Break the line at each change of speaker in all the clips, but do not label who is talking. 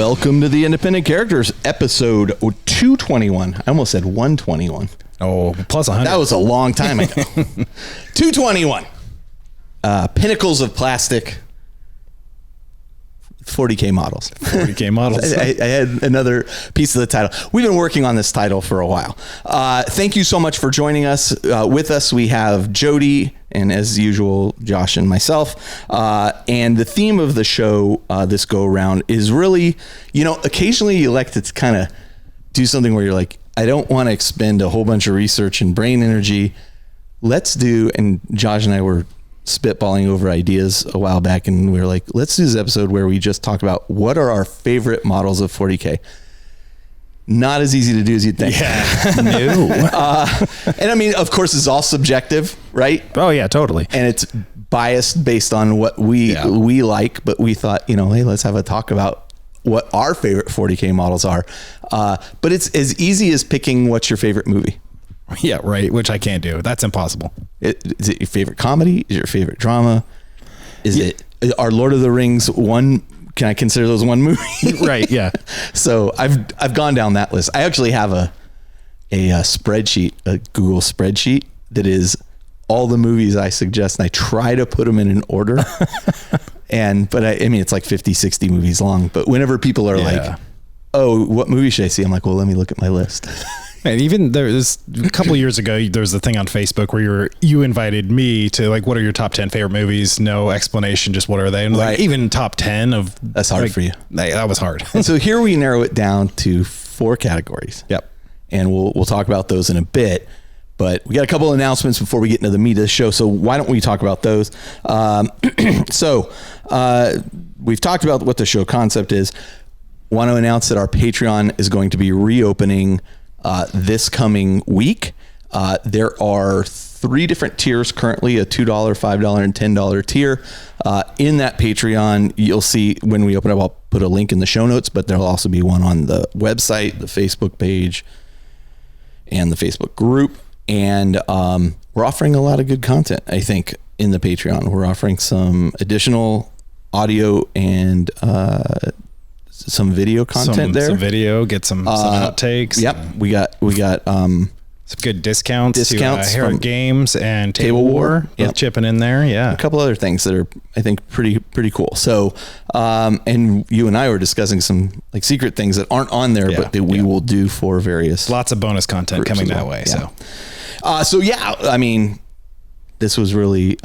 Welcome to the Independent Characters, episode 221. I almost said 121.
Oh, plus 100.
That was a long time ago. 221. Pinnacles of Plastic. 40K models.
40K models.
I had another piece of the title. We've been working on this title for a while. Thank you so much for joining us. With us, we have Jody, and as usual, Josh and myself. And the theme of the show this go around is really, occasionally you like to kind of do something where you're like, I don't want to expend a whole bunch of research and brain energy. And Josh and I were spitballing over ideas a while back, and we were like, let's do this episode where we just talk about what are our favorite models of 40K. Not as easy to do as you'd think.
Yeah. No.
And I mean, of course, it's all subjective, right?
Oh yeah, totally.
And it's biased based on what we like, but we thought, hey, let's have a talk about what our favorite 40K models are. But it's as easy as picking what's your favorite movie.
Yeah, right. Which I can't do. That's impossible.
Is it your favorite comedy? Is it your favorite drama? Are Lord of the Rings one? Can I consider those one movie?
Right. Yeah.
So I've gone down that list. I actually have a spreadsheet, a Google spreadsheet that is all the movies I suggest, and I try to put them in an order. But I mean, it's like 50, 60 movies long. But whenever people are like, oh, what movie should I see? I'm like, well, let me look at my list.
And even there's a couple of years ago, there was a thing on Facebook where you invited me to like, what are your top 10 favorite movies? No explanation, just what are they? And like even top 10 of
that's hard for you.
That was hard.
And so here we narrow it down to 4 categories.
Yep.
And we'll talk about those in a bit. But we got a couple of announcements before we get into the meat of the show. So why don't we talk about those? We've talked about what the show concept is. Want to announce that our Patreon is going to be reopening this coming week. There are 3 different tiers currently, a $2, $5, and $10 tier. In that Patreon, you'll see when we open up, I'll put a link in the show notes, but there'll also be one on the website, the Facebook page, and the Facebook group. And we're offering a lot of good content, I think, in the Patreon. We're offering some additional audio and some video content there.
Some video, get some outtakes.
Yep. We got some
good discounts to Herod Games and Table War.
Yep.
Chipping in there. Yeah.
A couple other things that are, I think, pretty cool. So, and you and I were discussing some like secret things that aren't on there, but that we will do for various.
Lots of bonus content coming that way.
Yeah. So I mean, this was really,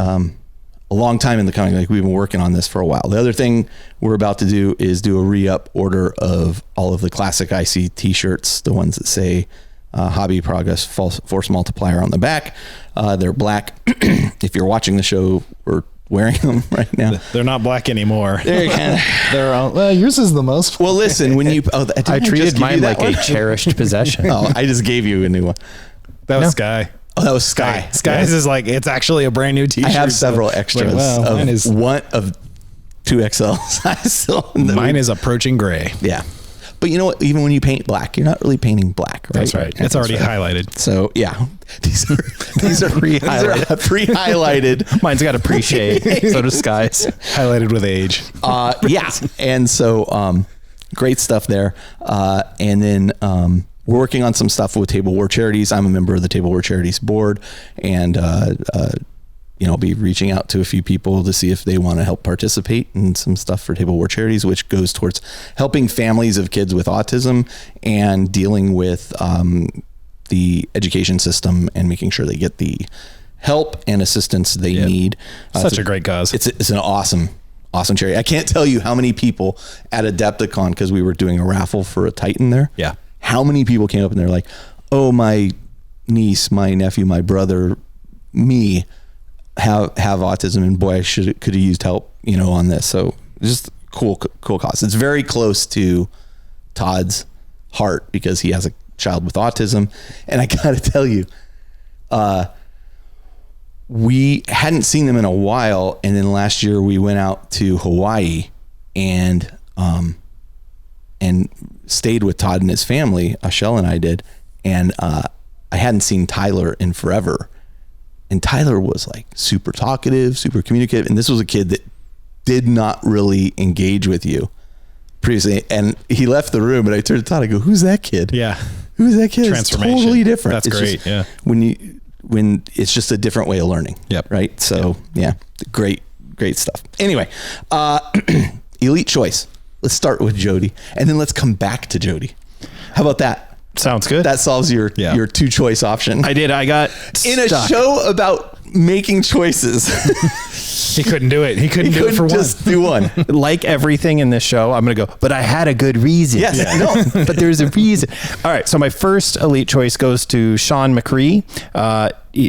a long time in the coming. Like we've been working on this for a while. The other thing we're about to do is do a re-up order of all of the classic IC t-shirts, the ones that say Hobby Progress Force Multiplier on the back. They're black. If you're watching the show, we're wearing them right now.
They're not black anymore.
They're all, well, yours is the most.
Well, listen, when you,
I treated mine like a cherished possession.
Oh, I just gave you a new one.
That was Sky.
Oh, that was Sky.
Sky's is like, it's actually a brand new t-shirt.
I have several extras
mine is
2XL size.
Mine is approaching gray.
Yeah. But you know what? Even when you paint black, you're not really painting black, right?
That's right. It's already highlighted.
So yeah, these are pre-highlighted. Pre-highlighted.
Mine's got appreciate. So does Sky's.
Highlighted with age.
Yeah. And so great stuff there. And then we're working on some stuff with Table War Charities. I'm a member of the Table War Charities board, and I'll be reaching out to a few people to see if they want to help participate in some stuff for Table War Charities, which goes towards helping families of kids with autism and dealing with the education system and making sure they get the help and assistance they need.
Such a great cause.
It's an awesome charity. I can't tell you how many people at Adepticon, because we were doing a raffle for a Titan there.
Yeah.
How many people came up and they're like, oh, my niece, my nephew, my brother, me have autism, and boy, I could have used help, on this. So just cool cause. It's very close to Todd's heart because he has a child with autism. And I got to tell you, we hadn't seen them in a while. And then last year we went out to Hawaii and stayed with Todd and his family. Ashell and I did. And I hadn't seen Tyler in forever. And Tyler was like super talkative, super communicative. And this was a kid that did not really engage with you, previously, and he left the room, and I turned to Todd, I go, who's that kid?
Yeah.
Who's that kid? It's
Transformation.
totally different.
That's
It's
great.
just-
Yeah.
When it's just a different way of learning.
Yep.
Right. So yeah, great stuff. Anyway, elite choice. Let's start with Jody, and then let's come back to Jody. How about that?
Sounds good.
That solves your 2-choice option.
I did. I got
in
stuck.
a show about making choices.
He couldn't do it. He couldn't do it for
just
one.
do one.
Like everything in this show, I'm going to go, but I had a good reason.
Yes.
Yeah. No, but there's a reason. All right. So my first elite choice goes to Sean McCree.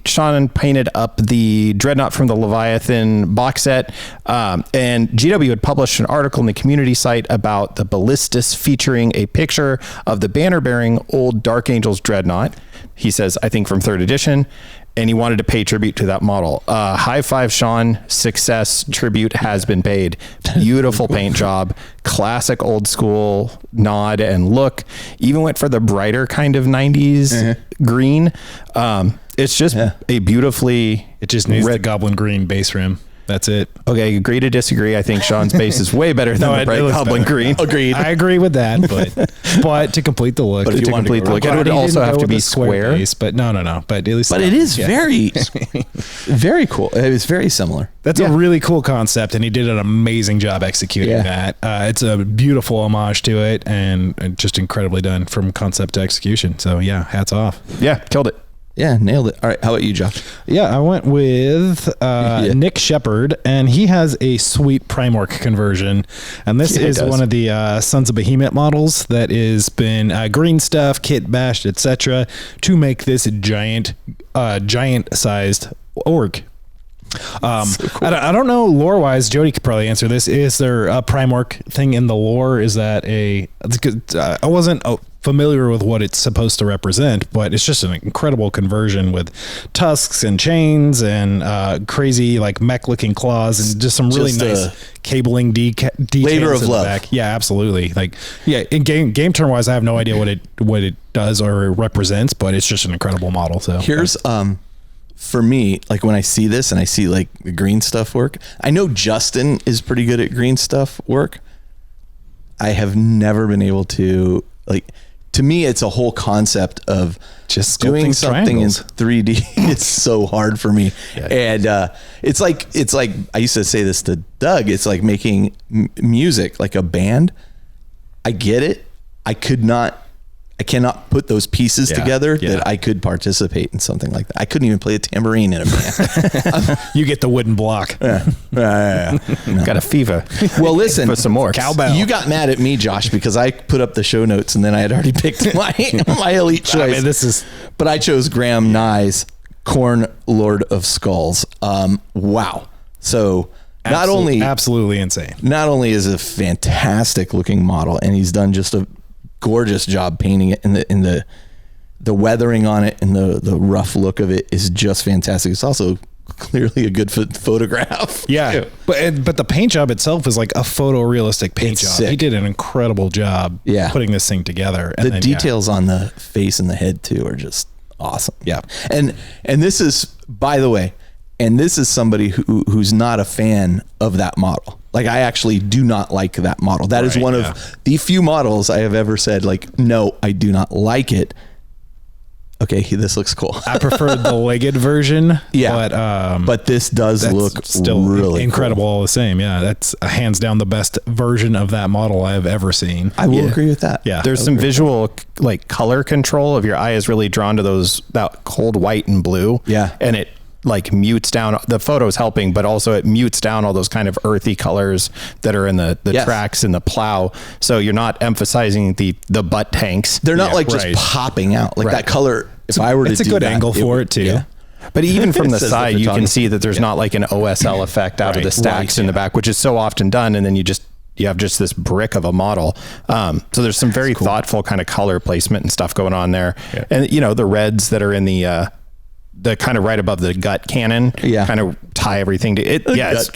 Sean painted up the Dreadnought from the Leviathan box set. And GW had published an article in the community site about the Ballistus featuring a picture of the banner-bearing old Dark Angels Dreadnought. He says, I think from 3rd edition. And he wanted to pay tribute to that model. High five, Sean. Success. Tribute has been paid. Beautiful paint job. Classic old school nod and look. Even went for the brighter kind of 90s green. It's just a beautifully...
It just needs the goblin green base rim. That's it.
Okay, agree to disagree. I think Sean's base is way better than the bright goblin green.
Agreed.
I agree with that, but to complete the look,
But if you
To
wanted
complete the look, it would also have to be square.
base, but no. But at least,
But it is very, very cool. It was very similar.
That's a really cool concept, and he did an amazing job executing that. It's a beautiful homage to it, and just incredibly done from concept to execution. So yeah, hats off.
Yeah, killed it.
Yeah, nailed it. All right, how about you, Josh?
Yeah, I went with Nick Shepard, and he has a sweet Primorc conversion. And this is one of the Sons of Behemoth models that has been green stuff, kit bashed, etc., to make this giant-sized orc. So cool. I don't know lore wise. Jody could probably answer this. Is there a Primorc thing in the lore? Is that I wasn't familiar with what it's supposed to represent, but it's just an incredible conversion with tusks and chains and crazy like mech looking claws and just some really nice cabling details.
Labor of love.
Back. Yeah, absolutely. Like in game term wise, I have no idea what it does or represents, but it's just an incredible model. So
here's for me, like when I see this and I see like the green stuff work, I know Justin is pretty good at green stuff work. I have never been able to to me, it's a whole concept of
just
doing something
triangles.
in 3D. It's so hard for me. Yeah. And it's like, I used to say this to Doug. It's like making music, like a band. I get it. I cannot put those pieces together that I could participate in something like that. I couldn't even play a tambourine in a band.
You get the wooden block.
No.
Got a fever.
Well, listen,
for some more
cowbell.
You got mad at me, Josh, because I put up the show notes and then I had already picked my elite choice.
I mean,
but I chose Graham Nye's Khorne, Lord of Skulls. Wow. So
absolutely insane.
Not only is it a fantastic looking model, and he's done just a gorgeous job painting it, and the weathering on it and the rough look of it is just fantastic. It's also clearly a good photograph.
Yeah, but the paint job itself is like a photorealistic paint job.
Sick.
He did an incredible job putting this thing together.
And the details on the face and the head too are just awesome.
Yeah.
And this is, by the way, this is somebody who's not a fan of that model. Like, I actually do not like that model. That is one of the few models I have ever said, like, no, I do not like it. Okay, this looks cool.
I prefer the legged version.
Yeah, but this does look
still
really
incredible
cool.
all the same. Yeah, that's hands down the best version of that model I have ever seen.
I will agree with that.
Yeah,
there's some visual like color control of your eye is really drawn to that cold white and blue.
Yeah,
and it like mutes down the photos helping, but also it mutes down all those kind of earthy colors that are in the tracks and the plow. So you're not emphasizing the butt tanks.
They're not just popping out like that color. If I were to do that,
it's a good angle for it too.
Yeah.
But even from the side, you can see that there's not like an OSL effect out of the stacks in the back, which is so often done. And then you have just this brick of a model. So there's some very thoughtful kind of color placement and stuff going on there. Yeah. And the reds that are in the kind of right above the gut cannon, kind of tie everything to it. Yes,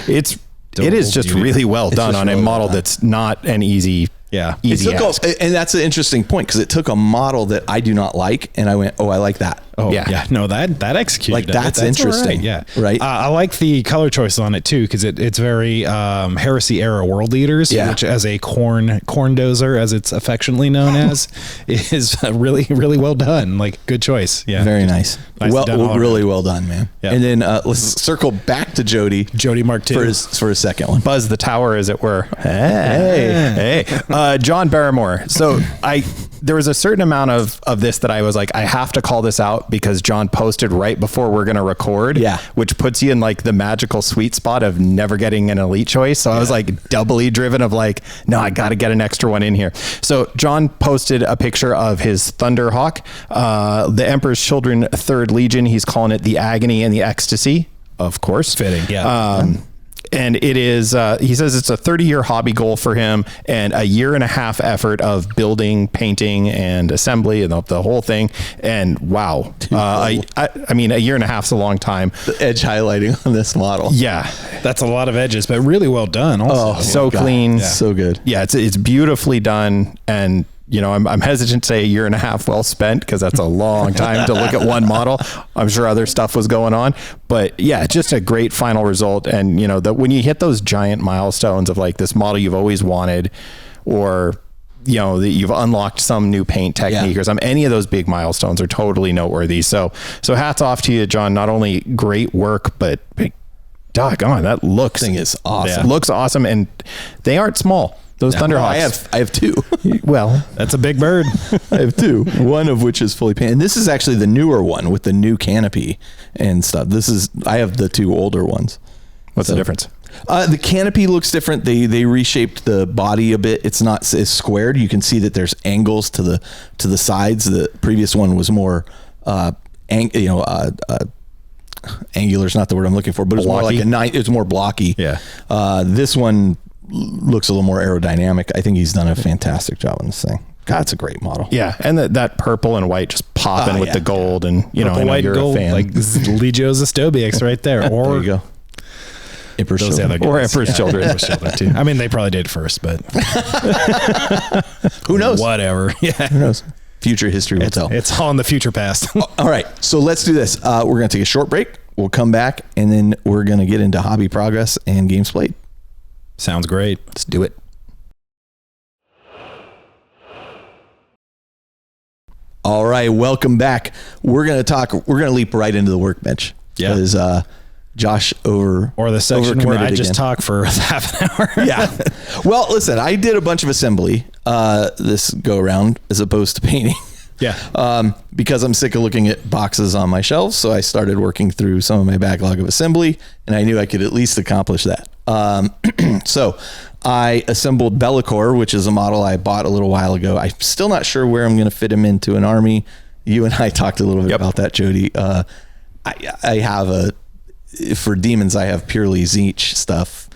it is just really well done on a model that's not an easy.
And that's an interesting point, because it took a model that I do not like, and I went, oh, I like that.
Oh yeah. No, that executed.
Like that's interesting.
Right. Yeah.
Right.
I like the color choice on it too, because it's very Heresy era World Leaders, which as a corn dozer, as it's affectionately known as, is really, really well done. Like good choice. Yeah.
Very nice. Well, really well done, man.
Yeah.
And then let's circle back to Jody
Mark II
for his second one.
Buzz the Tower, as it were. Hey. John Barrymore. So there was a certain amount of this that I was like, I have to call this out because John posted right before we're going to record, which puts you in like the magical sweet spot of never getting an elite choice. So I was like doubly driven of like, no, I got to get an extra one in here. So John posted a picture of his Thunderhawk, the Emperor's Children 3rd Legion. He's calling it the Agony and the Ecstasy, of course.
Fitting. Yeah.
And it is, he says it's a 30-year hobby goal for him and a year and a half effort of building, painting, and assembly and the whole thing. And wow, I mean, a year and a half is a long time.
The edge highlighting on this model.
Yeah.
That's a lot of edges, but really well done. Also.
Oh, so clean.
Yeah. So good.
Yeah, it's beautifully done. And you know, I'm hesitant to say a year and a half well spent because that's a long time to look at one model. I'm sure other stuff was going on, but yeah, just a great final result. And you know, when you hit those giant milestones of like this model you've always wanted, or you know, that you've unlocked some new paint technique or something, any of those big milestones are totally noteworthy. So hats off to you, John. Not only great work, but doggone, that
thing is awesome.
Yeah. Looks awesome, and they aren't small. Those Thunderhawks.
I have two.
Well,
that's a big bird.
I have two. One of which is fully painted. And this is actually the newer one with the new canopy and stuff. I have the two older ones.
What's the difference?
The canopy looks different. They reshaped the body a bit. It's not as squared. You can see that there's angles to the sides. The previous one was more, angular is not the word I'm looking for, but it's more like it's more blocky.
Yeah.
This one looks a little more aerodynamic. I think he's done a fantastic job on this thing. God, it's a great model.
Yeah, and that purple and white just popping with the gold, and you
purple,
know,
white,
you're
gold,
a fan.
like Legio Zastobiax right there. Or
there you go. Emperor's Children.
Or Emperor's Children.
Emperor's Children too. I mean, they probably did first, but
who knows?
Whatever. Yeah,
who knows? Future history will tell.
It's all in the future past.
All right, so let's do this. We're going to take a short break. We'll come back, and then we're going to get into hobby progress and games played.
Sounds great.
Let's do it.
All right, welcome back. We're going to leap right into the workbench.
Yeah.
Because Josh
or the section where I just talk for half an hour.
Yeah. Well, listen, I did a bunch of assembly this go around as opposed to painting.
Yeah.
Because I'm sick of looking at boxes on my shelves, so I started working through some of my backlog of assembly, and I knew I could at least accomplish that. So I assembled Bellicor, which is a model I bought a little while ago. I'm still not sure where I'm going to fit him into an army. You and I talked a little bit about that, Jody. I have for demons, I have purely Zeech stuff.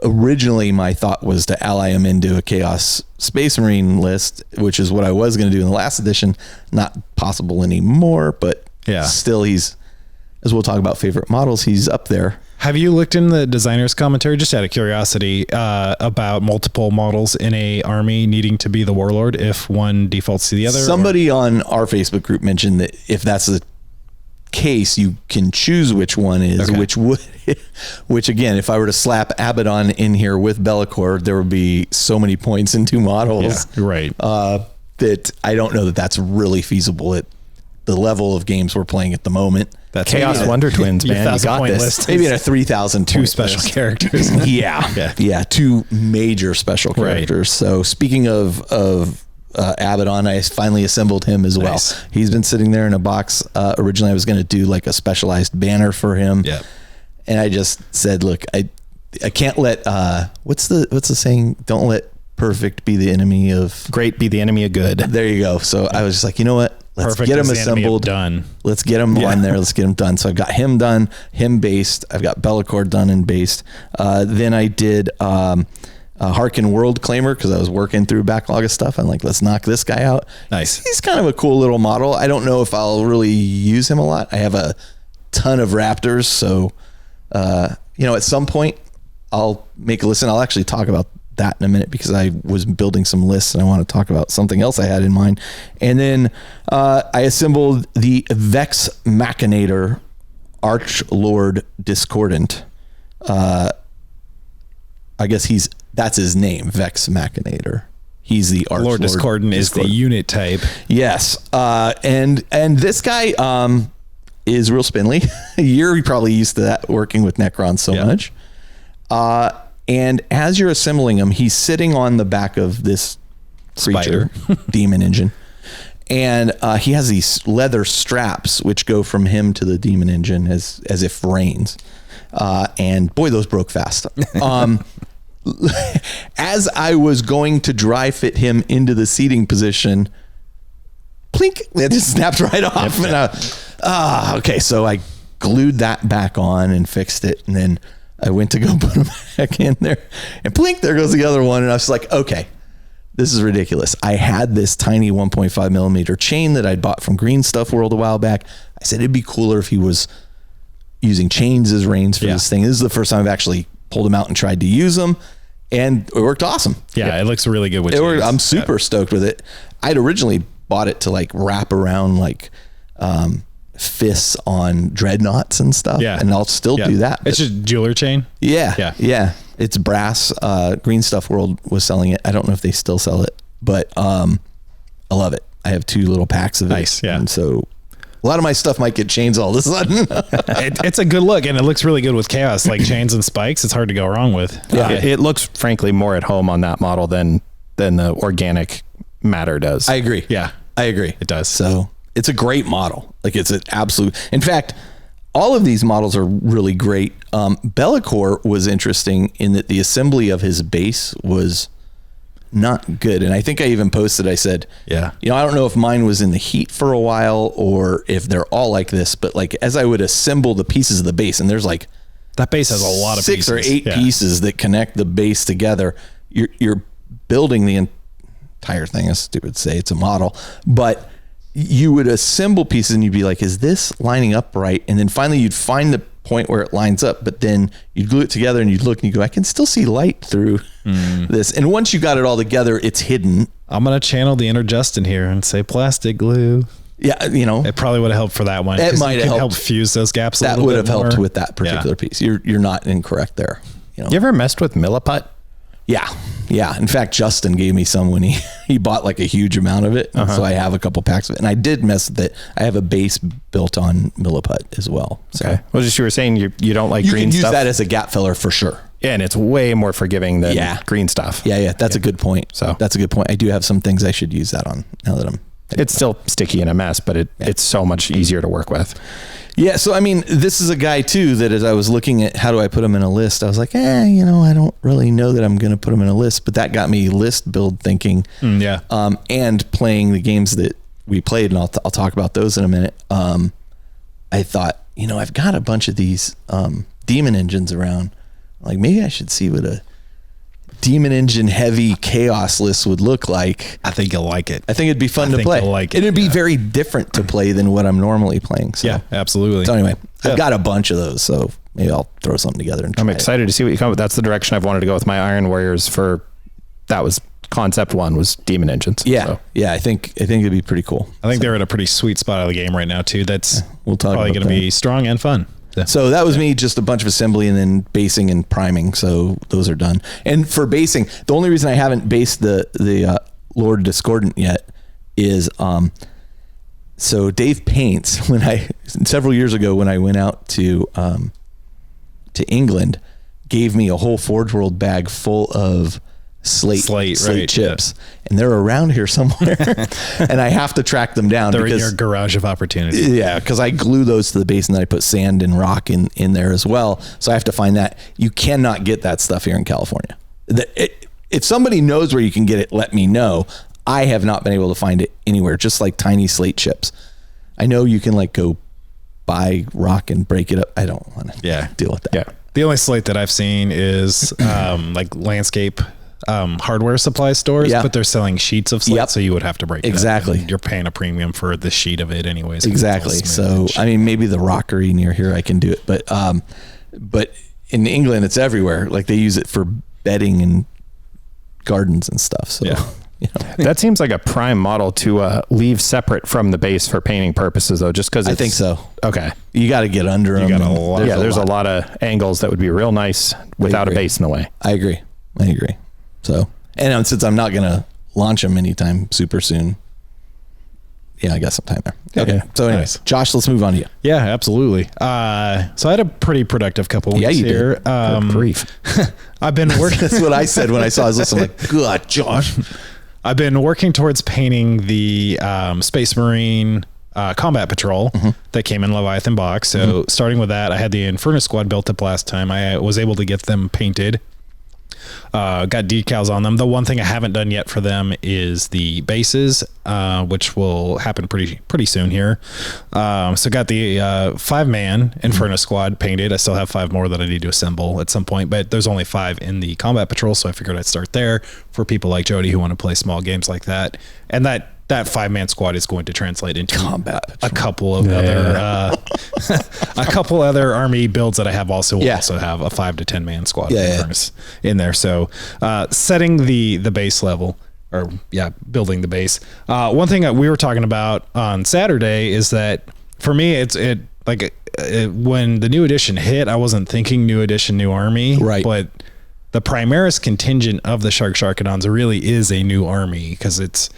Originally my thought was to ally him into a Chaos Space Marine list, which is what I was going to do in the last edition. Not possible anymore, but still he's, as we'll talk about favorite models, he's up there.
Have you looked in the designer's commentary, just out of curiosity, about multiple models in a army needing to be the warlord if one defaults to the other?
Somebody on our Facebook group mentioned that if that's the case, you can choose which one is, which again, if I were to slap Abaddon in here with Bellicor, there would be so many points in two models.
Yeah, right.
That I don't know that that's really feasible at the level of games we're playing at the moment.
That's Chaos Wonder Twins, man. You got this.
List
maybe in a 3,000
two special characters.
yeah, two major special characters. Right. So speaking of Abaddon, I finally assembled him as well.
Nice.
He's been sitting there in a box. Originally I was going to do like a specialized banner for him.
Yeah.
And I just said, look, I can't let what's the saying? Don't let perfect be the enemy of
great, be the enemy of good.
There you go. So I was just like, you know what? Let's
perfect
get him assembled.
Done.
Let's get him on there. Let's get him done. So I've got him done, him based. I've got Bellicor done and based. Then I did Harkin World Claimer because I was working through a backlog of stuff. I'm like, let's knock this guy out.
Nice.
He's kind of a cool little model. I don't know if I'll really use him a lot. I have a ton of Raptors. So, at some point I'll make a listen. I'll actually talk about that in a minute because I was building some lists and I want to talk about something else I had in mind. And then I assembled the Vex Machinator Archlord Discordant. I guess that's his name, Vex Machinator. He's the Archlord.
Lord Discordant is the unit type.
Yes. And this guy is real spindly. You're probably used to that working with Necrons so much. And as you're assembling him, he's sitting on the back of this creature, demon engine. And he has these leather straps which go from him to the demon engine as if reins. And boy, those broke fast. As I was going to dry fit him into the seating position, plink, it just snapped right off. Yep. And okay, so I glued that back on and fixed it, and then I went to go put him back in there, and plink, there goes the other one. And I was like, okay, this is ridiculous. I had this tiny 1.5 millimeter chain that I'd bought from Green Stuff World a while back. I said it'd be cooler if he was using chains as reins for this thing. This is the first time I've actually pulled him out and tried to use them, and it worked awesome.
Yeah, it looks really good with chains.
I'm super stoked with it. I'd originally bought it to like wrap around like fists on dreadnoughts and stuff. Yeah. And I'll still do that.
It's just jeweler chain.
Yeah. It's brass. Green Stuff World was selling it. I don't know if they still sell it, but I love it. I have 2 little packs of it.
Nice. Yeah.
And so a lot of my stuff might get chains all of a sudden.
It's a good look, and it looks really good with chaos, like chains and spikes. It's hard to go wrong with.
Yeah. It looks frankly more at home on that model than the organic matter does.
I agree.
Yeah,
I agree.
It does.
So it's a great model. Like it's an absolute, in fact, all of these models are really great. Bellicor was interesting in that the assembly of his base was not good. And I think I even posted, I said, I don't know if mine was in the heat for a while or if they're all like this, but like as I would assemble the pieces of the base, and there's like
that base has a lot of
6 or 8 pieces that connect the base together. You're building the entire thing. It's stupid to say it's a model, but you would assemble pieces and you'd be like, is this lining up right? And then finally you'd find the point where it lines up, but then you'd glue it together and you'd look and you go, I can still see light through this. And once you got it all together, it's hidden.
I'm going to channel the inner Justin here and say plastic glue.
Yeah.
It probably would have helped for that one.
It might have
helped fuse those gaps.
That would have helped with that particular piece. You're not incorrect there.
You ever messed with milliput?
Yeah. In fact, Justin gave me some when he bought like a huge amount of it. So I have a couple packs of it, and I did mess with it. I have a base built on milliput as well. So
well, just you were saying you don't like green stuff.
You can use that as a gap filler for sure.
Yeah, and it's way more forgiving than green stuff.
Yeah. That's a good point. So that's a good point. I do have some things I should use that on now that
it's still sticky and a mess, but it's so much easier to work with.
Yeah. So, I mean, this is a guy too, that as I was looking at how do I put him in a list, I was like, I don't really know that I'm going to put him in a list, but that got me list build thinking. And playing the games that we played, and I'll talk about those in a minute. I thought, I've got a bunch of these demon engines around. Like maybe I should see what a demon engine heavy chaos list would look like.
I think you'll like it.
I think it'd be fun to play. And it'd be very different to play than what I'm normally playing. So.
Yeah, absolutely.
So anyway, I've got a bunch of those, so maybe I'll throw something together and try
I'm excited to see what you come with. That's the direction I've wanted to go with my Iron Warriors that was concept 1 was demon engines.
Yeah.
So.
Yeah. I think it'd be pretty cool.
I think they're in a pretty sweet spot of the game right now too. That's
we'll talk
probably going to be strong and fun. Yeah.
So that was me, just a bunch of assembly and then basing and priming. So those are done. And for basing, the only reason I haven't based the Lord Discordant yet is, so Dave Paints, several years ago when I went out to England, gave me a whole Forge World bag full of slate chips, and they're around here somewhere, and I have to track them down.
They're in your garage of opportunity.
Yeah, because I glue those to the base, and then I put sand and rock in there as well. So I have to find that. You cannot get that stuff here in California. If somebody knows where you can get it, let me know. I have not been able to find it anywhere. Just like tiny slate chips. I know you can like go buy rock and break it up. I don't want to deal with that.
Yeah. The only slate that I've seen is like landscape hardware supply stores, but they're selling sheets of slate, so you would have to break it
exactly
up. You're paying a premium for the sheet of it anyways.
Exactly. So I mean, maybe the rockery near here I can do it, but in England it's everywhere. Like they use it for bedding and gardens and stuff. So
Yeah.
you know.
That seems like a prime model to leave separate from the base for painting purposes, though, just because
I think so.
Okay.
You got to get under them.
There's a lot of angles that would be real nice without a base in the way.
I agree. So, and since I'm not going to launch them anytime super soon, yeah, I got some time there. Okay. So anyways, Josh, let's move on to you.
Yeah, absolutely. So I had a pretty productive couple weeks
you
here.
did.
Good grief.
I've been working.
That's what I said when I saw his list. I'm like, God, Josh.
I've been working towards painting the Space Marine Combat Patrol that came in Leviathan box. So starting with that, I had the Inferno Squad built up last time. I was able to get them painted. Got decals on them. The one thing I haven't done yet for them is the bases, which will happen pretty soon here. So got the 5-man Inferno Squad painted. I still have 5 more that I need to assemble at some point, but there's only 5 in the Combat Patrol, so I figured I'd start there for people like Jody who want to play small games like that. And that 5-man squad is going to translate into a couple of other a couple other army builds that I have also will also have a 5 to 10 man squad in there. So setting the base level, or building the base. One thing that we were talking about on Saturday is that for me when the new edition hit, I wasn't thinking new edition, new army,
right?
But the Primaris contingent of the Sharkadons really is a new army because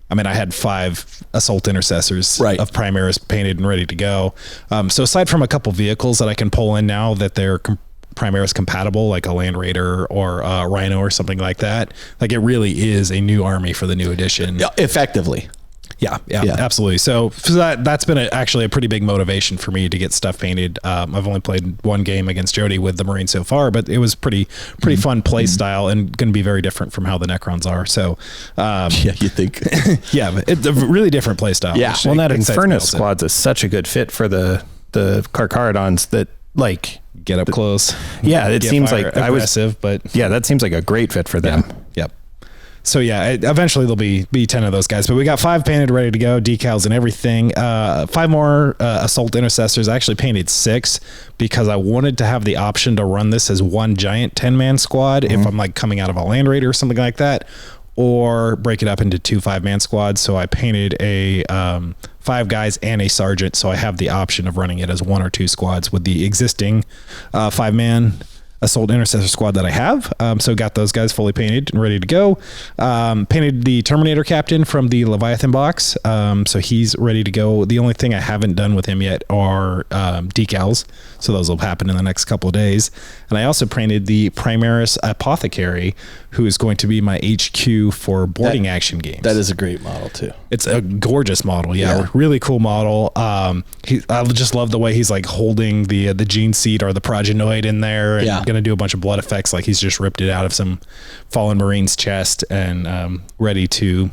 I had 5 assault intercessors of Primaris painted and ready to go. So aside from a couple vehicles that I can pull in now that they're Primaris compatible, like a Land Raider or a Rhino or something like that, like it really is a new army for the new edition.
Effectively.
Yeah, absolutely. So that's been actually a pretty big motivation for me to get stuff painted. I've only played one game against Jody with the Marine so far, but it was pretty fun play style and going to be very different from how the Necrons are. So,
you think?
Yeah, it's a really different play style.
Yeah. Well, that Inferno Squad's is such a good fit for the Carcharodons that
get up close.
Yeah, it seems like
aggressive, but
that seems like a great fit for them.
Yep. So eventually there'll be 10 of those guys, but we got 5 painted, ready to go, decals and everything. 5 more assault intercessors. I actually painted 6 because I wanted to have the option to run this as one giant 10-man squad if I'm coming out of a Land Raider or something like that, or break it up into 2 5-man squads. So I painted a 5 guys and a sergeant, so I have the option of running it as 1 or 2 squads with the existing 5-man assault intercessor squad that I have. So got those guys fully painted and ready to go. Painted the Terminator captain from the Leviathan box. So he's ready to go. The only thing I haven't done with him yet are decals. So those will happen in the next couple of days. And I also painted the Primaris Apothecary, who is going to be my HQ for boarding action games.
That is a great model too.
It's a gorgeous model. Yeah. Really cool model. I just love the way he's holding the gene seed or the progenoid in there and going to do a bunch of blood effects. Like he's just ripped it out of some fallen Marine's chest and ready to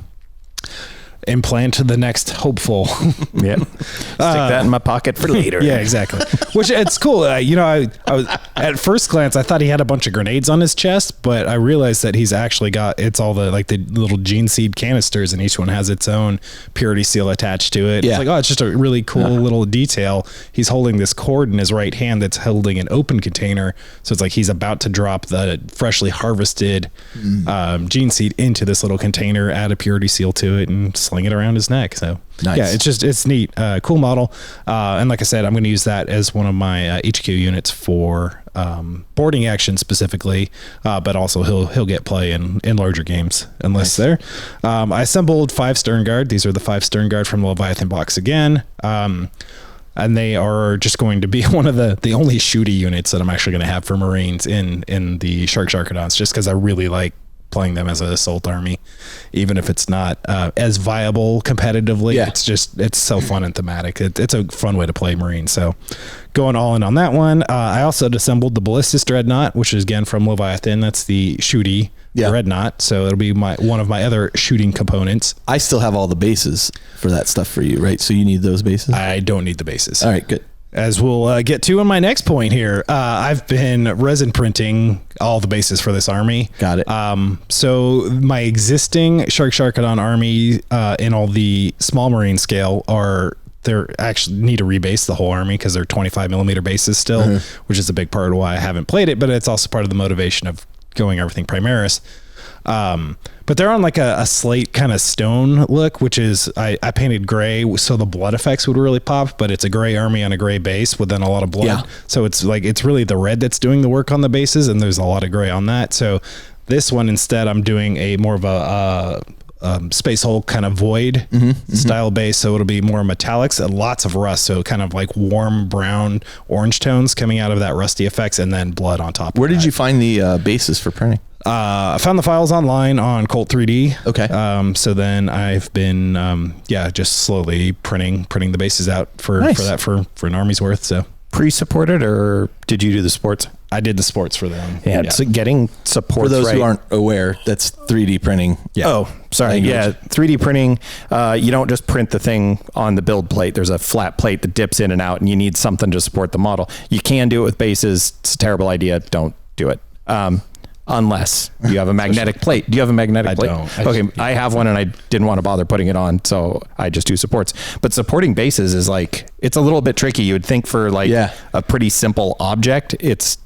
implant the next hopeful.
Yeah. Stick that in my pocket for later.
Yeah, exactly. Which it's cool. I was at first glance, I thought he had a bunch of grenades on his chest, but I realized that he's actually it's all the little gene seed canisters, and each one has its own purity seal attached to it. Yeah. It's it's just a really cool little detail. He's holding this cord in his right hand that's holding an open container. So it's he's about to drop the freshly harvested gene seed into this little container, add a purity seal to it, and sling it around his neck. So nice. Yeah, it's neat. Cool model. And like I said, I'm going to use that as one of my HQ units for boarding action specifically, but also he'll get play in larger games and lists there. I assembled 5 Stern Guard. These are the 5 Stern Guard from the Leviathan box again. And they are just going to be one of the only shooty units that I'm actually going to have for Marines in the Sharkadons, just because I really like playing them as an assault army, even if it's not as viable competitively. Yeah. It's so fun and thematic. It's a fun way to play Marine. So going all in on that one. I also assembled the Ballistus Dreadnought, which is again from Leviathan. That's the shooty Dreadnought. So it'll be one of my other shooting components.
I still have all the bases for that stuff for you, right? So you need those bases? I
don't need the bases.
All right, good.
As we'll get to in my next point here, I've been resin printing all the bases for this army.
Got it.
So my existing Sharkadon army in all the small Marine scale they're actually need to rebase the whole army because they're 25 millimeter bases still, which is a big part of why I haven't played it, but it's also part of the motivation of going everything Primaris. But they're on like a slate kind of stone look, which is I painted gray so the blood effects would really pop, but it's a gray army on a gray base with then a lot of blood.
Yeah.
So it's really the red that's doing the work on the bases, and there's a lot of gray on that. So this one instead, I'm doing a more of a Space Hulk kind of void style base, so it'll be more metallics and lots of rust, so kind of like warm brown orange tones coming out of that rusty effects, and then blood on top.
Where did you find the bases for printing?
I found the files online on Colt 3D.
Okay.
So then I've been just slowly printing the bases out for an army's worth. So
Pre-supported, or did you do the sports?
I did the sports for them.
Yeah. So getting support
For those who aren't aware, that's 3D printing.
Yeah.
Oh, sorry. Yeah. 3D printing. You don't just print the thing on the build plate. There's a flat plate that dips in and out, and you need something to support the model. You can do it with bases. It's a terrible idea. Don't do it. Unless you have a magnetic plate. Do you have a magnetic plate?
I don't.
Okay. I have one, and I didn't want to bother putting it on, so I just do supports. But supporting bases is like, it's a little bit tricky. You would think for like a pretty simple object, it's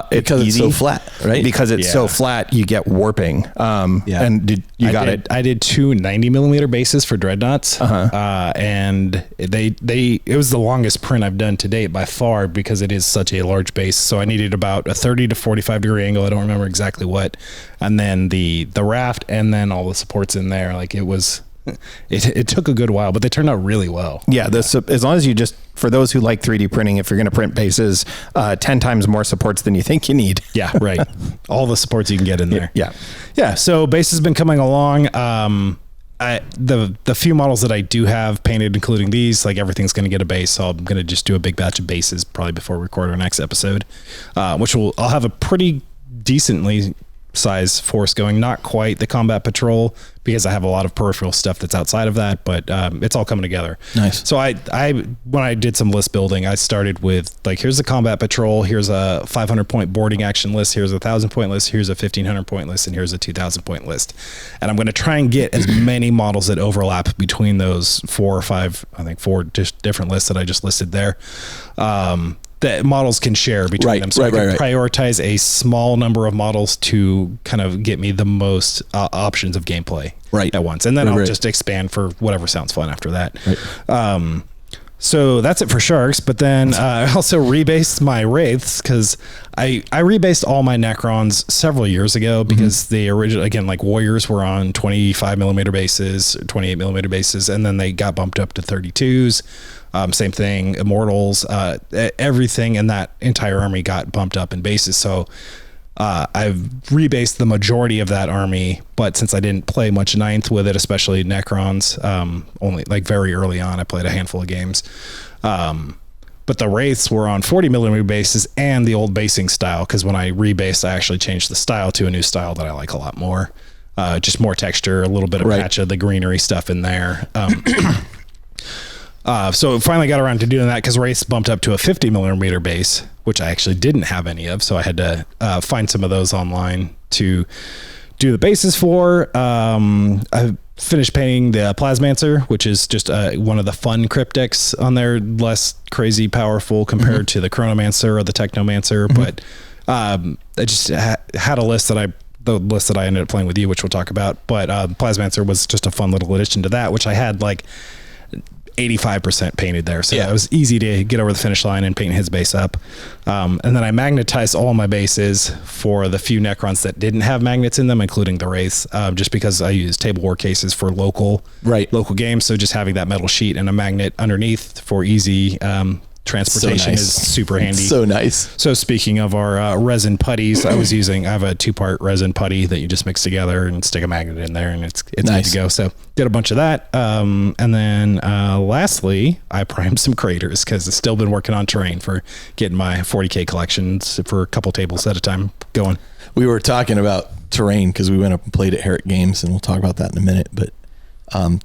Because
easy.
it's so flat, right?
Because it's so flat, you get warping. And
I did two 90 millimeter bases for dreadnoughts, and it was the longest print I've done to date by far, because it is such a large base. So I needed about a 30 to 45 degree angle. I don't remember exactly what, and then the raft, and then all the supports in there. Like it was. It took a good while, but they turned out really well.
Yeah, as long as you just, for those who like 3D printing, if you're going to print bases, 10 times more supports than you think you need.
Yeah, right. All the supports you can get in there.
Yeah.
So base has been coming along. The few models that I do have painted, including these, like everything's going to get a base. So I'm going to just do a big batch of bases probably before we record our next episode, I'll have a pretty decently size force going, not quite the combat patrol, because I have a lot of peripheral stuff that's outside of that, but it's all coming together.
Nice.
So I when I did some list building, I started with like, here's the combat patrol, here's a 500 point boarding action list, here's a 1,000 point list, here's a 1,500 point list, and here's a 2,000 point list. And I'm going to try and get as many models that overlap between those four just different lists that I just listed there. That models can share between them. So I can prioritize a small number of models to kind of get me the most options of gameplay at once. And then I'll just expand for whatever sounds fun after that. Right. So that's it for sharks. But then I also rebased my wraiths, because I rebased all my Necrons several years ago, because the original, again, like warriors were on 25 millimeter bases, 28 millimeter bases, and then they got bumped up to 32s. Same thing, Immortals, everything in that entire army got bumped up in bases. So I've rebased the majority of that army, but since I didn't play much ninth with it, especially Necrons, only like very early on, I played a handful of games. But the Wraiths were on 40 millimeter bases and the old basing style, because when I rebased, I actually changed the style to a new style that I like a lot more. Just more texture, a little bit of patch of the greenery stuff in there. So finally got around to doing that, because Wraiths bumped up to a 50 millimeter base, which I actually didn't have any of. So I had to find some of those online to do the bases for. I finished painting the Plasmancer, which is just one of the fun cryptics on there, less crazy powerful compared to the Chronomancer or the Technomancer. But I just had a list the list that I ended up playing with you, which we'll talk about. But Plasmancer was just a fun little addition to that, which I had like 85% painted there. So it was easy to get over the finish line and paint his base up. And then I magnetized all my bases for the few Necrons that didn't have magnets in them, including the Wraiths, just because I use table war cases for local games. So just having that metal sheet and a magnet underneath for easy transportation is super handy.
So nice.
So speaking of our resin putties, I have a 2-part resin putty that you just mix together and stick a magnet in there, and it's nice. Good to go. So did a bunch of that. And then lastly, I primed some craters, because I've still been working on terrain for getting my 40K collections for a couple tables at a time going.
We were talking about terrain because we went up and played at Herrick Games, and we'll talk about that in a minute. But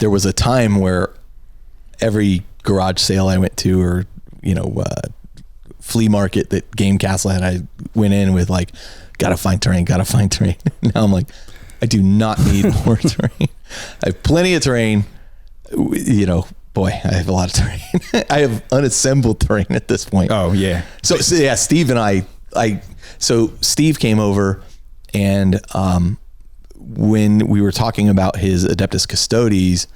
there was a time where every garage sale I went to, or flea market that Game Castle had, I went in with like, gotta find terrain. Now I'm like, I do not need more terrain. I have plenty of terrain. Boy, I have a lot of terrain. I have unassembled terrain at this point.
Oh yeah.
So yeah, Steve and I so Steve came over, and when we were talking about his Adeptus Custodes,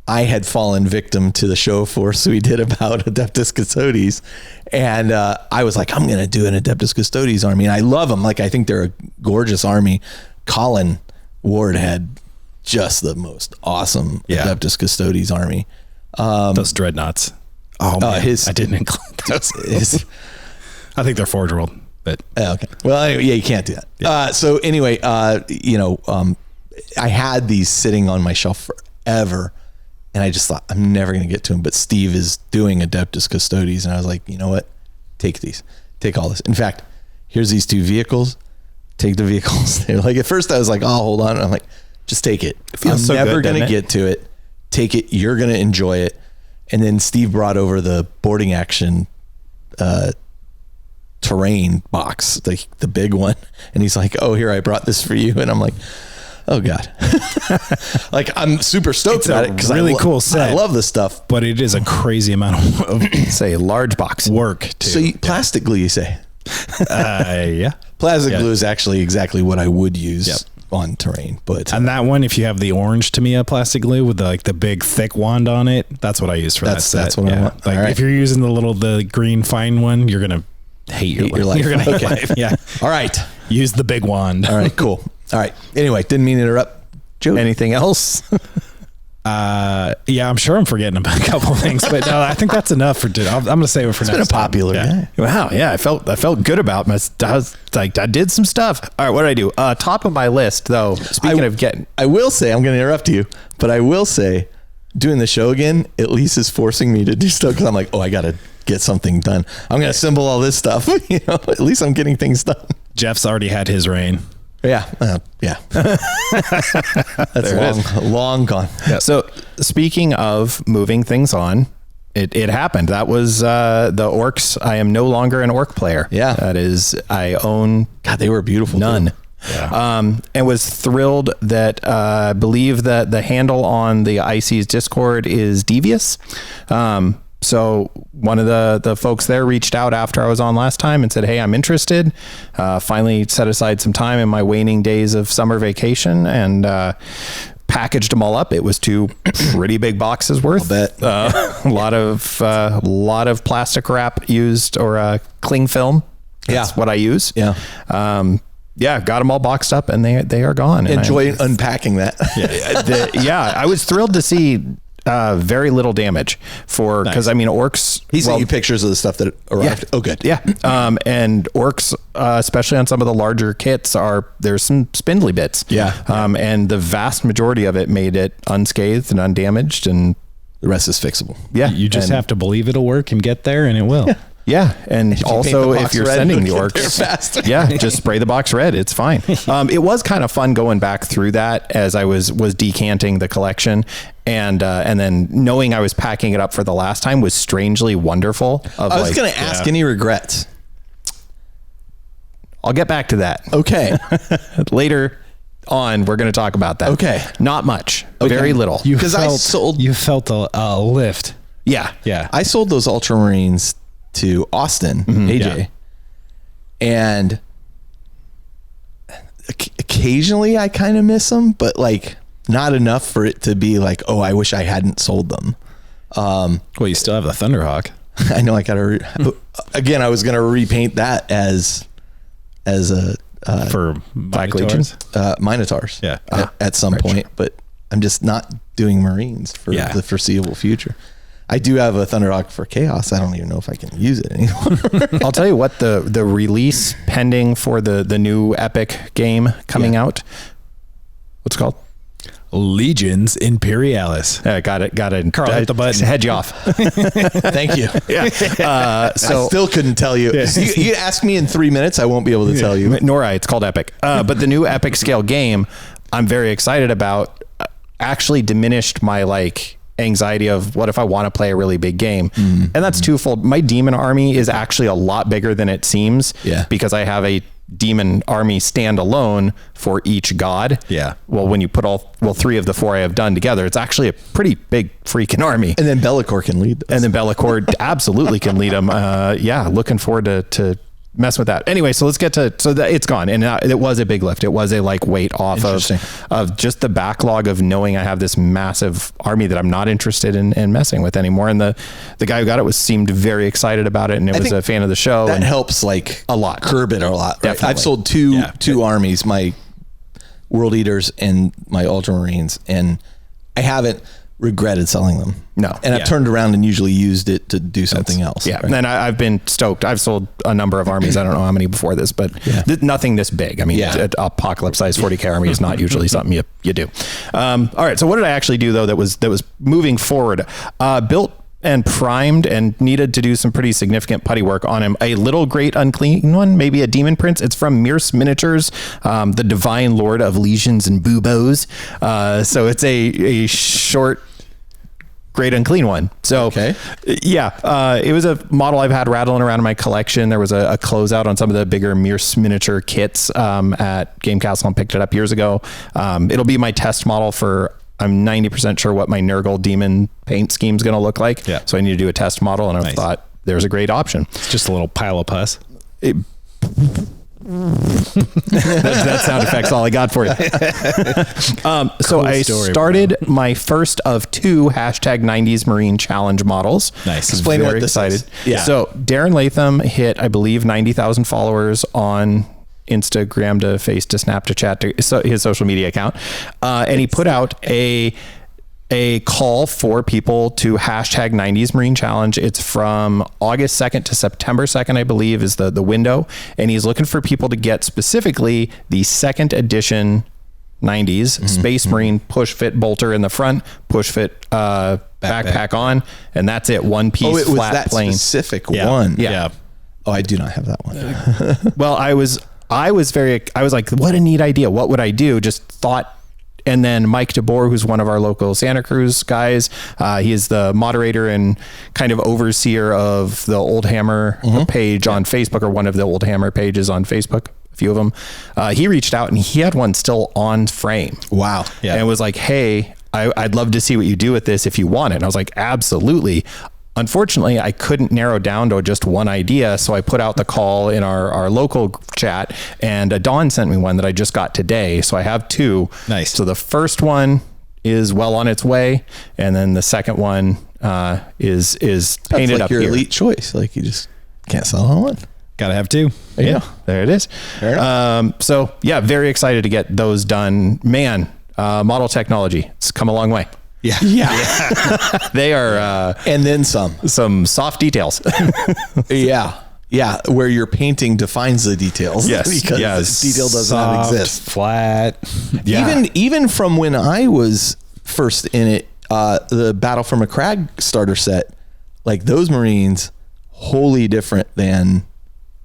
I had fallen victim to the show force we did about Adeptus Custodes. And I was like, I'm going to do an Adeptus Custodes army. And I love them. Like, I think they're a gorgeous army. Colin Ward had just the most awesome Adeptus Custodes army.
Those dreadnoughts. Oh, man. I didn't include those. I think they're Forge World. But
okay. Well, anyway, yeah, you can't do that. Yeah. So anyway, I had these sitting on my shelf forever. And I just thought, I'm never going to get to them. But Steve is doing Adeptus Custodes. And I was like, you know what? Take these. Take all this. In fact, here's these 2 vehicles. Take the vehicles. They're like, at first I was like, oh, hold on. And I'm like, just take it. I'm so never going to get to it. Take it. You're going to enjoy it. And then Steve brought over the boarding action terrain box, the big one. And he's like, oh, here, I brought this for you. And I'm like, oh God. Like, I'm super stoked about it because
really cool set.
I love this stuff,
but it is a crazy amount of
say large box
work too.
So plastic glue, you say?
Yeah.
Plastic glue is actually exactly what I would use on terrain. But
and that one, if you have the orange Tamiya plastic glue with the big thick wand on it, that's what I use for that set.
That's what I want.
Like, if you're using the green fine one, you're gonna hate your life. You're gonna hate your life. Yeah.
All right.
Use the big wand.
All right. Cool. All right. Anyway, didn't mean to interrupt. Joe, anything else?
Yeah, I'm sure I'm forgetting about a couple of things, but no, I think that's enough for today. I'm going to save it for next time.
It's been a popular guy.
Wow. Yeah. I felt good about my, I was like, I did some stuff. All right. What did I do? Top of my list though, speaking of getting,
I will say, I'm going to interrupt you, but I will say doing the show again, at least is forcing me to do stuff. Cause I'm like, oh, I got to get something done. I'm going to assemble all this stuff. At least I'm getting things done.
Jeff's already had his reign.
Yeah. Yeah. That's long gone.
Yeah. So speaking of moving things on, it happened. That was the orcs. I am no longer an orc player.
Yeah.
That is, I own.
God, they were beautiful.
None.
Too.
Yeah. And was thrilled that I believe that the handle on the IC's Discord is Devious. So one of the folks there reached out after I was on last time and said, hey, I'm interested. Finally set aside some time in my waning days of summer vacation and packaged them all up. It was 2 pretty big boxes worth.
I'll bet.
A lot of plastic wrap used or cling film. That's what I use.
Yeah.
Yeah, got them all boxed up and they are gone.
Enjoy unpacking that.
I was thrilled to see very little damage because I mean orcs.
He sent you pictures of the stuff that arrived.
Yeah.
Oh, good.
Yeah. And orcs, especially on some of the larger kits, there's some spindly bits.
Yeah.
And the vast majority of it made it unscathed and undamaged, and
the rest is fixable.
Yeah.
You just have to believe it'll work and get there, and it will.
Yeah. Yeah, and also if you're sending the orcs, just spray the box red. It's fine. It was kind of fun going back through that as I was decanting the collection, and then knowing I was packing it up for the last time was strangely wonderful.
I was going to ask any regrets.
I'll get back to that.
Okay,
later on we're going to talk about that.
Okay,
not much, very little.
Because you felt a lift.
Yeah,
I sold those Ultramarines to Austin, AJ, and occasionally I kind of miss them, but like not enough for it to be like, oh, I wish I hadn't sold them.
Well, you still have the Thunderhawk.
I know I got to, again, I was going to repaint that as a,
for
Black Legions,
Minotaurs
at
some point, but I'm just not doing Marines for the foreseeable future. I do have a Thunderhawk for Chaos. I don't even know if I can use it anymore.
I'll tell you what, the release pending for the new Epic game coming out. What's it called?
Legions Imperialis.
Got it.
Carl, hit the button.
Head you off.
Thank you. So I still couldn't tell you. You ask me in 3 minutes, I won't be able to tell you.
Nor I. It's called Epic. But the new Epic scale game, I'm very excited about. Actually diminished my anxiety of what if I want to play a really big game. And that's twofold. My demon army is actually a lot bigger than it seems because I have a demon army standalone for each god.
Yeah.
Well, when you put 3 of the 4 I have done together, it's actually a pretty big freaking army.
And then Bellicor can lead those.
And then Bellicor absolutely can lead them. Looking forward to mess with that. Anyway, so let's get to, so that it's gone. And it was a big lift. It was a like weight off of just the backlog of knowing I have this massive army that I'm not interested in messing with anymore. And the guy who got it seemed very excited about it, and it was a fan of the show.
That
and
helps like
a lot.
Curb it a lot. Right?
Definitely.
I've sold two armies, my World Eaters and my Ultramarines, and I haven't regretted selling them.
No.
And I've turned around and usually used it to do something else.
Yeah.
Right?
And I've been stoked. I've sold a number of armies. I don't know how many before this, but nothing this big. I mean, an apocalypse size 40K army is not usually something you do. All right. So what did I actually do though that was moving forward? Built and primed and needed to do some pretty significant putty work on him. A little great unclean one, maybe a Demon Prince. It's from Mearce Miniatures, the Divine Lord of Legions and Buboes. So it's a short, great unclean one. So it was a model I've had rattling around in my collection. There was a closeout on some of the bigger Mearce Miniature kits at Game Castle and picked it up years ago. It'll be my test model for, I'm 90% sure what my Nurgle Demon paint scheme is going to look like. Yeah. So I need to do a test model, and I thought there's a great option.
It's just a little pile of pus.
That sound effect's all I got for you. So I started my first of 2 #90s Marine Challenge models.
Nice. Explain
very
what this
excited.
is. Yeah.
So Darren Latham hit, I believe, 90,000 followers on Instagram to Face to Snap to Chat to his social media account, and he put out a call for people to #90s Marine Challenge. It's from August 2nd to September 2nd, I believe, is the window, and he's looking for people to get specifically the 2nd edition 90s Space Marine push fit bolter in the front, push fit backpack on, and that's it. One piece
it was
flat
that
plane.
Specific one.
Yeah.
Oh, I do not have that one.
Well, I was like, what a neat idea. What would I do? Just thought. And then Mike DeBoer, who's one of our local Santa Cruz guys, he is the moderator and kind of overseer of the Old Hammer page on Facebook, or one of the Old Hammer pages on Facebook, a few of them. He reached out and he had one still on frame.
Wow.
Yeah. And was like, hey, I'd love to see what you do with this if you want it. And I was like, absolutely. Unfortunately, I couldn't narrow down to just one idea, so I put out the call in our local chat, and Dawn sent me one that I just got today. So I have 2.
Nice.
So the first one is well on its way, and then the second one is painted
like
up
your
here.
elite choice. Like you just can't sell on one.
Gotta have 2.
Yeah, there it is. So yeah, very excited to get those done. Man, model technology, it's come a long way.
Yeah.
They are,
and then some
soft details.
Yeah. Where your painting defines the details.
Yes.
Because this detail does not exist.
Flat.
Yeah. Even from when I was first in it, the Battle for McCrag starter set, like those Marines, wholly different than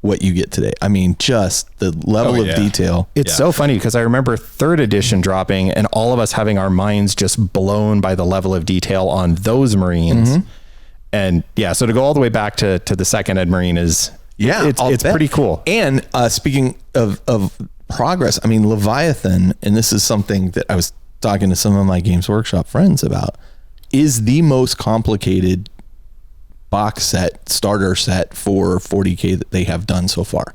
what you get today. I mean, just the level of detail.
It's so funny because I remember 3rd edition dropping and all of us having our minds just blown by the level of detail on those Marines. And so to go all the way back to the 2nd Ed Marine is, it's pretty cool.
And speaking of progress, I mean, Leviathan, and this is something that I was talking to some of my Games Workshop friends about, is the most complicated box set, starter set for 40K that they have done so far.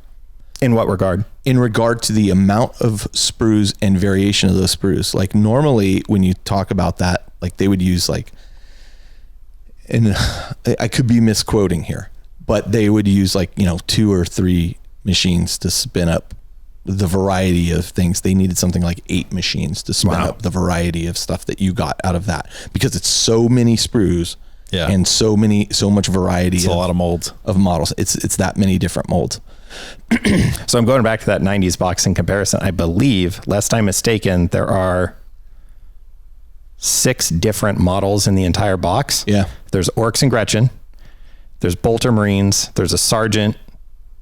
In what regard?
In regard to the amount of sprues and variation of those sprues. Like normally when you talk about that, like they would use like, and I could be misquoting here, but they would use like, 2 or 3 machines to spin up the variety of things. They needed something like 8 machines to spin up the variety of stuff that you got out of that, because it's so many sprues. Yeah. And so much variety.
It's a lot of molds
of models. It's that many different molds.
So I'm going back to that 90s box in comparison. I believe, lest I'm mistaken, there are 6 different models in the entire box.
Yeah.
There's Orcs and Gretchen. There's Bolter Marines. There's a Sergeant.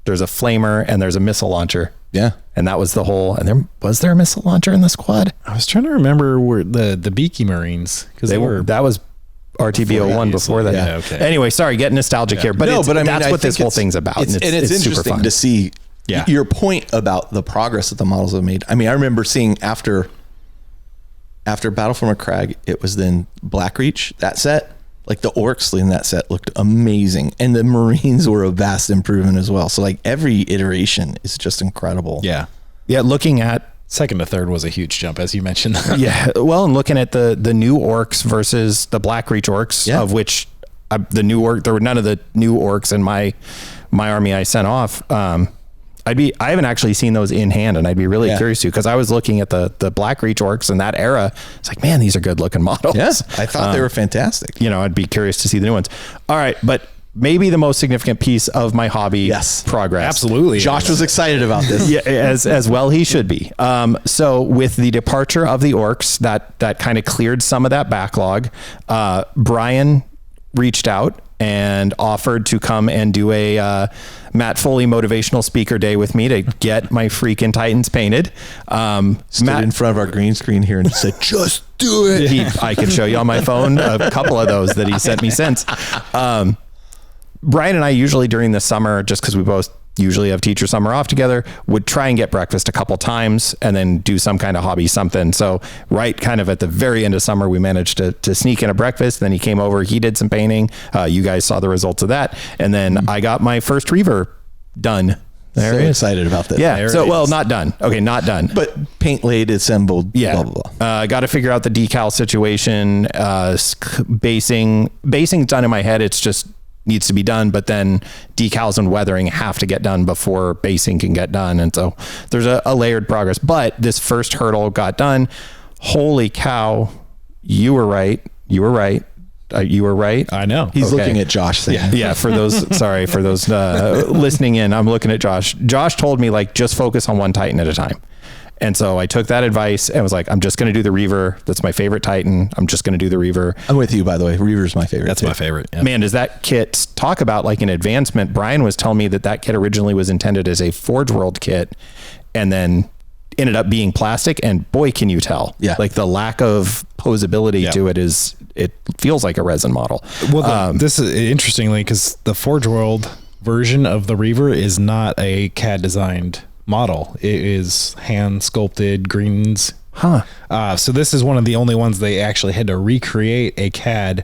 There's a Flamer, and there's a missile launcher.
Yeah.
And that was the whole, and was there a missile launcher in the squad?
I was trying to remember where the Beaky Marines, because
that was RTB01 before that.
Yeah, okay.
Anyway, sorry, getting nostalgic here, but I mean, that's what this whole thing's about.
It's interesting super fun to see your point about the progress that the models have made. I mean, I remember seeing after Battle for McCrag, it was then Blackreach, that set. Like the orcs in that set looked amazing, and the Marines were a vast improvement as well. So like every iteration is just incredible.
Yeah.
Looking at
Second to third was a huge jump, as you mentioned.
well, and looking at the new orcs versus the Blackreach orcs, of which the new there were none of the new orcs in my army I sent off. I haven't actually seen those in hand, and I'd be really curious to, because I was looking at the Blackreach orcs in that era. It's like, man, these are good looking models.
Yes, I thought they were fantastic.
I'd be curious to see the new ones. All right, but maybe the most significant piece of my hobby progress.
Absolutely.
Josh was excited about this.
Yeah, as well he should be. So with the departure of the orcs, that kind of cleared some of that backlog. Brian reached out and offered to come and do a Matt Foley motivational speaker day with me to get my freaking Titans painted.
Stood in front of our green screen here and said, just do it.
I could show you on my phone a couple of those that he sent me since. Brian and I usually during the summer, just because we both usually have teacher summer off together, would try and get breakfast a couple times and then do some kind of hobby something. So right kind of at the very end of summer, we managed to sneak in a breakfast. Then he came over, he did some painting. You guys saw the results of that. And then I got my first Reaver done.
There so excited about this.
Yeah. So, well, not done. Okay. Not done.
But paint laid, assembled, blah, blah, blah.
Got to figure out the decal situation. Basing's done in my head. It's just needs to be done, but then decals and weathering have to get done before basing can get done. And so there's a layered progress, but this first hurdle got done. Holy cow. You were right. You were right.
I know.
He's looking at Josh saying,
yeah. For those listening in, I'm looking at Josh. Josh told me just focus on one Titan at a time. And so I took that advice and was like, I'm just going to do the Reaver. That's my favorite Titan. I'm just going to do the Reaver.
I'm with you, by the way. Reaver's my favorite.
That's my favorite. Yep.
Man, does that kit talk about an advancement? Brian was telling me that kit originally was intended as a Forge World kit and then ended up being plastic. And boy, can you tell.
Yeah.
The lack of posability to it feels like a resin model.
Well, this is interestingly, because the Forge World version of the Reaver is not a CAD designed model. It is hand sculpted greens. So this is one of the only ones they actually had to recreate a CAD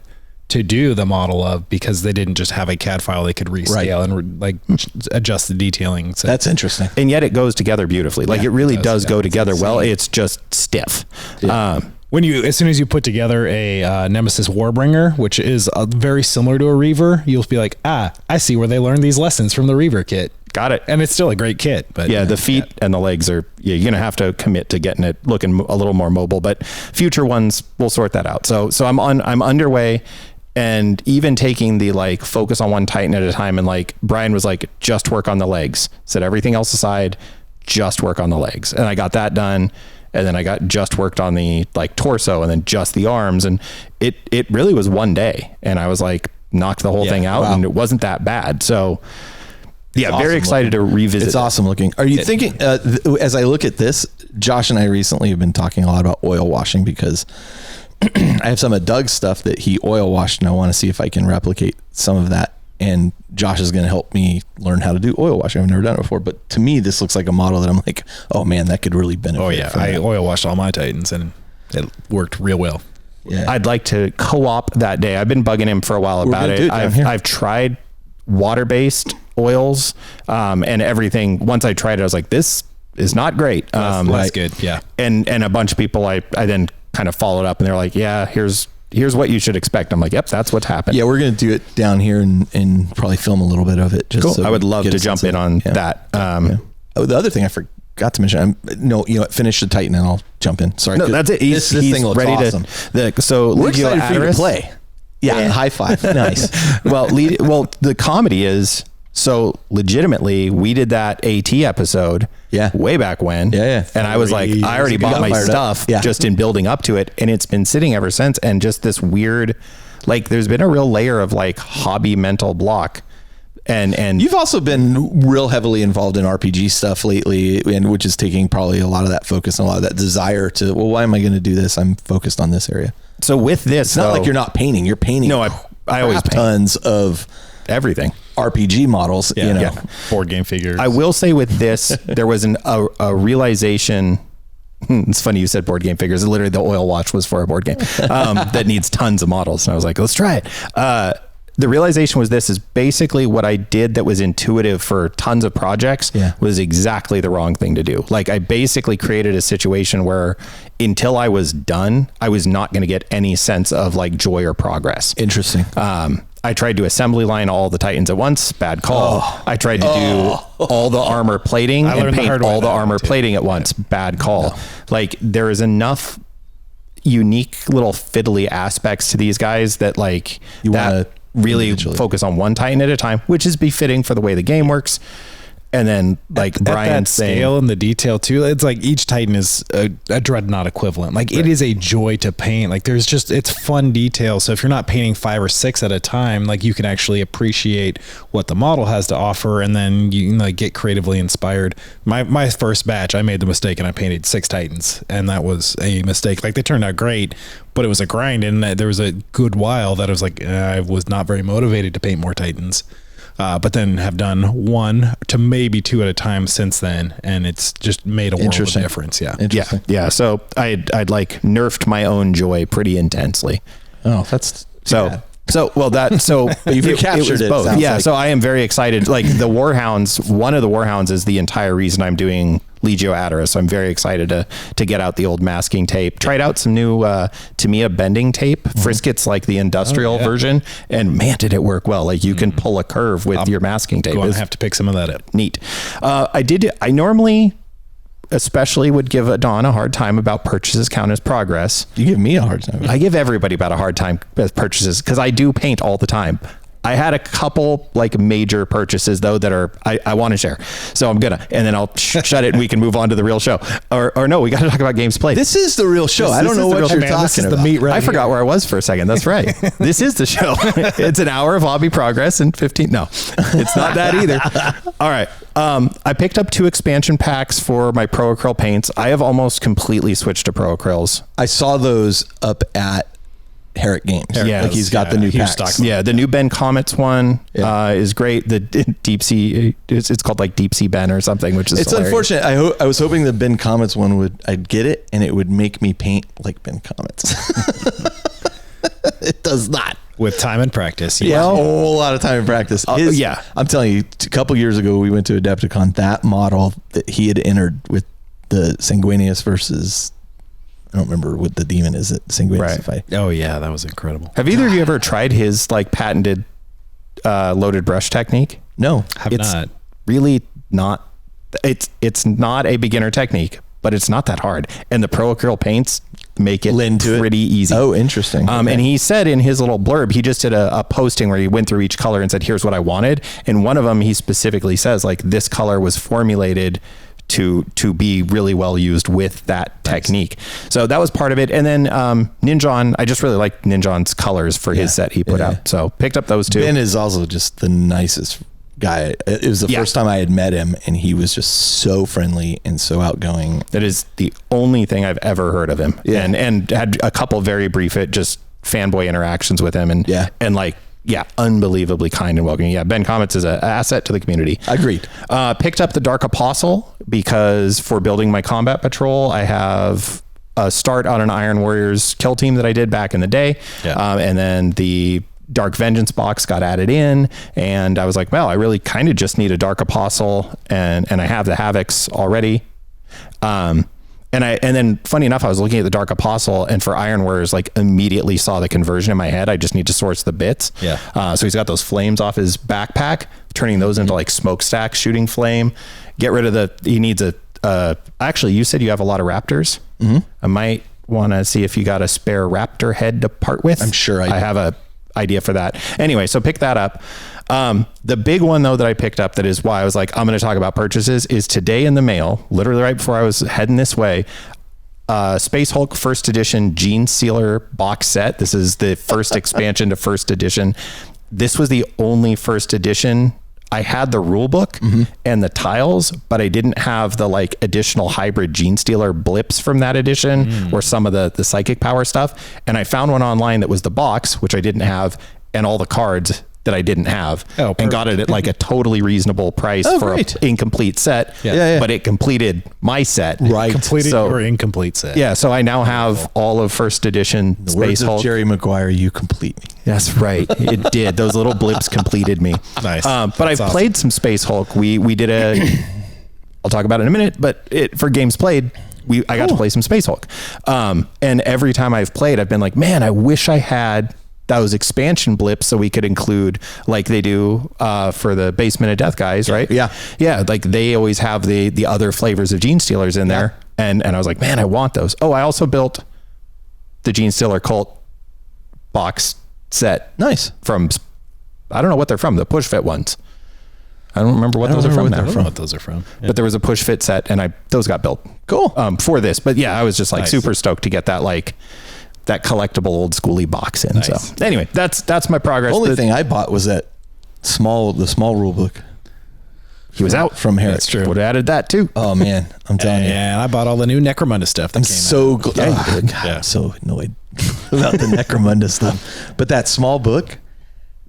to do the model of, because they didn't just have a CAD file they could rescale and adjust the detailing. So
that's interesting.
And yet it goes together beautifully. It really does go together well. It's just stiff.
Yeah. As soon as you put together a Nemesis Warbringer, which is very similar to a Reaver, you'll be like, I see where they learned these lessons from the Reaver kit.
Got it.
And it's still a great kit, but
the feet and the legs are, you're going to have to commit to getting it looking a little more mobile, but future ones will sort that out. So I'm underway, and even taking the focus on one Titan at a time. And Brian was just work on the legs, set everything else aside, just work on the legs. And I got that done. And then I got just worked on the torso and then just the arms. And it really was one day. And I was knocked the whole thing out, and it wasn't that bad. So yeah, very
awesome
excited to revisit.
It's awesome looking. Are you thinking, as I look at this, Josh and I recently have been talking a lot about oil washing, because I have some of Doug's stuff that he oil washed, and I want to see if I can replicate some of that. And Josh is going to help me learn how to do oil washing. I've never done it before, but to me, this looks like a model that I'm like, oh man, that could really benefit.
Oh yeah. I oil washed all my Titans and it worked real well.
Yeah. I'd like to co-op that day. I've been bugging him for a while about it. I've tried water-based oils, and everything. Once I tried it, I was like, this is not great.
That's good. Yeah.
And a bunch of people I then kind of followed up, and they're like, yeah, here's what you should expect. I'm like, yep, that's what's happened.
Yeah, we're going to do it down here and probably film a little bit of it. Just
cool.
So
I would love to jump in on that.
Oh, the other thing I forgot to mention, finish the Titan and I'll jump in. Sorry.
No, that's it. He's thing looks ready awesome.
So we're excited for you to play. Yeah. High five. Nice.
Well, the comedy is, so legitimately we did that AT episode way back when.
Yeah.
And I was like, I already bought my stuff just in building up to it. And it's been sitting ever since. And just this weird, there's been a real layer of hobby mental block. And
you've also been real heavily involved in RPG stuff lately, and which is taking probably a lot of that focus and a lot of that desire to, well, why am I going to do this? I'm focused on this area.
So with this,
it's not like you're not painting, you're painting.
No, I always paint
tons of
everything.
RPG models,
board game figures.
I will say with this, there was a realization It's funny you said board game figures. Literally, the oil watch was for a board game that needs tons of models. And I was like, let's try it. The realization was this is basically what I did that was intuitive for tons of projects was exactly the wrong thing to do. Like I basically created a situation where until I was done, I was not going to get any sense of like joy or progress.
Interesting.
I tried to assembly line all the Titans at once. Bad call. I tried to do all the armor plating and paint all the armor plating at once. Bad call. Like there is enough unique little fiddly aspects to these guys that like
you want to
really focus on one Titan at a time, which is befitting for the way the game works. And then like Brian's
scale and the detail too, it's like each Titan is a Dreadnought equivalent. Like it is a joy to paint. Like there's just, it's fun detail. So if you're not painting 5 or 6 at a time, like you can actually appreciate what the model has to offer. And then you can like get creatively inspired. My first batch, I made the mistake and I painted 6 Titans, and that was a mistake. Like they turned out great, but it was a grind. And there was a good while that I was like, I was not very motivated to paint more Titans. But then have done 1 to maybe 2 at a time since then, and it's just made a world of difference.
Yeah. So I'd like nerfed my own joy pretty intensely.
Oh, that's
so. But you've
captured it.
Both. Yeah. Like. So I am very excited. Like the Warhounds, one of the Warhounds is the entire reason I'm doing Legio Adara. So I'm very excited to get out the old masking tape. Tried out some new Tamiya bending tape. Frisket's like the industrial version, and man, did it work well. Like you can pull a curve with your masking tape.
Going to have to pick some of that up.
Neat. I normally especially would give Adon a hard time about purchases count as progress.
You give me a hard time.
I give everybody about a hard time with purchases because I do paint all the time. I had a couple like major purchases though that are I want to share, so I'm gonna, and then I'll shut it and we can move on to the real show. Or no, we got to talk about games played.
This is the real show. I don't know what you're talking about.
The meat right
I forgot where I was for a second. That's right. This is the show. It's an hour of hobby progress and 15. No, it's not that either. All right. I picked up 2 expansion packs for my Pro Acryl paints. I have almost completely switched to Pro Acryls.
I saw those up at Herrick Games.
Yeah,
like he's got the new packs.
Yeah, the new Ben Comets one is great. The Deep Sea, it's called like Deep Sea Ben or something, which is hilarious.
Unfortunate. I was hoping the Ben Comets one I'd get it and it would make me paint like Ben Comets. It does not.
With time and practice.
Yeah, a whole lot of time and practice. I'm telling you, a couple years ago we went to Adepticon. That model that he had entered with the Sanguinius versus, I don't remember what the demon is at Sanguinius fight.
Oh yeah, that was incredible.
Have either of you ever tried his like patented loaded brush technique?
No,
it's not. Really not. It's not a beginner technique, but it's not that hard. And the Pro Acryl paints make it pretty easy.
Oh, interesting.
And he said in his little blurb, he just did a posting where he went through each color and said, here's what I wanted. And one of them, he specifically says like this color was formulated to be really well used with that technique. So that was part of it. And then Ninjon, I just really like Ninjon's colors for his set he put out. So picked up those 2.
Ben is also just the nicest guy. It was the first time I had met him, and he was just so friendly and so outgoing.
That is the only thing I've ever heard of him. Yeah. And had a couple very brief just fanboy interactions with him, and unbelievably kind and welcoming. Yeah, Ben Comets is an asset to the community.
Agreed.
Picked up the Dark Apostle because for building my combat patrol, I have a start on an Iron Warriors kill team that I did back in the day. Yeah. And then the Dark Vengeance box got added in, and I was like, well, I really kind of just need a Dark Apostle, and I have the Havocs already. And then funny enough, I was looking at the Dark Apostle, and for Iron Warriors, like immediately saw the conversion in my head. I just need to source the bits.
Yeah.
So he's got those flames off his backpack, turning those into like smokestack shooting flame. Get rid of he needs actually, you said you have a lot of Raptors. Mm-hmm. I might want to see if you got a spare Raptor head to part with.
I'm sure I
have a idea for that. Anyway, so pick that up. The big one though that I picked up, that is why I was like, I'm going to talk about purchases, is today in the mail, literally right before I was heading this way, Space Hulk first edition Gene Sealer box set. This is the first expansion to first edition. This was the only first edition. I had the rule book and the tiles, but I didn't have the like additional hybrid Gene Stealer blips from that edition or some of the psychic power stuff. And I found one online that was the box, which I didn't have, and all the cards that I didn't have,
Oh,
and got it at like a totally reasonable price for
great.
an incomplete set.
Yeah.
But it completed my set.
Right.
Completed
So-
your incomplete set.
Yeah, so I now have all of first edition
The
Space
words of
Hulk.
Jerry Maguire, you complete me.
That's right. It did. Those little blips completed me.
Nice.
But
That's
I've played some Space Hulk. We did I'll talk about it in a minute, but for games played, I got to play some Space Hulk. And every time I've played, I've been like, man, I wish I had those expansion blips so we could include, like they do for the Basement of Death guys, right?
Yeah.
Yeah, like they always have the other flavors of Gene Stealers in there. And I was like, man, I want those. Oh, I also built the Gene Stealer Cult box set.
Nice.
From, I don't know what they're from, the push fit ones. I don't remember what those are from
I
now.
don't know what those are from. Yeah.
But there was a push fit set and those got built.
Cool.
For this. But yeah, I was just like
Nice.
super stoked to get that that collectible old schooly box in.
Nice.
So anyway, that's my progress.
Only thing I bought was the small rule book.
He was out
from Herrick.
That's true.
Would have added that too.
Oh man, I'm telling you.
And I bought all the new Necromunda stuff that
I'm
came
so
out.
glad.
Yeah, you did.
I'm so annoyed about the Necromunda stuff. But that small book,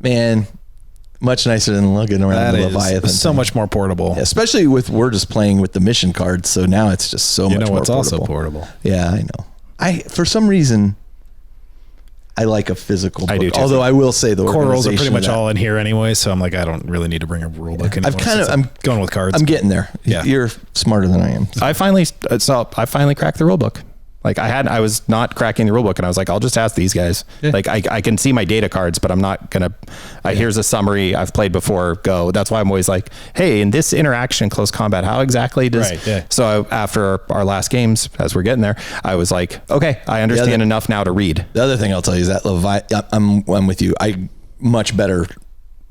man, much nicer than lugging around
That
the
is
Leviathan.
so
thing.
much more portable.
Especially we're just playing with the mission cards, so now it's just so
You
much
know
more
what's
portable.
also portable?
Yeah, I know. For some reason, I like a physical book.
I do too.
Although I will say the
Core rolls are
organization
pretty
of
much
that-
all in here anyway, so I'm like, I don't really need to bring a rule book anymore.
I'm
going with cards.
I'm getting there.
Yeah.
You're smarter than I am.
I finally cracked the rule book. Like I was not cracking the rule book, and I was like, I'll just ask these guys.
Yeah.
Like I can see my data cards, but I'm not gonna. Here's a summary I've played before. Go. That's why I'm always like, hey, in this interaction in close combat, how exactly does?
Right, yeah.
So after our last games, as we're getting there, I was like, okay, I understand enough now to read.
The other thing I'll tell you is that I'm with you. I much better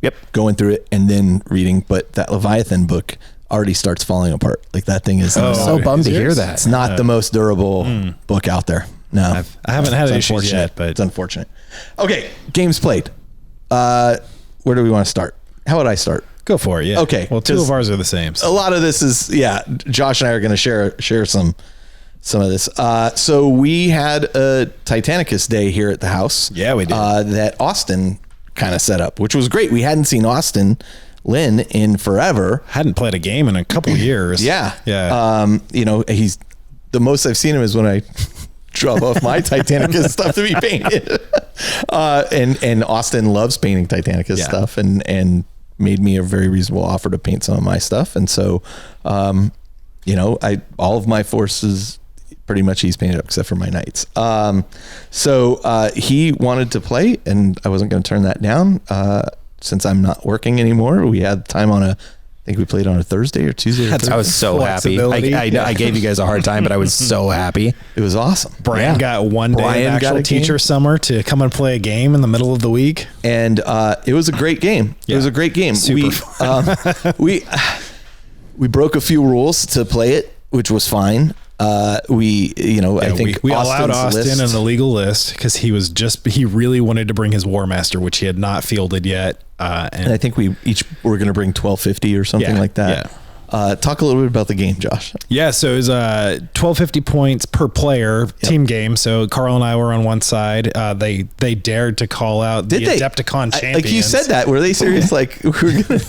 Yep.
going through it and then reading, but that Leviathan book already starts falling apart. Like that thing is
I'm so bummed to
is
hear
yours?
that.
it's not the most durable book out there. No,
I haven't had
It's
issues
unfortunate.
yet, but
it's unfortunate. Okay, games played. Where do we want to start? How would I start?
go for it. Yeah.
Okay,
Well, two
'cause
of ours are the same.
A
So.
lot of this is Josh and I are going to share some of this. So we had a Titanicus day here at the house.
Yeah, we did.
That Austin kind of set up, which was great. We hadn't seen Austin Lynn in forever.
Hadn't played a game in a couple years.
Yeah.
Yeah.
He's the most I've seen him is when I drop off my Titanicus stuff to be painted. And Austin loves painting Titanicus stuff and made me a very reasonable offer to paint some of my stuff. And so, all of my forces, pretty much he's painted up except for my knights. So he wanted to play and I wasn't going to turn that down. Since I'm not working anymore, we had time I think we played on a Thursday or Tuesday. Or Thursday.
I was so happy.
Flexibility.
I gave you guys a hard time, but I was so happy.
It was awesome.
Brian got one day
Brian
of
got
actual
a game.
teacher summer to come and play a game in the middle of the week.
And it was a great game. It was a great game.
Super
We broke a few rules to play it, which was fine. I think
we allowed
Austin's
Austin
list-
an illegal list because he really wanted to bring his War Master, which he had not fielded yet.
and I think we were going to bring 1250 or something
Yeah,
like that. Talk a little bit about the game, Josh.
Yeah, so it was 1250 points per player team game. So Carl and I were on one side. They dared to call out the Adepticon champions.
Like you said that, were they serious? Like we were gonna,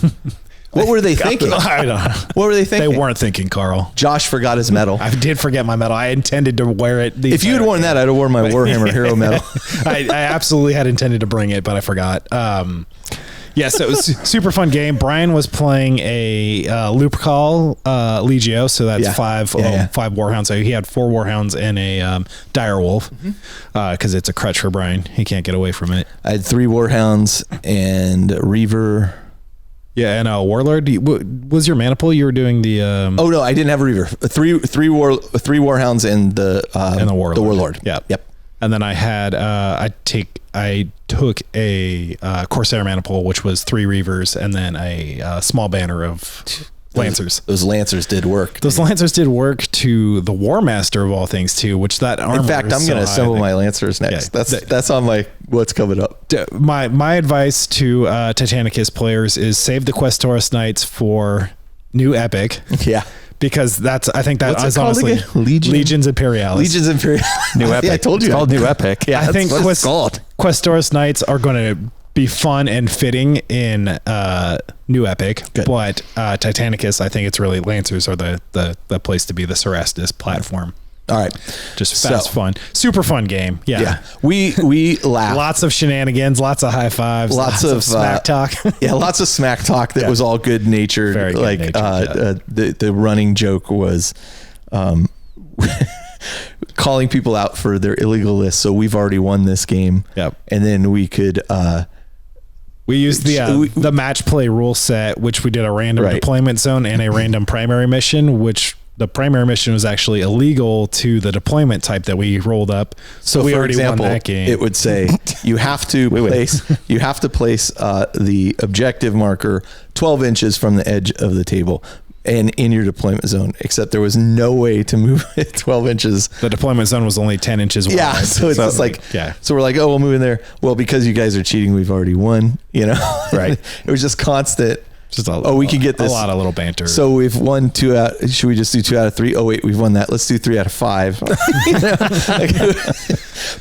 what were they thinking?
I don't know.
What were they thinking?
They weren't thinking, Carl.
Josh forgot his medal.
I did forget my medal. I intended to wear it.
If you had worn that, I'd have worn my Warhammer Hero medal.
I absolutely had intended to bring it, but I forgot. Yeah, so it was super fun game. Brian was playing a Lupercal Legio, so that's five Warhounds. So he had 4 Warhounds and a Direwolf because it's a crutch for Brian. He can't get away from it.
I had 3 Warhounds and a Reaver.
Yeah, and Warlord. Was your Maniple? You were doing the.
Oh no, I didn't have a Reaver. Three Warhounds and the
Warlord.
The Warlord.
Yeah.
Yep.
And then I had I took a Corsair Maniple, which was 3 Reavers, and then a small banner of Lancers.
Those Lancers did work.
Those Lancers did work to the War Master of all things too, which that armor.
In fact, I'm going to assemble
my.
my Lancers next.
Yeah,
that's on my what's coming up.
My advice to Titanicus players is save the Questoris Knights for new Epic.
Yeah.
Because I think that
What's it
is
called
honestly
again?
Legions Imperialis.
Legions Imperial.
New Epic.
Yeah, I told you.
It's called New Epic.
Yeah,
I think
what it's called.
Questoris Knights are going to be fun and fitting in New Epic.
Good.
But Titanicus, I think it's really Lancers are the place to be, the Cerastus platform.
All right.
Just fast, fun, super fun game. Yeah.
We laughed.
Lots of shenanigans, lots of high fives, lots of smack talk.
Yeah, lots of smack talk that was all good natured.
Very good
like
natured,
the running joke was calling people out for their illegal lists. So we've already won this game.
Yep.
And then we could
we used the match play rule set, which we did a random deployment zone and a random primary mission, which the primary mission was actually illegal to the deployment type that we rolled up. So we already won that game.
It would say you have to place the objective marker 12 inches from the edge of the table and in your deployment zone, except there was no way to move it 12 inches.
The deployment zone was only 10 inches wide.
Yeah. So it's just like, so we're like, oh, we'll move in there. Well, because you guys are cheating, we've already won, Right. It was just constant. We can get this.
A lot of little banter.
So we've won 2 out. Should we just do 2 out of 3? Oh wait, we've won that. Let's do 3 out of 5.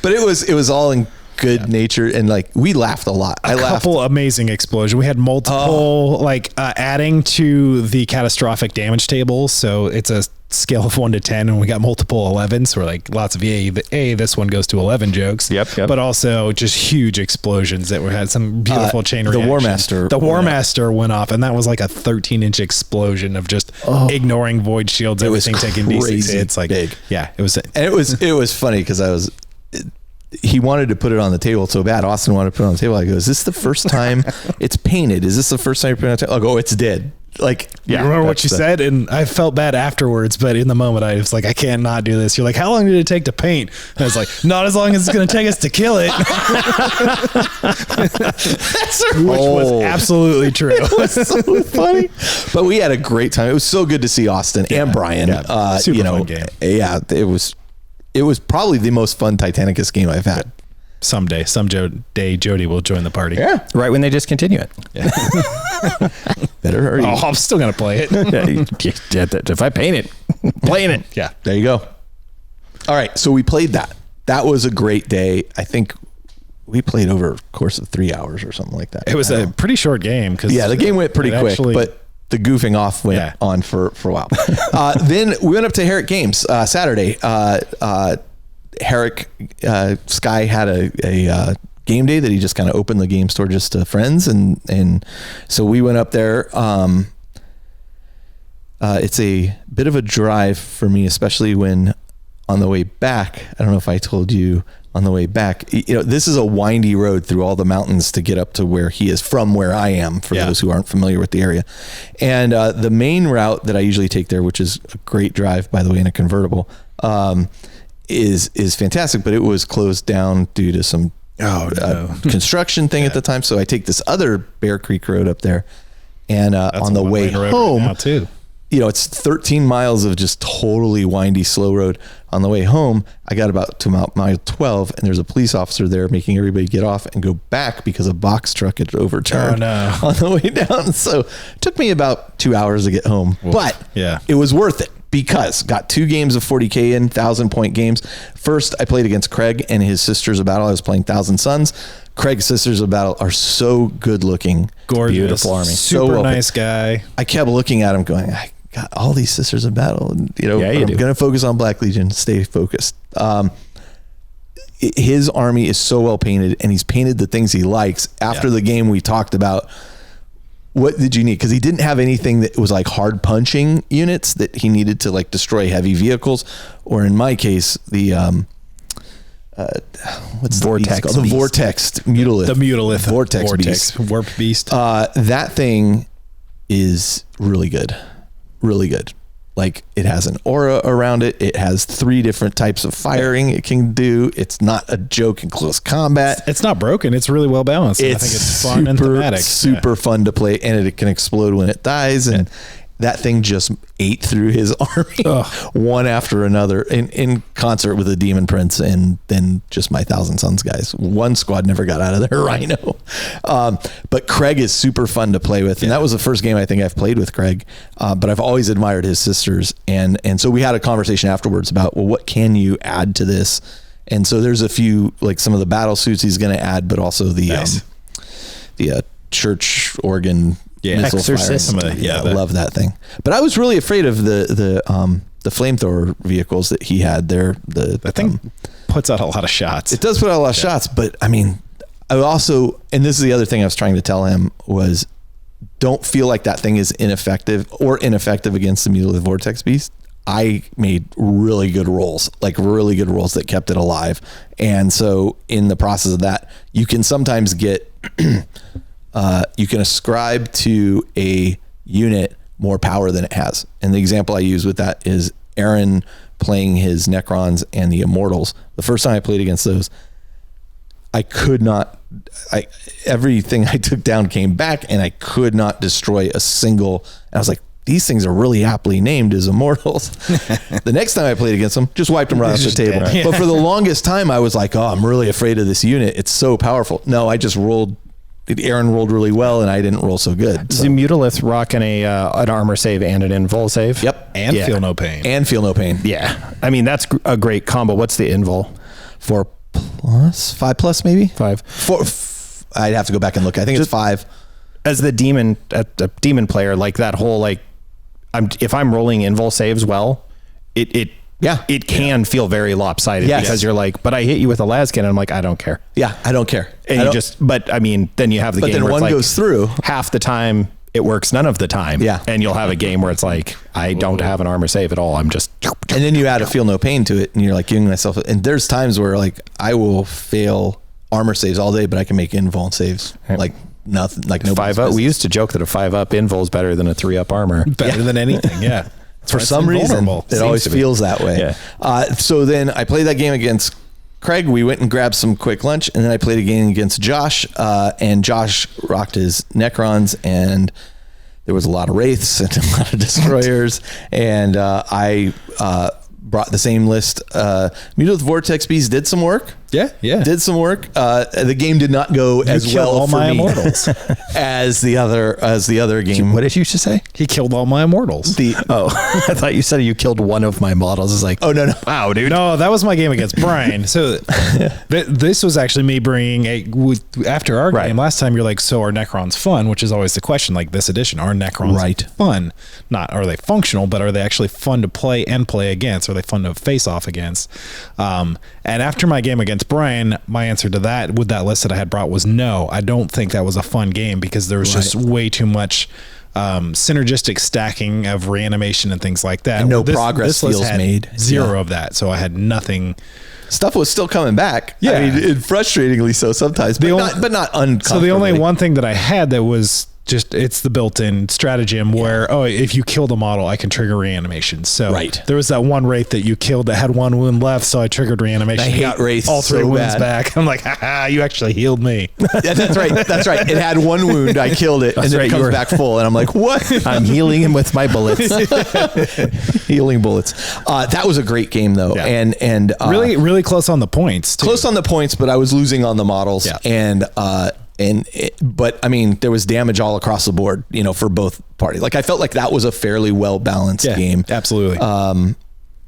But it was all in good nature, and like we laughed a lot.
A couple amazing explosions. We had multiple adding to the catastrophic damage table. So it's a scale of 1 to 10, and we got multiple 11s. So we're like lots of this one goes to 11 jokes.
Yep.
But also just huge explosions that had some beautiful chain reactions. The War Master went off, and that was like a 13-inch explosion of just ignoring void shields. Everything taking D6 hits. Like
big.
Yeah, it was.
And it was funny because he wanted to put it on the table so bad. Austin wanted to put it on the table. I go, is this the first time it's painted? Is this the first time you put it on the table? I go, it's dead. Like,
yeah, remember what you said? And I felt bad afterwards, but in the moment I was like, I can't not do this. You're like, how long did it take to paint? And I was like, not as long as it's going to take us to kill it. Which was absolutely true.
It was so funny. But we had a great time. It was so good to see Austin and Brian.
Yeah, super fun game.
Yeah, it was probably the most fun Titanicus game I've had.
Someday, Jody will join the party.
Yeah, right when they discontinue it.
Yeah.
Better hurry.
Oh, I'm still gonna play it.
If I paint it, playing it.
Yeah,
there you go. All right, so we played that. That was a great day. I think we played over a course of 3 hours or something like that.
It was a pretty short game because
the game went pretty quick, but the goofing off went on for a while. Then we went up to Herrick Games Saturday. Herrick Sky had a game day that he just kind of opened the game store just to friends, and so we went up there. It's a bit of a drive for me, especially when on the way back. I don't know if I told you on the way back. This is a windy road through all the mountains to get up to where he is from where I am. For those who aren't familiar with the area, and the main route that I usually take there, which is a great drive by the way in a convertible. Is fantastic, but it was closed down due to some construction thing at the time. So I take this other Bear Creek Road up there, and on the way home,
right now too.
It's 13 miles of just totally windy, slow road. On the way home, I got about to mile 12, and there's a police officer there making everybody get off and go back because a box truck had overturned on the way down. So it took me about 2 hours to get home, but it was worth it. Because got 2 games of 40K in 1,000-point games. First, I played against Craig and his Sisters of Battle. I was playing Thousand Suns. Craig's Sisters of Battle are so good looking.
Gorgeous.
Beautiful army.
Super nice guy.
I kept looking at him going, I got all these Sisters of Battle. And, I'm going to focus on Black Legion. Stay focused. His army is so well painted, and he's painted the things he likes. After the game, we talked about what did you need? Because he didn't have anything that was like hard punching units that he needed to like destroy heavy vehicles, or in my case, the what's
Vortex
the Vortex Mutalith.
The Mutalith
Vortex Beast.
Warp Beast.
That thing is really good. Really good. Like it has an aura around it. It has 3 different types of firing it can do. It's not a joke in close combat.
It's not broken. It's really well balanced. I think it's fun and thematic.
Super fun to play, and it can explode when it dies. And that thing just ate through his army one after another in concert with the Demon Prince and then just my Thousand Suns guys. One squad never got out of their Rhino. But Craig is super fun to play with. And that was the first game I think I've played with Craig. But I've always admired his sisters. And so we had a conversation afterwards about, well, what can you add to this? And so there's a few, like some of the battle suits he's going to add, but also the church organ missile
Exorcism.
firing. I love that thing. But I was really afraid of the flamethrower vehicles that he had there.
That thing puts out a lot of shots.
It does put out a lot of shots, but I mean, I also, and this is the other thing I was trying to tell him, was don't feel like that thing is ineffective against the Mutilated Vortex Beast. I made really good rolls that kept it alive. And so in the process of that, you can sometimes get, you can ascribe to a unit more power than it has. And the example I use with that is Aaron playing his Necrons and the Immortals. The first time I played against those, everything I took down came back, and I could not destroy a single. I was like, these things are really aptly named as Immortals. The next time I played against them, just wiped them right off the table. Right. But for the longest time, I was like, oh, I'm really afraid of this unit. It's so powerful. No, I just rolled. Aaron rolled really well, and I didn't roll so good.
So. The Mutalith rocking an armor save and an invul save.
Yep.
And feel no pain.
Yeah. I mean, that's a great combo. What's the invul?
5 plus maybe?
5.
4. I'd have to go back and look. I think it's 5.
As the demon player, like that whole, like, if I'm rolling invul saves well, it can feel very lopsided because you're like, but I hit you with a Laskin, and I'm like, I don't care.
Yeah, I don't care.
And but I mean, then you have the game
then
where
one
it's like
goes through.
Half the time it works, none of the time.
Yeah.
And you'll have a game where it's like, I don't have an armor save at all. I'm just.
And then you add a feel no pain to it, and you're like giving myself. And there's times where like I will fail armor saves all day, but I can make invul saves like nothing. Like no
5-up. We used to joke that a 5-up invul is better than a 3-up armor.
Better than anything. Yeah.
For some reason, it always feels that way.
Yeah.
So then I played that game against Craig. We went and grabbed some quick lunch, and then I played a game against Josh, and Josh rocked his Necrons, and there was a lot of Wraiths and a lot of Destroyers, and I brought the same list. Mutilated Vortex Beast did some work.
Yeah.
Did some work. The game did not go as well
all
for
my
me
Immortals.
as the other game.
What did you just say?
He killed all my Immortals.
I thought you said you killed one of my models. It's like,
oh no.
Wow, dude.
No, that was my game against Brian. So this was actually me bringing after our game last time. You're like, so are Necrons fun? Which is always the question. Like this edition, are Necrons fun? Not are they functional, but are they actually fun to play and play against? Are they fun to face off against? And after my game against Brian, my answer to that with that list that I had brought was no. I don't think that was a fun game because there was just way too much synergistic stacking of reanimation and things like that.
And no progress feels made.
Zero of that. So I had nothing.
Stuff was still coming back.
Yeah.
I mean, frustratingly so sometimes, but not uncomfortably.
So the only one thing that I had that was just, it's the built-in stratagem where, if you kill the model, I can trigger reanimation. So there was that one Wraith that you killed that had one wound left, so I triggered reanimation.
I hate Wraiths
all 3
so
wounds
bad.
back. I'm like, you actually healed me.
Yeah, that's right. It had one wound. I killed it, and then it comes back full, and I'm like, what?
I'm healing him with my bullets.
Healing bullets. That was a great game though, and
really, really close on the points. Too.
Close on the points, but I was losing on the models, but I mean, there was damage all across the board, for both parties. Like I felt like that was a fairly well balanced game.
Absolutely.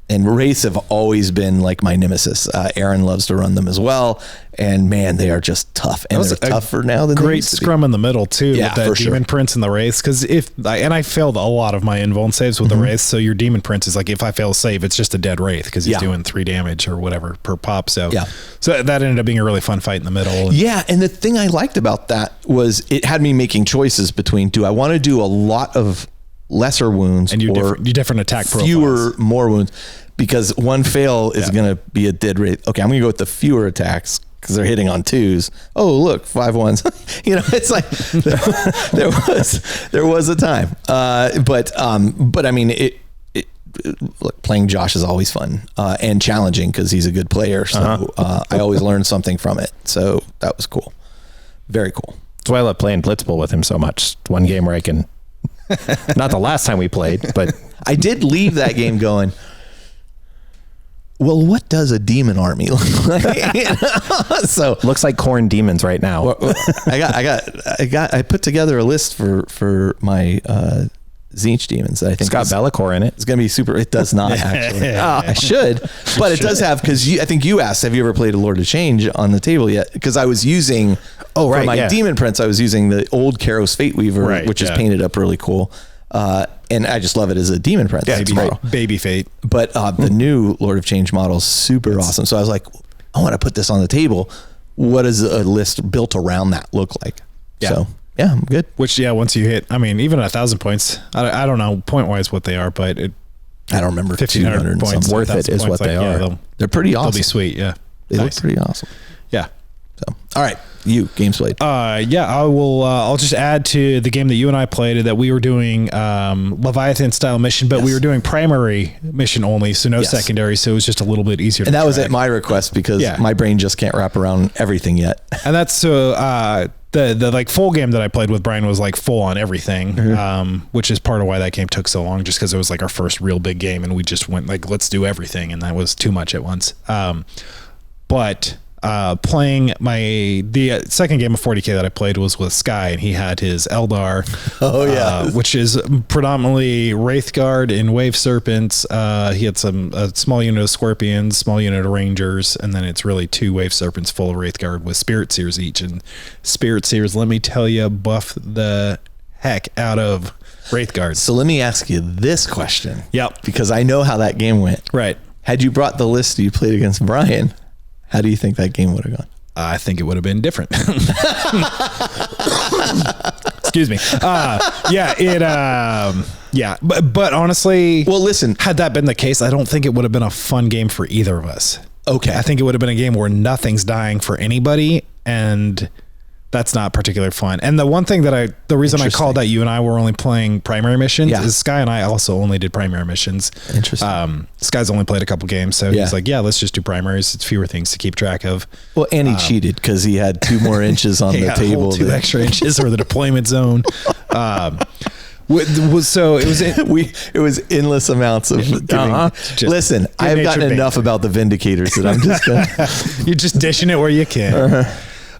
And Wraiths have always been like my nemesis. Aaron loves to run them as well. And man, they are just tough. And they're tougher now than
great scrum in the middle too.
Yeah,
with that Demon Prince and the Wraiths. Because I failed a lot of my invuln saves with the Wraiths. So your Demon Prince is like, if I fail a save, it's just a dead Wraith because he's doing 3 damage or whatever per pop. So that ended up being a really fun fight in the middle.
Yeah. And the thing I liked about that was it had me making choices between, do I want to do a lot of lesser wounds
and
or
different attack profiles.
Fewer, more wounds? Because one fail is going to be a dead Wraith. Okay, I'm going to go with the fewer attacks because they're hitting on 2s. Oh, look, 5 1s. It's like there was a time. But I mean, look, playing Josh is always fun and challenging because he's a good player. So I always learn something from it. So that was cool. Very cool.
That's why I love playing Blitzball with him so much. One game where I can, not the last time we played, but
I did leave that game going, well, what does a demon army look like? So
looks like corn demons right now.
I put together a list for my Tzeentch demons that I think
it's got Be'lakor in it.
It's going to be super. It does not actually. I should, but it does have, because I think you asked, have you ever played a Lord of Change on the table yet? Because I was using
Oh, right,
For my
yeah.
Demon Prince, I was using the old Karos Fate Weaver,
Right,
which is
yeah.
painted up really cool. And I just love it as a Demon Prince.
Yeah, it's
model.
Baby Fate.
But the new Lord of Change model is super awesome. So I was like, I want to put this on the table. What does a list built around that look like?
Yeah.
So yeah, I'm good.
Which, yeah, once you hit, I mean, even 1,000 points, I don't know point wise what they are, but
I don't remember
1,500
points.
points.
Worth it
1,000
is what
points,
they
yeah,
are.
They're pretty
They'll
awesome.
be sweet. Yeah.
They
Nice.
look pretty awesome.
Yeah.
So, all right, you games played.
Yeah, I will. I'll just add to the game that you and I played that we were doing Leviathan style mission, but we were doing primary mission only, so no secondary. So it was just a little bit easier.
And
to
that was
track.
at my request because
Yeah.
my brain just can't wrap around everything yet.
And that's the like full game that I played with Brian was like full on everything, which is part of why that game took so long, just because it was like our first real big game, and we just went like, let's do everything, and that was too much at once. But playing the second game of 40K that I played was with Sky, and he had his Eldar, which is predominantly Wraithguard and Wave Serpents. He had a small unit of Scorpions, small unit of Rangers, and then it's really 2 Wave Serpents full of Wraithguard with Spirit Seers each. And Spirit Seers, let me tell you, buff the heck out of Wraithguard.
So let me ask you this question.
Yep.
Because I know how that game went.
Right.
Had you brought the list you played against Brian, how do you think that game would have gone?
I think it would have been different. Excuse me. But honestly,
Well, listen.
had that been the case, I don't think it would have been a fun game for either of us.
Okay.
I think it would have been a game where nothing's dying for anybody, and that's not particularly fun. And the one thing that the reason I called that you and I were only playing primary missions is Sky and I also only did primary missions.
Interesting.
Sky's only played a couple games, so he's like, let's just do primaries. It's fewer things to keep track of.
Well, and he cheated because he had 2 more inches on the table.
2 extra inches for the deployment zone. So it was
it was endless amounts of giving. Listen, I've gotten enough about the Vindicators that I'm just gonna
you're just dishing it where you can.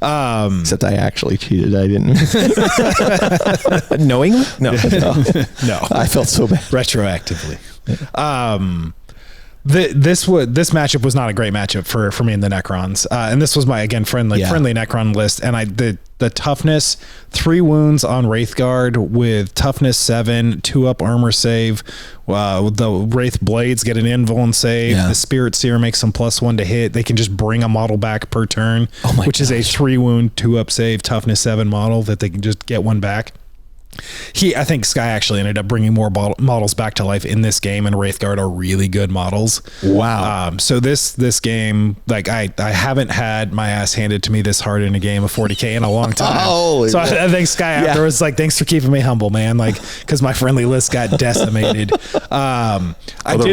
except I actually cheated. I didn't.
Knowingly? No.
No,
I felt so bad.
retroactively. This matchup was not a great matchup for me in the Necrons, and this was my friendly Necron list, and the toughness 3 wounds on Wraithguard with toughness 7, 2 up armor save. The Wraith Blades get an invuln save. The Spirit Seer makes them +1 to hit. They can just bring a model back per turn, which is a 3 wound 2 up save toughness 7 model that they can just get 1 back. I think Sky actually ended up bringing more models back to life in this game, and Wraithguard are really good models.
Wow.
So this game, like I haven't had my ass handed to me this hard in a game of 40K in a long time. So I think Sky afterwards, like, thanks for keeping me humble, man. Like, because my friendly list got decimated.
The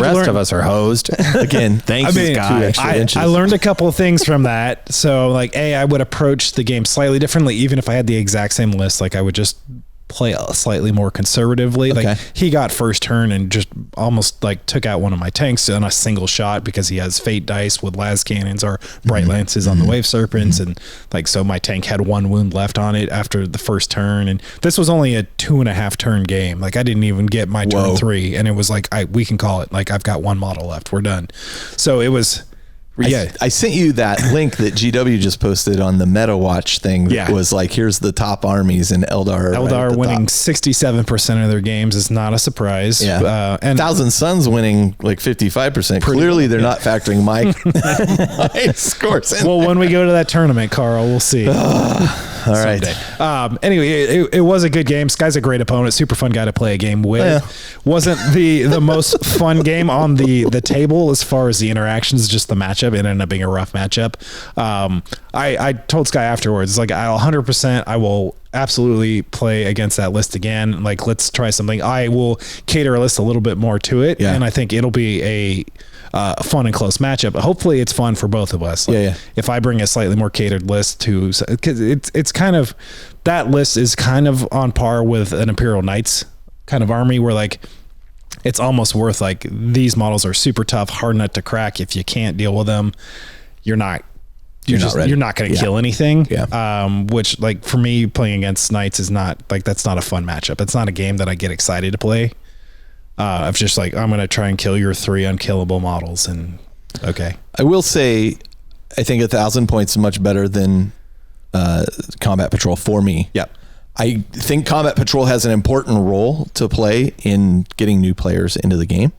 rest of us are hosed. Again, thanks, Sky.
I learned a couple of things from that. So like, I would approach the game slightly differently, even if I had the exact same list. Like I would just play slightly more conservatively. Like he got first turn and just almost like took out one of my tanks on a single shot because he has fate dice with las cannons or bright lances on the wave serpents, and like so my tank had 1 wound left on it after the first turn, and this was only a 2.5 turn game. Like I didn't even get my turn 3, and it was like we can call it. Like I've got 1 model left, we're done. So it was.
I sent you that link that GW just posted on the Meta Watch thing. That was like, here's the top armies, and Eldar.
Eldar winning 67% of their games is not a surprise.
Yeah,
and
Thousand Suns winning like 55%. Clearly, they're not factoring my scores in.
Well, when we go to that tournament, Carl, we'll see.
All right.
Anyway, it was a good game. Sky's a great opponent, super fun guy to play a game with. Wasn't the most fun game on the table as far as the interactions, just the matchup. It ended up being a rough matchup. I told Sky afterwards, like, I'll 100%, I will absolutely play against that list again. Like, let's try something. I will cater a list a little bit more to it, and I think it'll be a fun and close matchup. Hopefully it's fun for both of us. Like, if I bring a slightly more catered list to, because it's kind of, that list is kind of on par with an Imperial Knights kind of army, where like it's almost worth, like, these models are super tough, hard nut to crack. If you can't deal with them, you're not going to kill anything. Which, like, for me, playing against Knights is not, like, that's not a fun matchup. It's not a game that I get excited to play. Of just like, I'm going to try and kill your 3 unkillable models. And I will say, I think 1,000 points is much better than
Combat Patrol for me.
Yep.
I think Combat Patrol has an important role to play in getting new players into the game.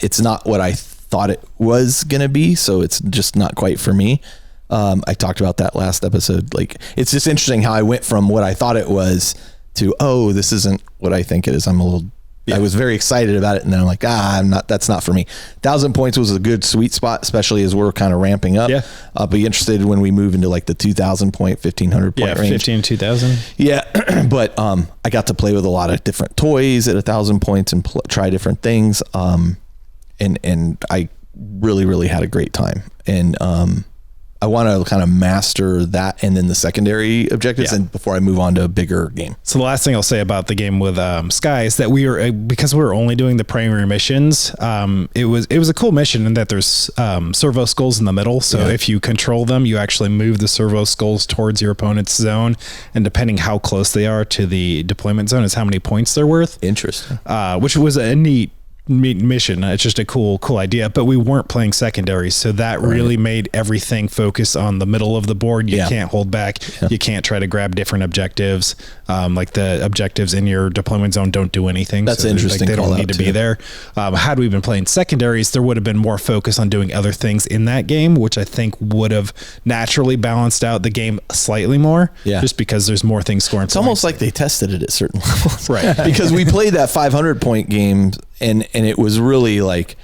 It's not what I thought it was going to be, so it's just not quite for me. I talked about that last episode. Like, it's just interesting how I went from what I thought it was to, oh, this isn't what I think it is. I was very excited about it, and then I'm like, that's not for me. 1,000 points was a good sweet spot, especially as we're kind of ramping up.
Yeah.
I'll be interested when we move into like the 2,000 point, 1,500 point range.
15, 2,000.
Yeah. But I got to play with a lot of different toys at 1,000 points and try different things. And I really, really had a great time. And I want to kind of master that and then the secondary objectives and before I move on to a bigger game.
So the last thing I'll say about the game with Sky is that because we were only doing the primary missions, it was a cool mission in that there's servo skulls in the middle. So if you control them, you actually move the servo skulls towards your opponent's zone, and depending how close they are to the deployment zone is how many points they're worth.
Interesting.
Which was a neat mission. It's just a cool idea, but we weren't playing secondaries, so that really made everything focus on the middle of the board. You can't hold back. You can't try to grab different objectives. Like the objectives in your deployment zone don't do anything.
That's interesting.
Like, they don't need to be there. Had we been playing secondaries, there would have been more focus on doing other things in that game, which I think would have naturally balanced out the game slightly more. Yeah. Just because there's more things scoring.
It's almost like they tested it at certain levels,
right?
Because we played that 500 point game. And it was really like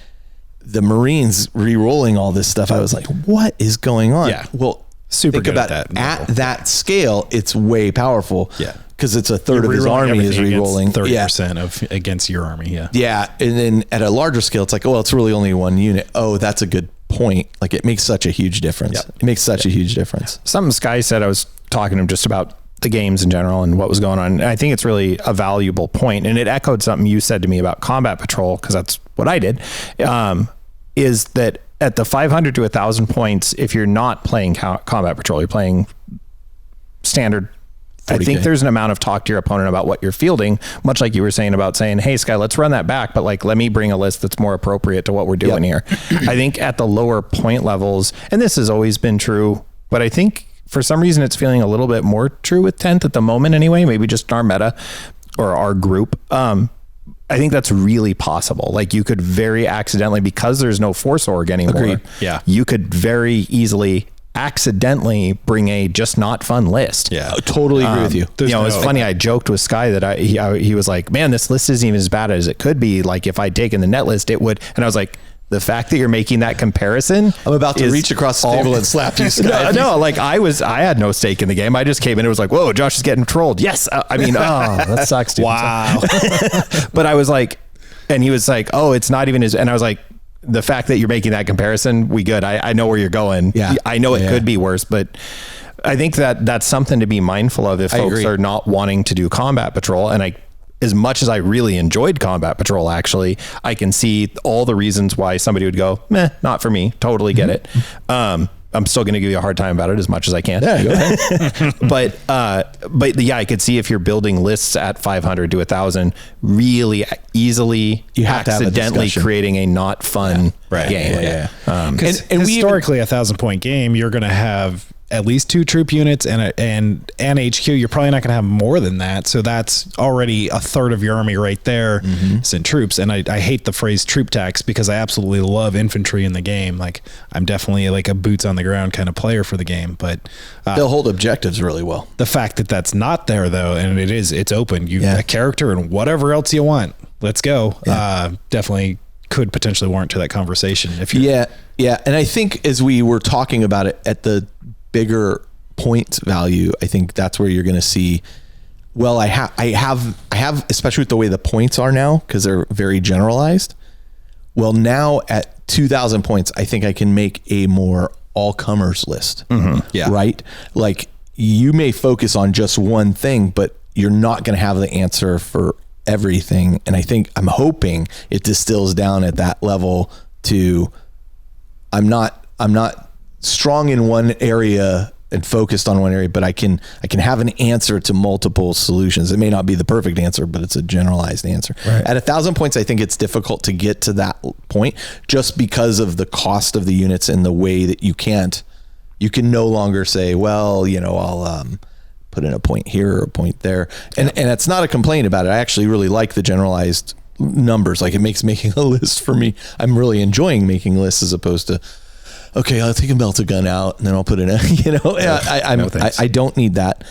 the Marines re-rolling all this stuff. I was like, what is going on?
Yeah.
Well,
super
think
good
about at that scale, it's way powerful.
Yeah.
Because it's a third of his army is re-rolling.
30% against your army. Yeah.
Yeah. And then at a larger scale, it's like, oh, well, it's really only one unit. Oh, that's a good point. Like, it makes such a huge difference. Yep. It makes such a huge difference.
Something Sky said, I was talking to him just about the games in general and what was going on. And I think it's really a valuable point, and it echoed something you said to me about Combat Patrol, because that's what I did, is that at the 500 to 1,000 points, if you're not playing Combat Patrol, you're playing standard. 40K. I think there's an amount of talk to your opponent about what you're fielding, much like you were saying about saying, hey, Sky, let's run that back, but like, let me bring a list that's more appropriate to what we're doing here. I think at the lower point levels, and this has always been true, but I think for some reason, it's feeling a little bit more true with 10th at the moment anyway, maybe just our meta or our group. I think that's really possible. Like, you could very accidentally, because there's no force org anymore.
Agreed.
Yeah.
You could very easily accidentally bring a just not fun list.
Yeah, I totally agree with you.
It's funny. I joked with Sky that he was like, man, this list isn't even as bad as it could be. Like, if I'd taken the net list, it would. And I was like, the fact that you're making that comparison,
I'm about to reach across the table and slap you, Sky.
No, like I had no stake in the game. I just came in. It was like, whoa, Josh is getting trolled. Yes. That sucks, dude.
Wow.
But I was like, and he was like, oh, it's not even as, and I was like, the fact that you're making that comparison, we good. I know where you're going.
Yeah.
I know it could be worse, but I think that that's something to be mindful of if folks are not wanting to do Combat Patrol. And as much as I really enjoyed Combat Patrol, actually, I can see all the reasons why somebody would go, meh, not for me. Totally get it. I'm still going to give you a hard time about it as much as I can.
Yeah, go ahead.
but yeah, I could see if you're building lists at 500 to 1,000, really easily, you have accidentally creating a not fun game.
Yeah. And historically, 1,000 point game, you're going to have at least 2 troop units and HQ. You're probably not going to have more than that. So that's already a third of your army right there. It's in troops. And I hate the phrase troop tax because I absolutely love infantry in the game. Like, I'm definitely like a boots on the ground kind of player for the game, but
they'll hold objectives really well.
The fact that that's not there though, and it's open, you a character and whatever else you want, let's go. Definitely could potentially warrant to that conversation. If you're
And I think as we were talking about it at the bigger points value, I think that's where you're going to see, well, I have, especially with the way the points are now, because they're very generalized. Well, now at 2,000 points, I think I can make a more all-comers list. Right? Like, you may focus on just one thing, but you're not going to have the answer for everything. And I'm hoping it distills down at that level to, I'm not strong in one area and focused on one area, but I can have an answer to multiple solutions. It may not be the perfect answer, but it's a generalized answer. Right. At 1,000 points, I think it's difficult to get to that point just because of the cost of the units and the way that you can't You can no longer say, well, I'll put in a point here or a point there. And it's not a complaint about it. I actually really like the generalized numbers. Like, it makes making a list for me. I'm really enjoying making lists as opposed to, okay, I'll take a melted gun out and then I'll put in I don't need that.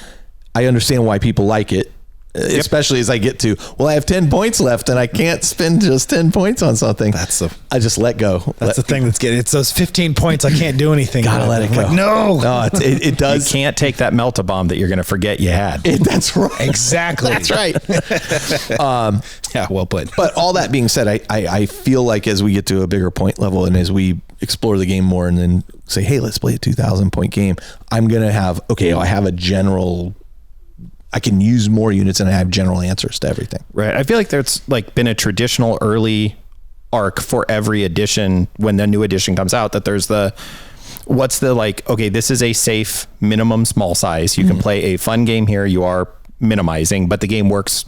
I understand why people like it. Especially as I get to, I have 10 points left and I can't spend just 10 points on something. I just let go.
That's the thing that's getting, it's those 15 points. I can't do anything.
Gotta let it go.
Like, no,
it does.
You can't take that melt-a-bomb that you're going to forget you had.
That's right.
Exactly.
That's right.
Yeah, well put.
But all that being said, I feel like as we get to a bigger point level and as we explore the game more and then say, hey, let's play a 2,000 point game, I'm going to have, I have a general, I can use more units and I have general answers to everything.
Right. I feel like there's like been a traditional early arc for every edition when the new edition comes out, that there's this is a safe minimum small size. You can play a fun game here. You are minimizing, but the game works.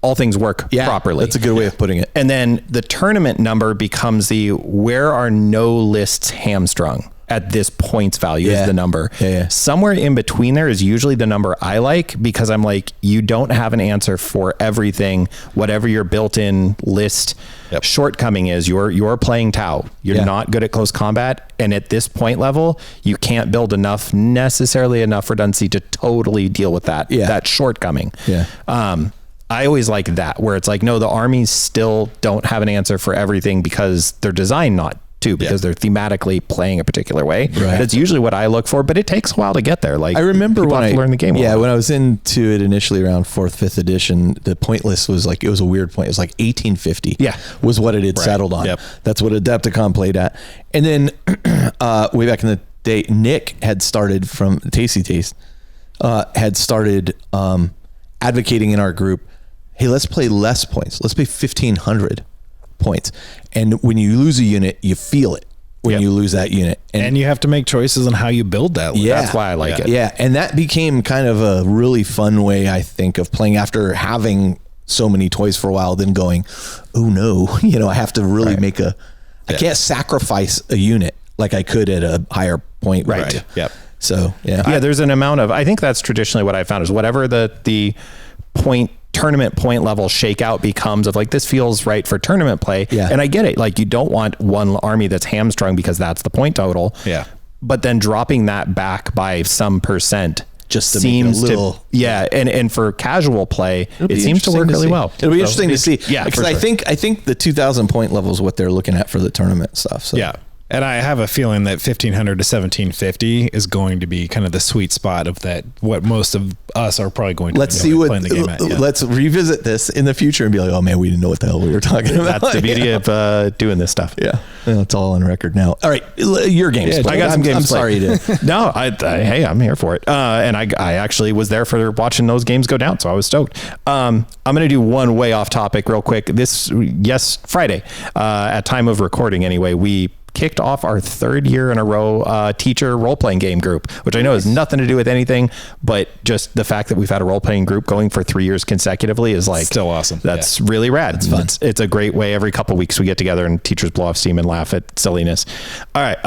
All things work properly.
That's a good way of putting it.
And then the tournament number becomes where are no lists hamstrung at this points value is the number. Somewhere in between there is usually the number I like, because I'm like, you don't have an answer for everything, whatever your built-in list shortcoming is. You're playing Tau. You're not good at close combat. And at this point level, you can't build necessarily enough redundancy to totally deal with that shortcoming. I always like that, where it's like, no, the armies still don't have an answer for everything because they're designed not to, because they're thematically playing a particular way. Right. That's usually what I look for, but it takes a while to get there. Like,
I remember when I
learned the game.
When I was into it initially around 4th, 5th edition, the point list was like, it was a weird point. It was like 1850 was what it had settled on. That's what Adepticon played at. And then way back in the day, Nick had started from Tasty Taste, had started advocating in our group, hey, let's play less points. Let's play 1,500 points. And when you lose a unit, you feel it when you lose that unit.
And you have to make choices on how you build that list.
That's why I like it.
Yeah. And that became kind of a really fun way, I think, of playing after having so many toys for a while, then going, oh no, I have to really make I can't sacrifice a unit like I could at a higher point.
Right.
Yep. So,
there's an amount of, I think that's traditionally what I found is whatever the tournament point level shakeout becomes of like, this feels right for tournament play. And I get it. Like, you don't want one army that's hamstrung because that's the point total. But then dropping that back by some percent
just to
seems
make a little,
and for casual play, it seems to work really well.
It'll be interesting to see.
Yeah,
because I think the 2,000 point level is what they're looking at for the tournament stuff. So
And I have a feeling that 1,500 to 1,750 is going to be kind of the sweet spot of that. What most of us are probably going to playing the game at.
Let's revisit this in the future and be like, oh man, we didn't know what the hell we were talking about.
That's the beauty of doing this stuff.
It's all on record now. All right, your games.
I got some games.
I'm sorry to.
No, hey, I'm here for it. And I actually was there for watching those games go down, so I was stoked. I'm going to do one way off topic real quick. Friday, at time of recording anyway, we kicked off our 3rd year in a row teacher role-playing game group, which I know has nothing to do with anything, but just the fact that we've had a role-playing group going for 3 years consecutively is like
still awesome.
That's really rad. It's fun. It's a great way. Every couple of weeks we get together and teachers blow off steam and laugh at silliness. All right.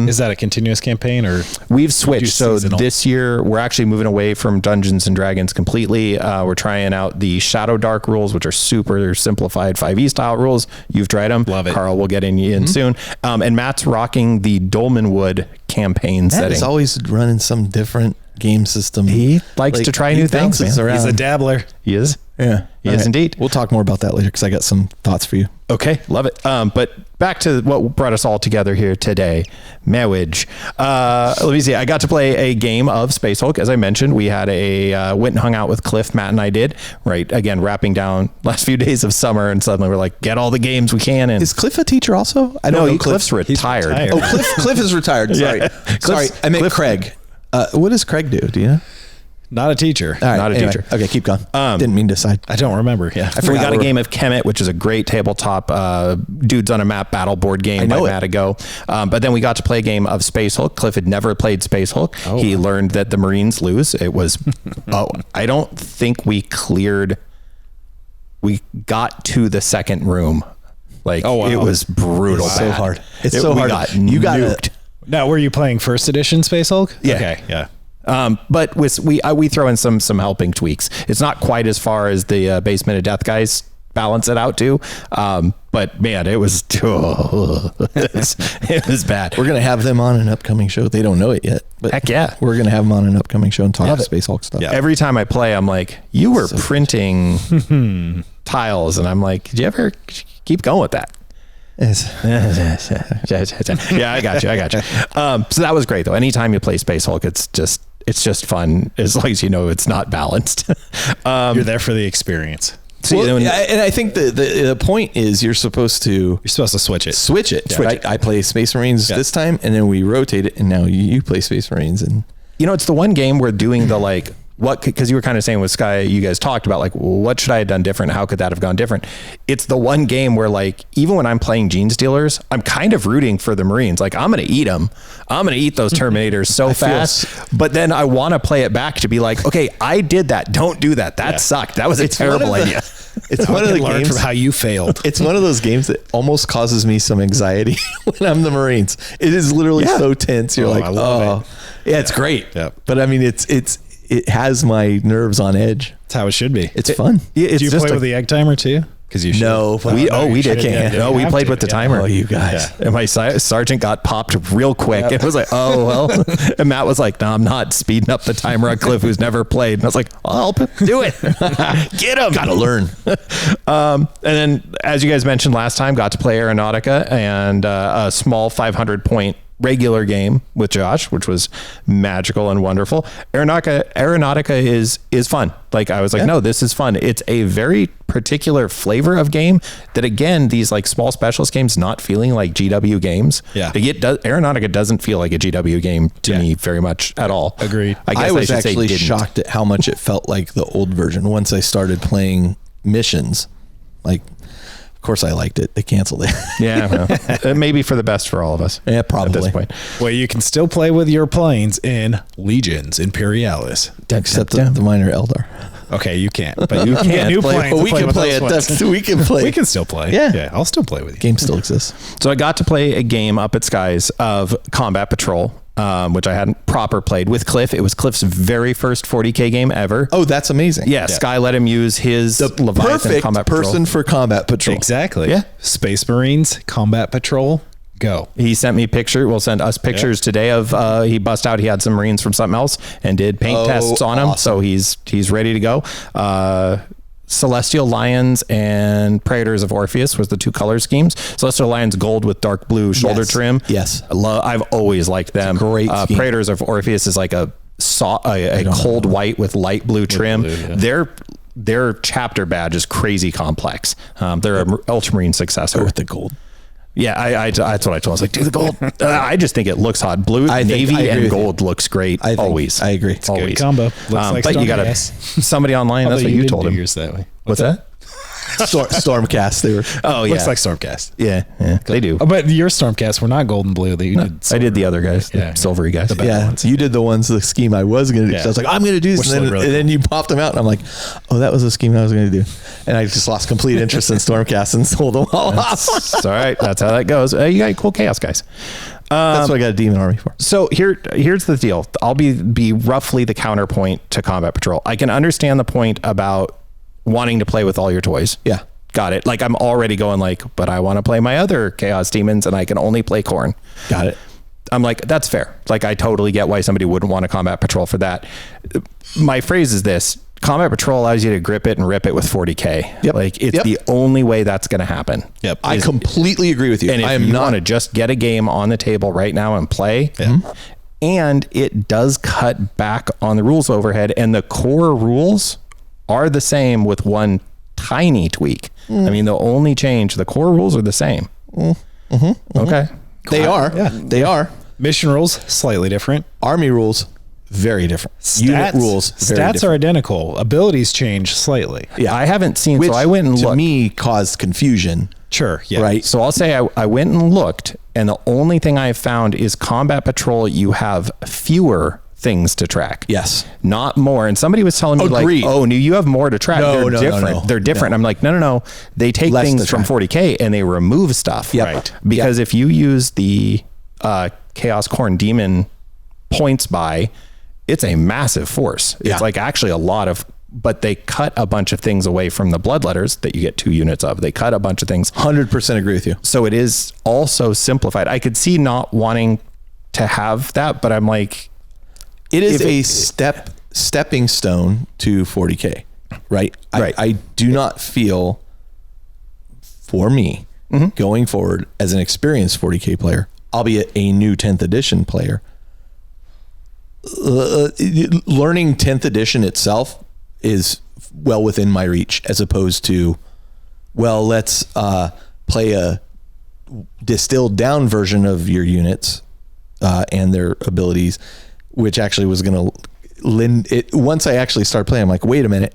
Is that a continuous campaign, or
we've switched? So this year we're actually moving away from Dungeons and Dragons completely. We're trying out the Shadow Dark rules, which are super simplified 5e style rules. You've tried them.
Love it.
Carl will get in soon. And Matt's rocking the Dolmenwood campaign setting.
He's always running some different game system.
He likes to try new things, man.
He's a dabbler.
He is.
Yeah.
He is indeed.
We'll talk more about that later because I got some thoughts for you.
Okay. Love it. But back to what brought us all together here today. Marriage. Let me see. I got to play a game of Space Hulk. As I mentioned, we had went and hung out with Cliff, Matt and I did, right? Again, wrapping down last few days of summer, and suddenly we're like, get all the games we can. And
is Cliff a teacher also?
I don't know. Cliff's retired.
Oh, Cliff is retired. Sorry. Sorry. I meant Craig. What does Craig do? Do you know?
Not a teacher.
All right,
not a teacher.
Okay, keep going. Didn't mean to side.
I don't remember. Yeah.
We got a game of Kemet, which is a great tabletop dudes on a map battle board game by Matt ago. But then we got to play a game of Space Hulk. Cliff had never played Space Hulk. Oh. He learned that the Marines lose. It was, I don't think we got to the second room. Like, it was brutal.
It's so hard. It's so hard.
You got nuked.
Now, were you playing first edition Space Hulk?
Yeah.
Okay. Yeah.
But we throw in some helping tweaks. It's not quite as far as the Basement of Death guys balance it out to. But man, it was it was bad.
We're going to have them on an upcoming show. They don't know it yet, but
Heck yeah.
we're going to have them on an upcoming show and talk Space Hulk stuff.
Yeah.
Every time I play, I'm like, you were printing tiles. And I'm like, did you ever keep going with that? Yeah, I got you. So that was great though. Anytime you play Space Hulk, it's just fun as long as you know it's not balanced.
You're there for the experience.
Well, and I think the point is you're supposed to
switch it.
Right? I play Space Marines this time, and then we rotate it, and now you play Space Marines. And
it's the one game where doing the like what, because you were kind of saying with Sky, you guys talked about like, well, what should I have done different? How could that have gone different? It's the one game where like, even when I'm playing Gene Stealers, I'm kind of rooting for the Marines. Like I'm going to eat them. I'm going to eat those Terminators so fast, but then I want to play it back to be like, okay, I did that. Don't do that. That sucked. That was a terrible idea.
It's one of the games
from how you failed.
It's one of those games that almost causes me some anxiety when I'm the Marines. It is literally so tense. You're like,
I love
it. Yeah, it's great.
Yeah.
But I mean, it has my nerves on edge.
That's how it should be.
It's fun.
Did you play with the egg timer too? Because you should.
No,
we did. No, we played with the timer.
Oh, you guys.
Yeah. And my sergeant got popped real quick. It was like, oh, well. And Matt was like, no, I'm not speeding up the timer on Cliff, who's never played. And I was like, I'll help him. Do it. Get him.
Gotta learn.
And then, as you guys mentioned last time, got to play Aeronautica and a small 500-point regular game with Josh, which was magical and wonderful. Aeronautica is fun. Like I was like, no, this is fun. It's a very particular flavor of game that, again, these like small specialist games not feeling like GW games.
Yeah.
Aeronautica doesn't feel like a GW game to me very much at all.
Agreed.
I was actually shocked at how much it felt like the old version once I started playing missions. Like, of course I liked it. They canceled it.
Yeah. Well, maybe for the best for all of us.
Yeah, probably.
At this point.
Well, you can still play with your planes in Legions Imperialis.
Except the minor Eldar.
Okay, you can't. But you can new
play.
planes.
Well, we can play it. We can play.
We can still play.
Yeah.
I'll still play with you.
Game still exists.
So I got to play a game up at Skies of Combat Patrol, which I hadn't proper played with Cliff. It was Cliff's very first 40K game ever.
Oh, that's amazing.
Yeah, Sky let him use his Leviathan
perfect
Combat Patrol.
person for Combat Patrol.
Exactly.
Yeah.
Space Marines, Combat Patrol, go.
He sent me will send us pictures today of he bust out. He had some Marines from something else and did paint tests on them. So he's ready to go. Celestial Lions and Praetors of Orpheus was the two color schemes. Celestial Lions gold with dark blue shoulder trim.
Yes.
I've always liked them.
Great scheme.
Praetors of Orpheus is like a cold white with light blue trim.
Blue, yeah.
Their chapter badge is crazy complex. They're an Ultramarine successor.
With the gold.
Yeah, that's what I told him. I was like, do the gold. I just think it looks hot. Blue, navy, and gold looks great. Always.
I agree.
It's always. Good combo. Looks like
but you got somebody online. That's what you told him.
Yours that way.
What's that?
Stormcast. They were.
Oh, yeah.
Looks like Stormcast.
Yeah, they do.
But your Stormcast were not gold and blue.
I did the other guys, the silvery guys.
Yeah, so you did the scheme I was going to do. So I was like, I'm going to do this. And then you popped them out, and I'm like, oh, that was a scheme I was going to do. And I just lost complete interest in Stormcast and sold them all off.
It's all right. That's how that goes. You got cool chaos guys.
That's what I got a demon army for.
So here's the deal. I'll be roughly the counterpoint to Combat Patrol. I can understand the point about wanting to play with all your toys.
Yeah.
Got it. Like I'm already going like, but I want to play my other Chaos Demons and I can only play Khorne.
Got it.
I'm like, that's fair. Like I totally get why somebody wouldn't want a Combat Patrol for that. My phrase is this: Combat Patrol allows you to grip it and rip it with 40K.
Yep.
Like it's the only way that's going to happen.
Yep.
I completely agree with you.
And if you want to just get a game on the table right now and play, and it does cut back on the rules overhead, and the core rules are the same with one tiny tweak. I mean, the only change, the core rules are the same. Okay.
They are. Yeah. They are.
Mission rules, slightly different.
Army rules, very different. Unit rules, very
stats
different.
are identical. Abilities change slightly.
Yeah, I haven't seen,
Which,
so I went and looked.
to me, caused confusion.
Sure. Yeah.
Right.
So I'll say I went and looked, and the only thing I found is Combat Patrol, you have fewer things to track.
Yes.
Not more. And somebody was telling me
Agreed.
like, oh, no, you have more to track.
No,
They're different.
no.
They're different. I'm like, no. They take
Less
things
to
from
track.
40K and they remove stuff.
Yep.
Right. Because if you use the Chaos Khorne Demon points by, it's a massive force. It's like actually a lot of, but they cut a bunch of things away from the bloodletters that you get 2 units of. They cut a bunch of things.
100% agree with you.
So it is also simplified. I could see not wanting to have that, but I'm like,
it is a stepping stone to 40K, right?
Right.
I do not feel, for me, going forward as an experienced 40K player, albeit a new 10th edition player, learning 10th edition itself is well within my reach, as opposed to, well, let's play a distilled down version of your units and their abilities, which actually was going to lend it. Once I actually started playing, I'm like, wait a minute,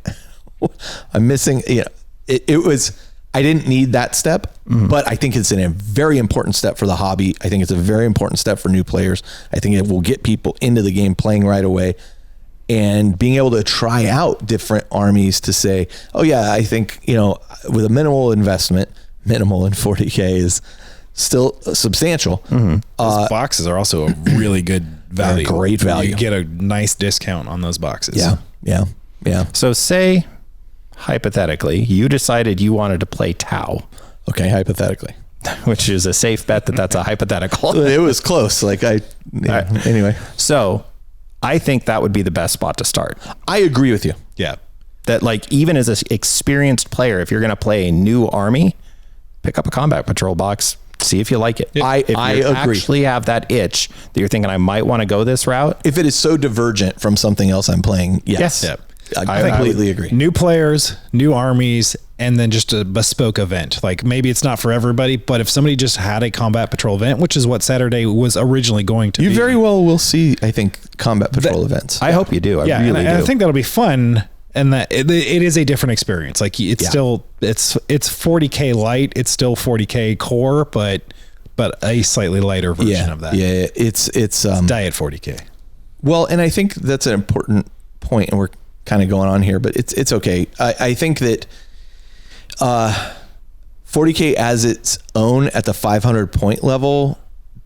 I'm missing, it was, I didn't need that step, but I think it's a very important step for the hobby. I think it's a very important step for new players. I think it will get people into the game playing right away, and being able to try out different armies to say, oh yeah, I think, with a minimal investment, minimal in 40K is still substantial.
Those boxes are also a really good value.
Great value.
You get a nice discount on those boxes.
Yeah.
so say hypothetically you decided you wanted to play Tau,
Okay, hypothetically.
which is a safe bet that that's a hypothetical.
It was close. Anyway.
So I think that would be the best spot to start.
I agree with you.
Yeah.
That even as an experienced player, if you're going to play a new army, pick up a combat patrol box, see if you like it.
I agree.
Actually have that itch that you're thinking I might want to go this route.
If it is so divergent from something else I'm playing, yes.
Yeah.
I completely agree.
New players, new armies, and then just a bespoke event. Like maybe it's not for everybody, but if somebody just had a combat patrol event, which is what Saturday was originally going to be.
You very well will see, I think, combat patrol events.
I hope you do. I really do.
I think that'll be fun. And that it is a different experience. Like it's still, it's 40K light. It's still 40K core, but a slightly lighter version of that.
Yeah. It's
diet 40K.
Well, and I think that's an important point, and we're kind of going on here, but it's okay. I think that 40K as its own at the 500 point level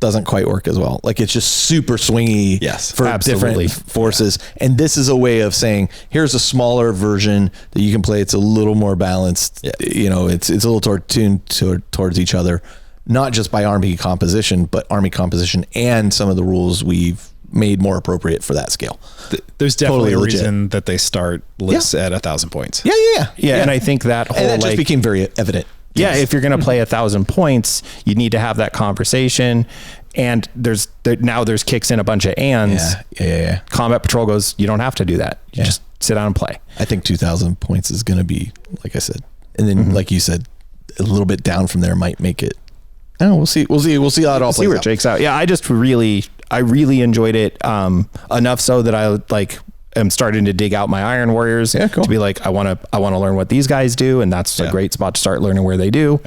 doesn't quite work as well. Like it's just super swingy for
absolutely.
different forces. Yeah. And this is a way of saying, here's a smaller version that you can play. It's a little more balanced. Yeah. It's a little tuned towards each other, not just by army composition, but army composition and some of the rules we've made more appropriate for that scale.
There's definitely a reason that they start lists at 1,000 points.
Yeah.
And I think that whole,
and that just became very evident.
Yeah, if you're going to play 1,000 points, you need to have that conversation. And now there's kicks in a bunch of ands.
Yeah.
Combat patrol goes, you don't have to do that. You just sit down and play.
I think 2,000 points is going to be, like I said, and then like you said, a little bit down from there might make it. I don't know. We'll see. We'll see how it all plays
see where it shakes out. Yeah, I really enjoyed it enough so that I am starting to dig out my Iron Warriors to be like, I want to learn what these guys do, and that's a great spot to start learning where they do.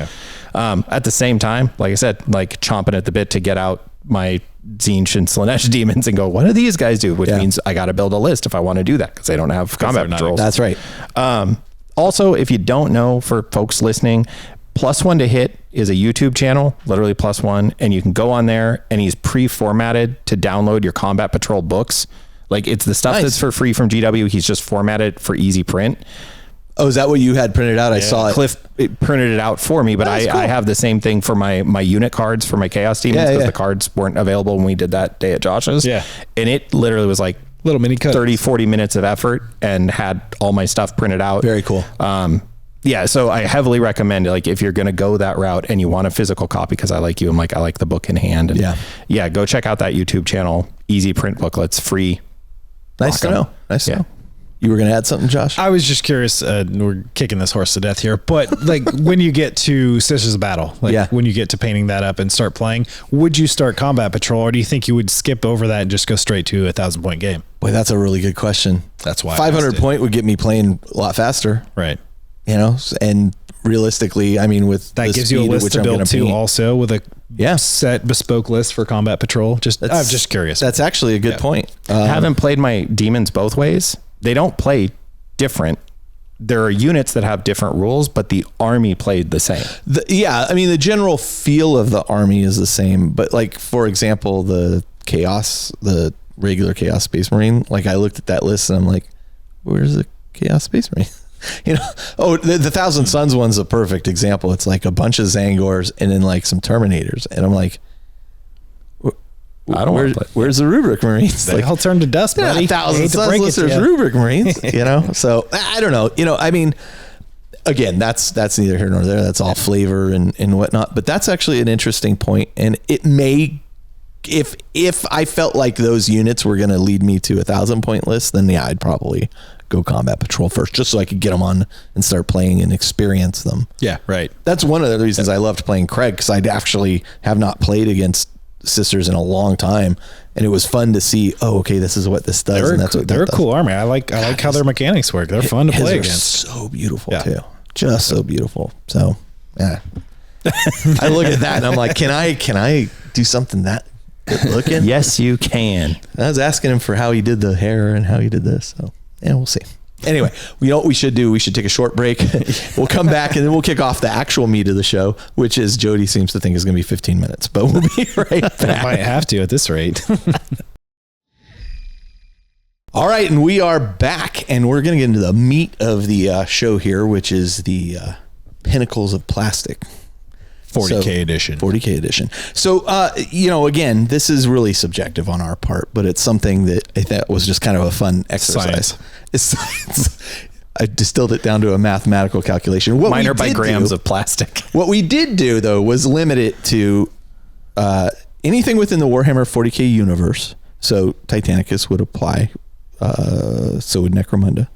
At the same time, like I said, like chomping at the bit to get out my Tzeentch and Slaanesh demons and go, what do these guys do? Which means I got to build a list if I want to do that, because they don't have combat patrols.
That's right.
Also, if you don't know, for folks listening, +1 to Hit is a YouTube channel, literally +1, and you can go on there and he's pre-formatted to download your combat patrol books. Like it's the stuff that's for free from GW. He's just formatted for easy print.
Oh, is that what you had printed out? I saw it.
Cliff printed it out for me, but I have the same thing for my unit cards for my Chaos Demons, because the cards weren't available when we did that day at Josh's.
Yeah.
And it literally was like
little mini cut,
30-40 minutes of effort, and had all my stuff printed out.
Very cool.
Yeah, so I heavily recommend it. Like if you're going to go that route and you want a physical copy, because I like you, I like the book in hand. And go check out that YouTube channel. Easy print booklets, free.
Nice to know. To know. You were going to add something, Josh?
I was just curious. We're kicking this horse to death here, but like when you get to Sisters of Battle, when you get to painting that up and start playing, would you start Combat Patrol, or do you think you would skip over that and just go straight to a 1,000 point game?
Boy, that's a really good question.
That's why
500 point would get me playing a lot faster.
Right.
And realistically, I mean, with
that gives you a list to build to, also with a set bespoke list for Combat Patrol. I'm just curious.
That's actually a good point.
I haven't played my demons both ways. They don't play different. there are units that have different rules, but the army played the same.
I mean, the general feel of the army is the same, but like, for example, the regular Chaos Space Marine, like I looked at that list and I'm like, where's the Chaos Space Marine? The Thousand Suns one's a perfect example. It's like a bunch of Zangors and then like some Terminators. And I'm like, where's the Rubric Marines?
They all turned to dust, buddy.
Thousand Suns, there's Rubric Marines, So I don't know. I mean, again, that's neither here nor there. That's all flavor and whatnot. But that's actually an interesting point. And it may, if I felt like those units were going to lead me to 1,000-point list, then I'd probably go Combat Patrol first, just so I could get them on and start playing and experience them.
Yeah, right.
That's one of the reasons I loved playing Craig, because I'd actually have not played against Sisters in a long time, and it was fun to see, okay, this is what this does.
They're a cool army. I like how their mechanics work. They're fun to play against.
So beautiful too, just so beautiful. So yeah, I look at that and I'm like, can I do something that good looking?
Yes, you can.
I was asking him for how he did the hair and how he did this. So yeah, we'll see. Anyway, you know what we should do? We should take a short break. We'll come back and then we'll kick off the actual meat of the show, which is Jody seems to think is going to be 15 minutes, but we'll be right back.
Might have to at this rate.
All right, and we are back, and we're going to get into the meat of the show here, which is the Pinnacles of Plastic.
40K edition.
40K edition. So, again, this is really subjective on our part, but it's something that I thought was just kind of a fun exercise. It's science. I distilled it down to a mathematical calculation.
Minor by grams of plastic.
What we did do, though, was limit it to anything within the Warhammer 40K universe. So Titanicus would apply. So would Necromunda.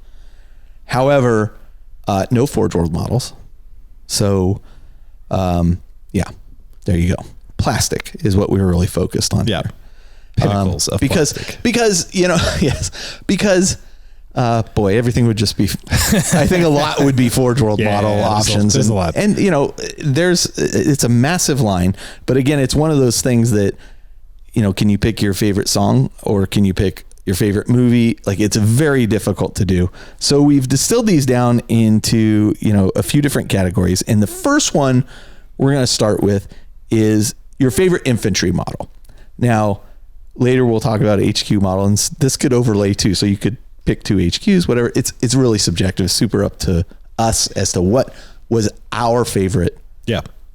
However, no Forge World models. So... there you go. Plastic is what we were really focused on.
Yeah. Pinnacles of plastic.
Because, because everything would just be, I think a lot would be Forge World model options.
There's a lot.
And, it's a massive line, but again, it's one of those things that, can you pick your favorite song or can you pick your favorite movie? Like, it's very difficult to do. So we've distilled these down into, a few different categories. And the first one we're going to start with is your favorite infantry model. Now, later we'll talk about HQ model, and this could overlay too. So you could pick 2 HQs, whatever. It's really subjective, super up to us as to what was our favorite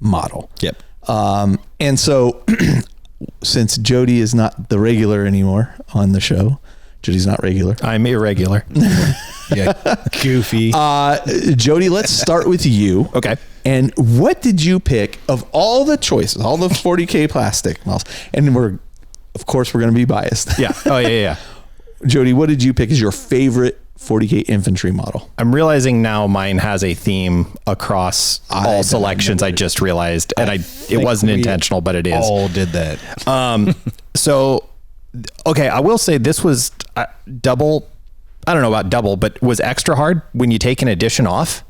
model.
Yep.
And so since Jody is not the regular anymore on the show, Jody's not regular.
I'm irregular.
Goofy.
Jody, let's start with you.
Okay.
And what did you pick of all the choices, all the 40K plastic models? And we're going to be biased.
Yeah. Oh, yeah.
Jody, what did you pick as your favorite 40K infantry model?
I'm realizing now mine has a theme across all selections. I just realized, and it wasn't intentional, but it is.
All did that.
Okay, I will say this was double. I don't know about double, but was extra hard when you take an edition off.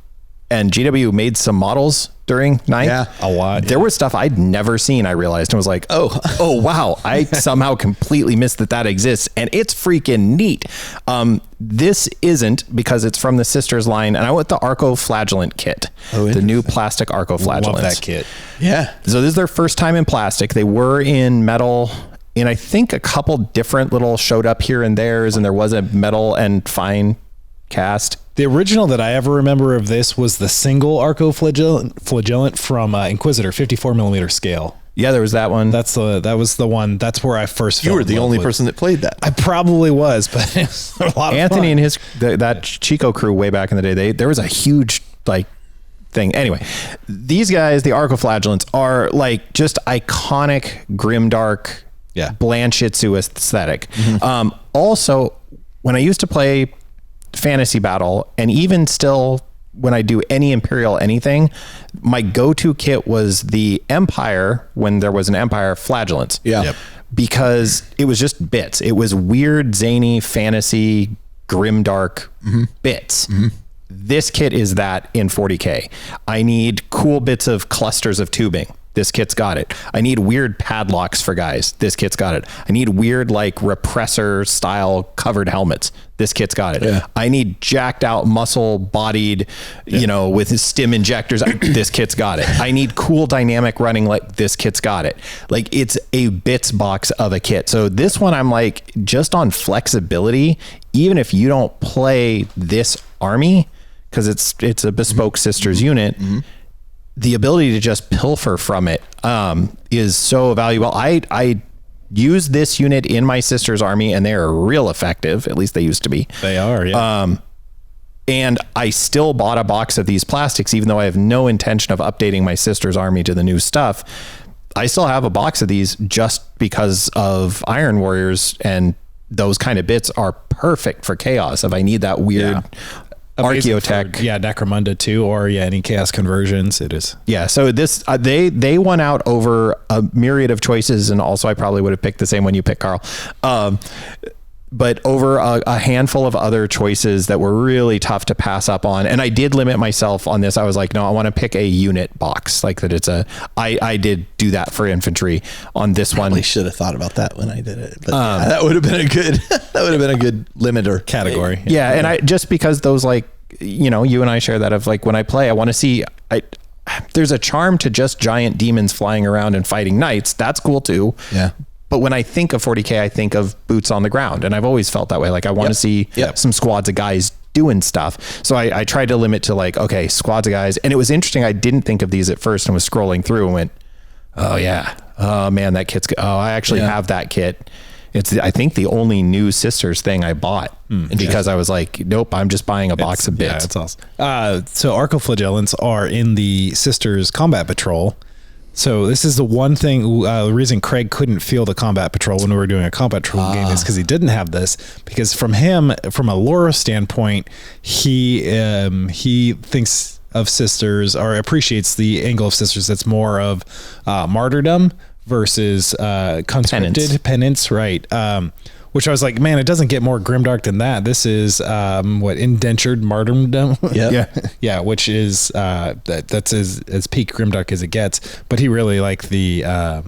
And GW made some models during 9th.
Yeah,
a lot.
There was stuff I'd never seen, I realized, and was like, oh, wow. I somehow completely missed that exists. And it's freaking neat. This isn't, because it's from the Sisters line. And I went the Arco-Flagellant kit. The new plastic Arco-Flagellants.
Love that kit.
Yeah.
So this is their first time in plastic. They were in metal. And I think a couple different little showed up here and there's, and there was a metal and fine cast.
The original that I ever remember of this was the single Arco-Flagellant from Inquisitor, 54 millimeter scale.
Yeah, there was that one.
That was the one. That's where I first fell.
You were the only person that played that.
I probably was, but it was a lot of
Anthony
fun.
And that Chico crew way back in the day, there was a huge thing. Anyway, these guys, the Arco-Flagellants, are just iconic grimdark, Blanchitsu aesthetic. Mm-hmm. Also, when I used to play Fantasy Battle, and even still when I do any Imperial anything, my go-to kit was the Empire, when there was an Empire, Flagellants.
Yeah. Yep.
Because it was just bits. It was weird, zany, fantasy, grimdark bits. Mm-hmm. This kit is that in 40K. I need cool bits of clusters of tubing. This kit's got it. I need weird padlocks for guys. This kit's got it. I need weird like repressor style covered helmets. This kit's got it.
Yeah.
I need jacked out muscle bodied, with his stim injectors. This kit's got it. I need cool dynamic running. Like this kit's got it. Like it's a bits box of a kit. So this one, I'm like just on flexibility, even if you don't play this army, cause it's a bespoke sisters unit, the ability to just pilfer from it is so valuable. I use this unit in my sister's army and they are real effective. At least they used to be.
They are, yeah.
And I still bought a box of these plastics, even though I have no intention of updating my sister's army to the new stuff. I still have a box of these just because of Iron Warriors, and those kind of bits are perfect for chaos. If I need that weird Archaeotech,
Necromunda too, or any chaos conversions. It is.
Yeah. So this they won out over a myriad of choices, and also I probably would have picked the same one you picked, Carl. But over a handful of other choices that were really tough to pass up on. And I did limit myself on this. I was like, no, I want to pick a unit box, like that. I did do that for infantry on this one.
Probably should have thought about that when I did it, but that would have been a good limiter
Category.
Yeah. And I, just because those, like, you and I share that of like, when I play, I want to see, there's a charm to just giant demons flying around and fighting knights. That's cool too.
Yeah.
But when I think of 40K, I think of boots on the ground. And I've always felt that way. Like I want to see some squads of guys doing stuff. So I tried to limit to like, okay, squads of guys. And it was interesting. I didn't think of these at first and was scrolling through and went, oh yeah. Oh man, that kit's good. Oh, I actually have that kit. It's, I think, the only new Sisters thing I bought because I was like, nope, I'm just buying a box of bits.
Yeah, it's awesome. So Archoflagellants are in the Sisters Combat Patrol. So this is the one thing, the reason Craig couldn't feel the Combat Patrol when we were doing a Combat Patrol game is because he didn't have this. Because from a lore standpoint, he thinks of Sisters, or appreciates the angle of Sisters that's more of martyrdom versus conscripted penance, right? Which I was like, man, it doesn't get more grimdark than that. This is indentured martyrdom. Yeah, which is that's as peak grimdark as it gets. But he really liked the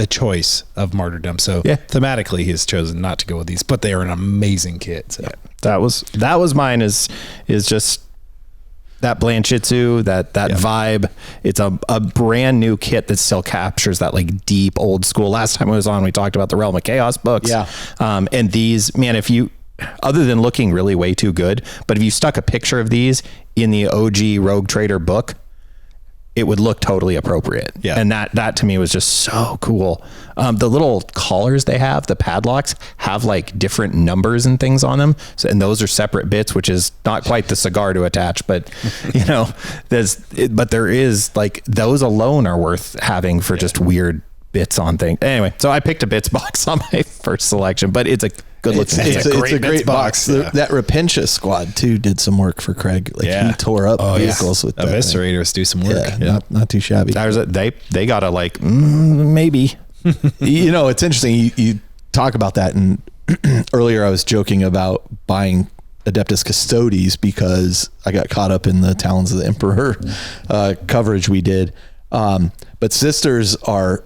choice of martyrdom. So thematically, he has chosen not to go with these, but they are an amazing kit. So.
Yeah. That was mine. Is just that Blanchitsu, that vibe. It's a brand new kit that still captures that like deep old school. Last time I was on, we talked about the Realm of Chaos books.
Yeah.
And these, man, if you, other than looking really way too good, but if you stuck a picture of these in the OG Rogue Trader book, it would look totally appropriate.
Yeah.
And that to me was just so cool. The little collars they have, the padlocks, have like different numbers and things on them. So, and those are separate bits, which is not quite the cigar to attach, but but there is like, those alone are worth having for just weird bits on things. Anyway, so I picked a bits box on my first selection, but it's a good looking.
It's a great box.
Yeah.
That Repentia squad too did some work for Craig. Like he tore up vehicles with that.
Eviscerators do some work.
Yeah. Not too shabby.
They got a like maybe.
It's interesting. You talk about that, and earlier I was joking about buying Adeptus Custodes because I got caught up in the Talons of the Emperor coverage we did. But Sisters are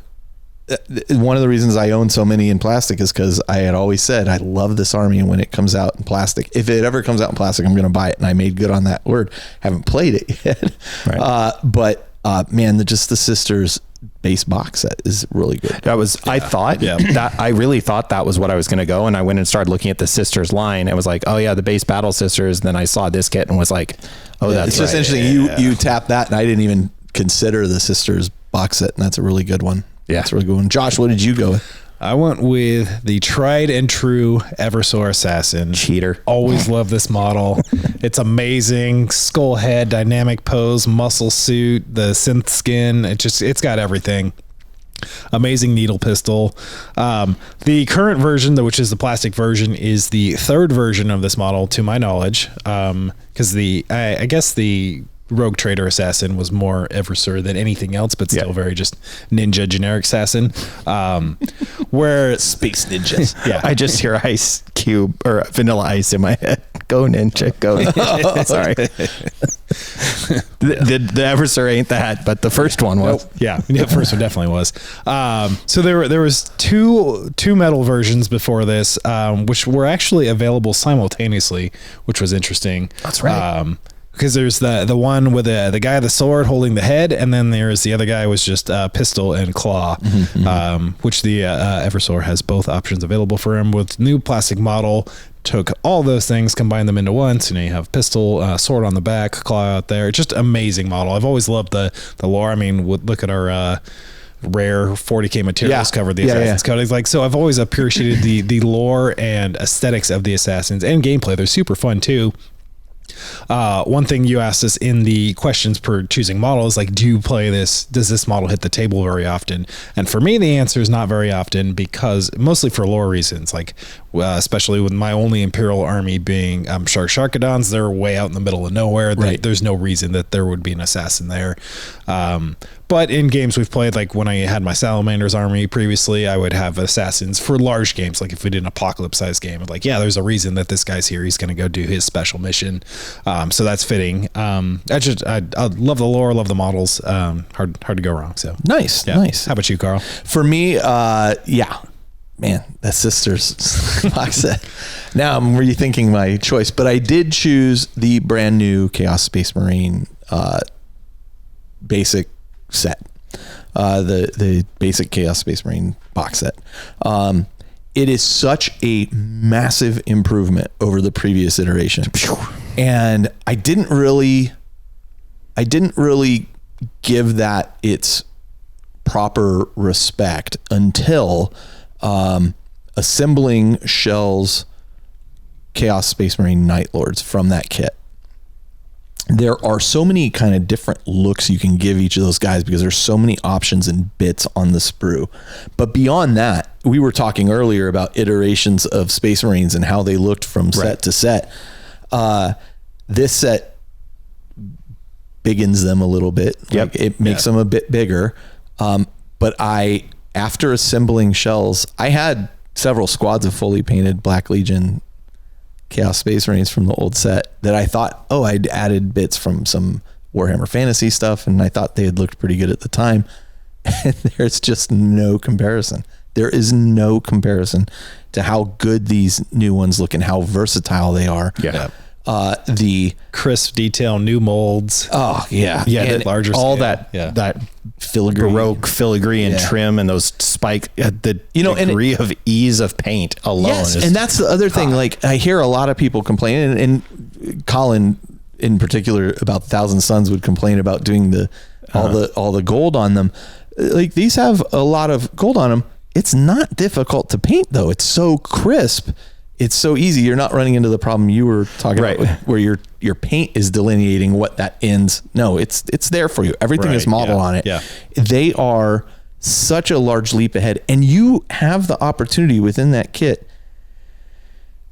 one of the reasons I own so many in plastic is because I had always said I love this army, and when it comes out in plastic, if it ever comes out in plastic, I'm going to buy it. And I made good on that word. Haven't played it yet, right. But man, the Sisters base box set is really good.
That was I really thought that was what I was going to go, and I went and started looking at the Sisters line and was like, oh yeah, the base Battle Sisters. And then I saw this kit and was like, oh, that's
it's just interesting. You tap that, and I didn't even consider the Sisters box set, and that's a really good one.
Yeah,
it's a really good one. Josh, what did you go with?
I went with the tried and true Eversor Assassin.
Cheater.
Always love this model. It's amazing. Skull head, dynamic pose, muscle suit, the synth skin. It's got everything. Amazing needle pistol. The current version, which is the plastic version, is the third version of this model, to my knowledge. Because I guess the Rogue Trader Assassin was more Eversor than anything else, but still very just ninja generic assassin. Where
Space Ninjas.
Yeah, I just hear Ice Cube or Vanilla Ice in my head. Go Ninja, go. Sorry. The Eversor ain't that, but the first one was.
Nope. Yeah, the first one definitely was. So there was two metal versions before this, which were actually available simultaneously, which was interesting.
That's right.
Because there's the one with the guy with the sword holding the head, and then there's the other guy was just pistol and claw, which the Eversor has both options available for him. With new plastic model, took all those things, combined them into one. So now you have pistol, sword on the back, claw out there. Just amazing model. I've always loved the lore. I mean, look at our rare 40k materials cover, the Assassin's Code. It's like, so I've always appreciated the lore and aesthetics of the Assassins and gameplay. They're super fun too. One thing you asked us in the questions per choosing model is like, do you play this? Does this model hit the table very often? And for me, the answer is not very often, because mostly for lore reasons, like especially with my only Imperial army being Sharkadons. They're way out in the middle of nowhere.
Right.
There's no reason that there would be an assassin there. But in games we've played, like when I had my Salamanders army previously, I would have assassins for large games. Like if we did an apocalypse size game, like, yeah, there's a reason that this guy's here. He's going to go do his special mission. So that's fitting. I love the lore, love the models. Hard to go wrong. So
Nice.
How about you, Carl?
For me, man, that Sisters box set. Now I'm rethinking my choice, but I did choose the brand new Chaos Space Marine basic set, the basic Chaos Space Marine box set. It is such a massive improvement over the previous iteration, and I didn't really give that its proper respect until assembling Shell's Chaos Space Marine Night Lords from that kit. There are so many kind of different looks you can give each of those guys because there's so many options and bits on the sprue. But beyond that, we were talking earlier about iterations of Space Marines and how they looked from set to set. This set biggins them a little bit.
Yep.
Like it makes them a bit bigger. But after assembling Shells, I had several squads of fully painted Black Legion Chaos Space Marines from the old set that I thought, I'd added bits from some Warhammer Fantasy stuff, and I thought they had looked pretty good at the time. And there's just no comparison. There is no comparison to how good these new ones look and how versatile they are.
Yeah.
The crisp detail, new molds.
Oh yeah.
And larger
all
scale.
that
filigree,
Baroque filigree and trim and those spike, the degree of ease of paint alone.
Yes, and that's the other thing. Like I hear a lot of people complain, and Colin in particular about Thousand Suns would complain about doing all the gold on them. Like these have a lot of gold on them. It's not difficult to paint though. It's so crisp. It's so easy. You're not running into the problem you were talking about where your paint is delineating what that ends. No, it's there for you. Everything is modeled on it.
Yeah.
They are such a large leap ahead, and you have the opportunity within that kit.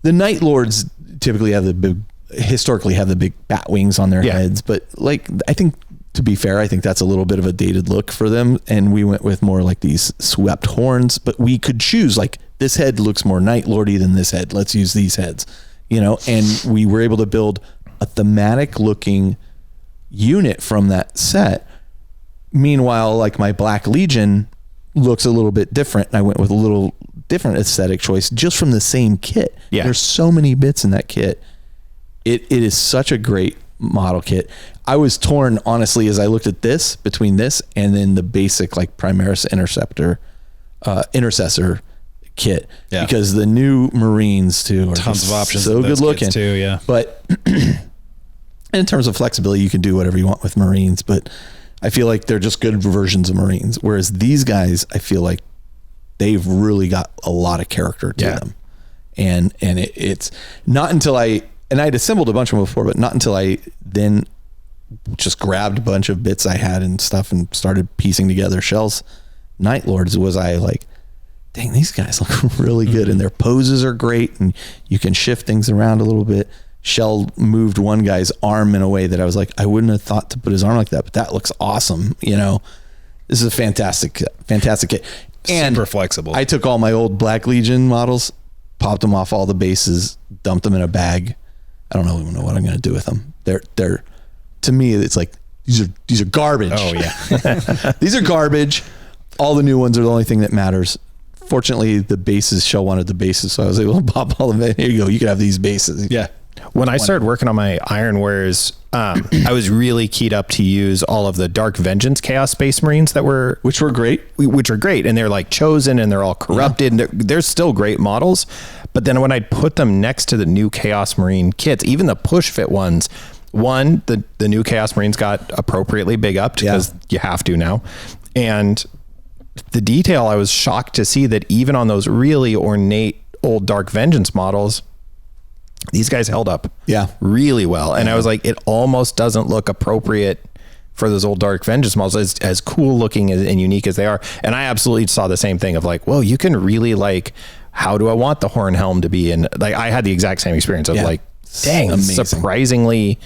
The Night Lords typically historically have the big bat wings on their heads, but like I think, to be fair, I think that's a little bit of a dated look for them, and we went with more like these swept horns. But we could choose like, this head looks more Night Lordy than this head. Let's use these heads, and we were able to build a thematic looking unit from that set. Meanwhile, like my Black Legion looks a little bit different. I went with a little different aesthetic choice just from the same kit.
Yeah.
There's so many bits in that kit. It is such a great model kit. I was torn, honestly, as I looked at this, between this and then the basic like Primaris Intercessor kit, because the new Marines too are
tons of options,
so good looking
too. Yeah,
but in terms of flexibility, you can do whatever you want with Marines. But I feel like they're just good versions of Marines. Whereas these guys, I feel like they've really got a lot of character to them, and it's not until I'd assembled a bunch of them before, but not until I then just grabbed a bunch of bits I had and stuff and started piecing together Shell's Night Lords was I like, dang, these guys look really good, and their poses are great, and you can shift things around a little bit. Shell moved one guy's arm in a way that I was like, I wouldn't have thought to put his arm like that, but that looks awesome. This is a fantastic kit. And
super flexible.
I took all my old Black Legion models, popped them off all the bases, dumped them in a bag. I don't even know what I'm going to do with them. They're to me, it's like, these are garbage.
Oh yeah.
These are garbage. All the new ones are the only thing that matters. Fortunately, the bases, Shell wanted the bases, so I was able to pop all of it. Here you go. You can have these bases.
Yeah.
When I started working on my Ironwares, I was really keyed up to use all of the Dark Vengeance Chaos Space Marines
which were great.
which are great. And they're like chosen and they're all corrupted and they're still great models. But then when I put them next to the new Chaos Marine kits, even the push fit ones, the new Chaos Marines got appropriately big upped because you have to now. And the detail, I was shocked to see that even on those really ornate old Dark Vengeance models, these guys held up really well. And I was like, it almost doesn't look appropriate for those old Dark Vengeance models, as cool looking and unique as they are. And I absolutely saw the same thing of like, well, you can really like, how do I want the horn helm to be? And like, I had the exact same experience of like, dang,
amazing.
Surprisingly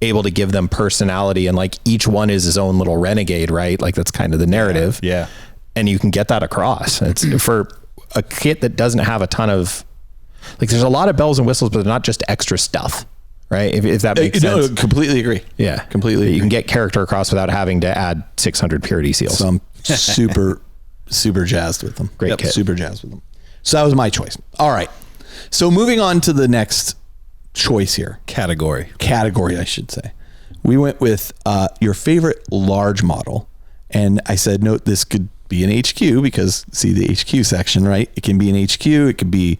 able to give them personality, and like each one is his own little renegade, right? Like that's kind of the narrative.
Yeah.
And you can get that across. It's for a kit that doesn't have a ton of, like, there's a lot of bells and whistles, but they're not just extra stuff, right? If that makes sense.
No, completely agree.
Yeah.
Completely agree.
You can get character across without having to add 600 purity seals.
So I'm super jazzed with them.
Great kit.
Super jazzed with them. So that was my choice. All right. So moving on to the next choice here.
Category,
I should say. We went with your favorite large model. And I said, no, this could be an HQ because see the HQ section, right? It can be an HQ. It could be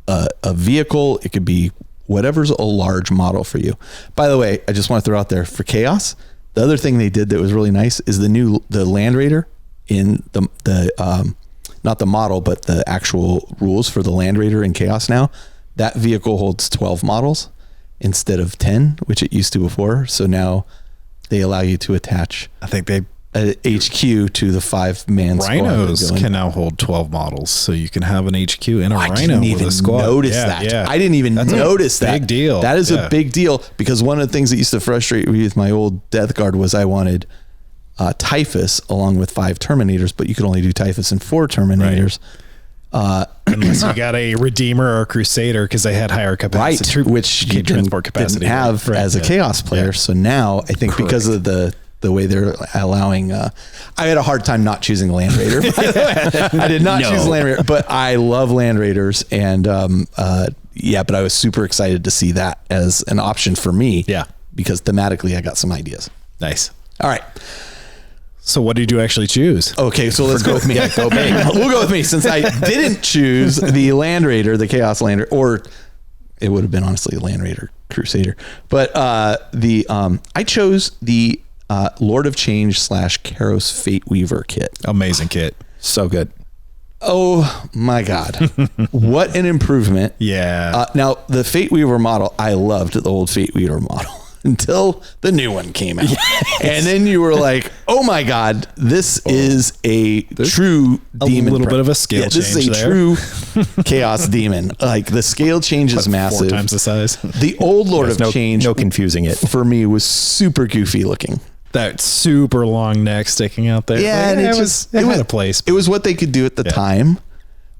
a vehicle. It could be whatever's a large model for you. By the way, I just want to throw out there for Chaos, the other thing they did that was really nice is the Land Raider in the not the model, but the actual rules for the Land Raider in Chaos now. That vehicle holds 12 models instead of 10, which it used to before. So now they allow you to attach,
I think they
a HQ to the 5-man squad.
Rhinos can now hold 12 models, so you can have an HQ in a
I
Rhino
didn't even
with a squad.
notice
Yeah,
that.
yeah.
I didn't even notice that.
Big deal.
That is
Yeah.
a big deal because one of the things that used to frustrate me with my old Death Guard was I wanted Typhus along with 5 Terminators, but you could only do Typhus and 4 Terminators.
Unless you got a Redeemer or a Crusader because they had higher capacity,
Right, which you
transport capacity
didn't have
right.
as a
Yeah.
Chaos player.
Yeah.
So now I think because of the way they're allowing, I had a hard time not choosing Land Raider. By the way. I did not choose Land Raider, but I love Land Raiders, and but I was super excited to see that as an option for me.
Yeah,
because thematically I got some ideas.
Nice.
All right.
So what did you actually choose?
Okay, so let's go with me. Go big. We'll go with me since I didn't choose the Land Raider, the Chaos Land Raider, or it would have been honestly Land Raider Crusader. But I chose the Lord of Change / Karos Fate Weaver kit.
Amazing kit.
So good.
Oh my God. What an improvement.
Yeah.
Now the Fate Weaver model, I loved the old Fate Weaver model until the new one came out. Yes. And then you were like, oh my God, this is a true demon.
A little bit of a scale change.
This is a true chaos demon. Like the scale change is massive.
4 times the size.
The old Lord of Change,
no confusing it.
for me, was super goofy looking.
That super long neck sticking out there.
Yeah,
Like,
and
it had a place.
It was what they could do at the time,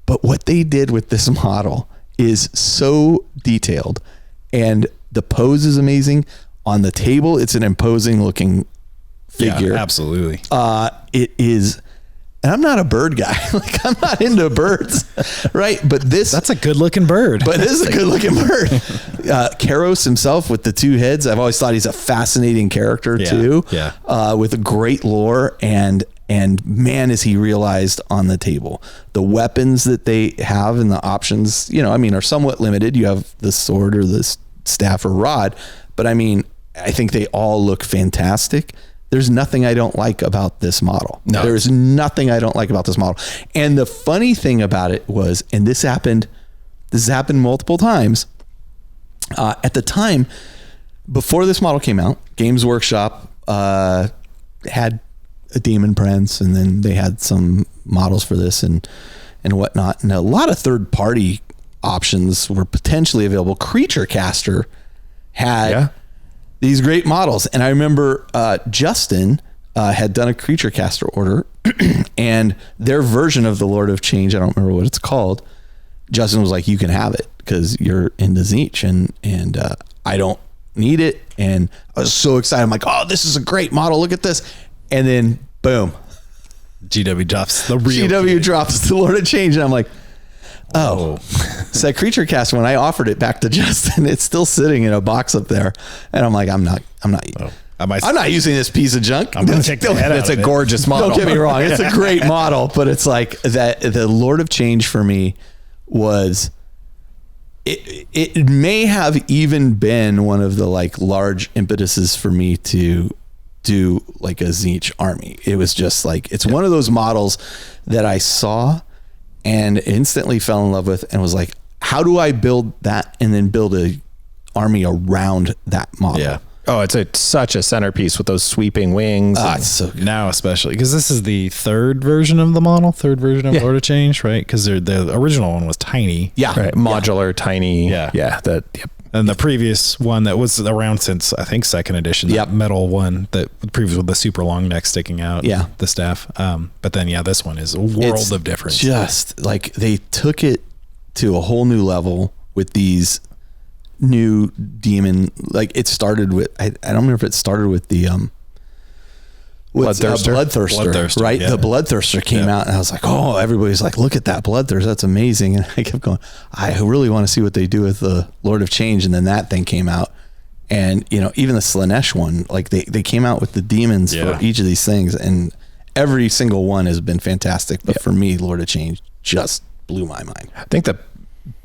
but what they did with this model is so detailed, and the pose is amazing. On the table, it's an imposing looking figure.
Yeah, absolutely.
It is, and I'm not a bird guy. Like I'm not into birds, right? But
That's a good looking bird.
But this is a good looking bird. Karos himself with the 2 heads. I've always thought he's a fascinating character too.
Yeah.
With a great lore and man, is he realized on the table. The weapons that they have and the options, are somewhat limited. You have the sword or the staff or rod, but I think they all look fantastic. There's nothing I don't like about this model.
No.
There's nothing I don't like about this model. And the funny thing about it was, and this has happened multiple times, at the time, before this model came out, Games Workshop had a Demon Prince, and then they had some models for this and whatnot. And a lot of third-party options were potentially available. Creature Caster had these great models. And I remember Justin had done a Creature Caster order and their version of the Lord of Change, I don't remember what it's called. Justin was like, you can have it because you're into Tzeentch and I don't need it. And I was so excited. I'm like, oh, this is a great model. Look at this. And then boom,
GW drops the real
GW drops the Lord of Change. And I'm like, oh, so that Creature Cast, when I offered it back to Justin, it's still sitting in a box up there. And I'm like, I'm not using this piece of junk.
I'm going to take the head out
It's
of
a
it.
gorgeous model.
Don't get me wrong. It's a great model, but it's like that. The Lord of Change for me was, it may have even been one of the like large impetuses for me to do like a Tzeentch army. It was just like, it's one of those models that I saw and instantly fell in love with and was like, how do I build that and then build a army around that model?
Yeah. Oh, it's such a centerpiece with those sweeping wings.
It's so good.
Now, especially because this is the third version of the model, third version of Lord of Change, right? Because the original one was tiny.
Yeah.
Right. Modular, tiny.
Yeah.
Yeah.
And the previous one that was around since, I think, second edition, that metal one, that previous with the super long neck sticking out, the staff. But then, this one is a world of difference.
Just like they took it to a whole new level with these new demon. Like it started with, I don't remember if it started with the Bloodthirster, right?
Yeah.
The Bloodthirster came out, and I was like, oh, everybody's like, look at that Bloodthirster, that's amazing. And I kept going, I really want to see what they do with the Lord of Change. And then that thing came out, and even the Slanesh one, like they came out with the demons for each of these things, and every single one has been fantastic. But for me, Lord of Change just blew my mind.
I think the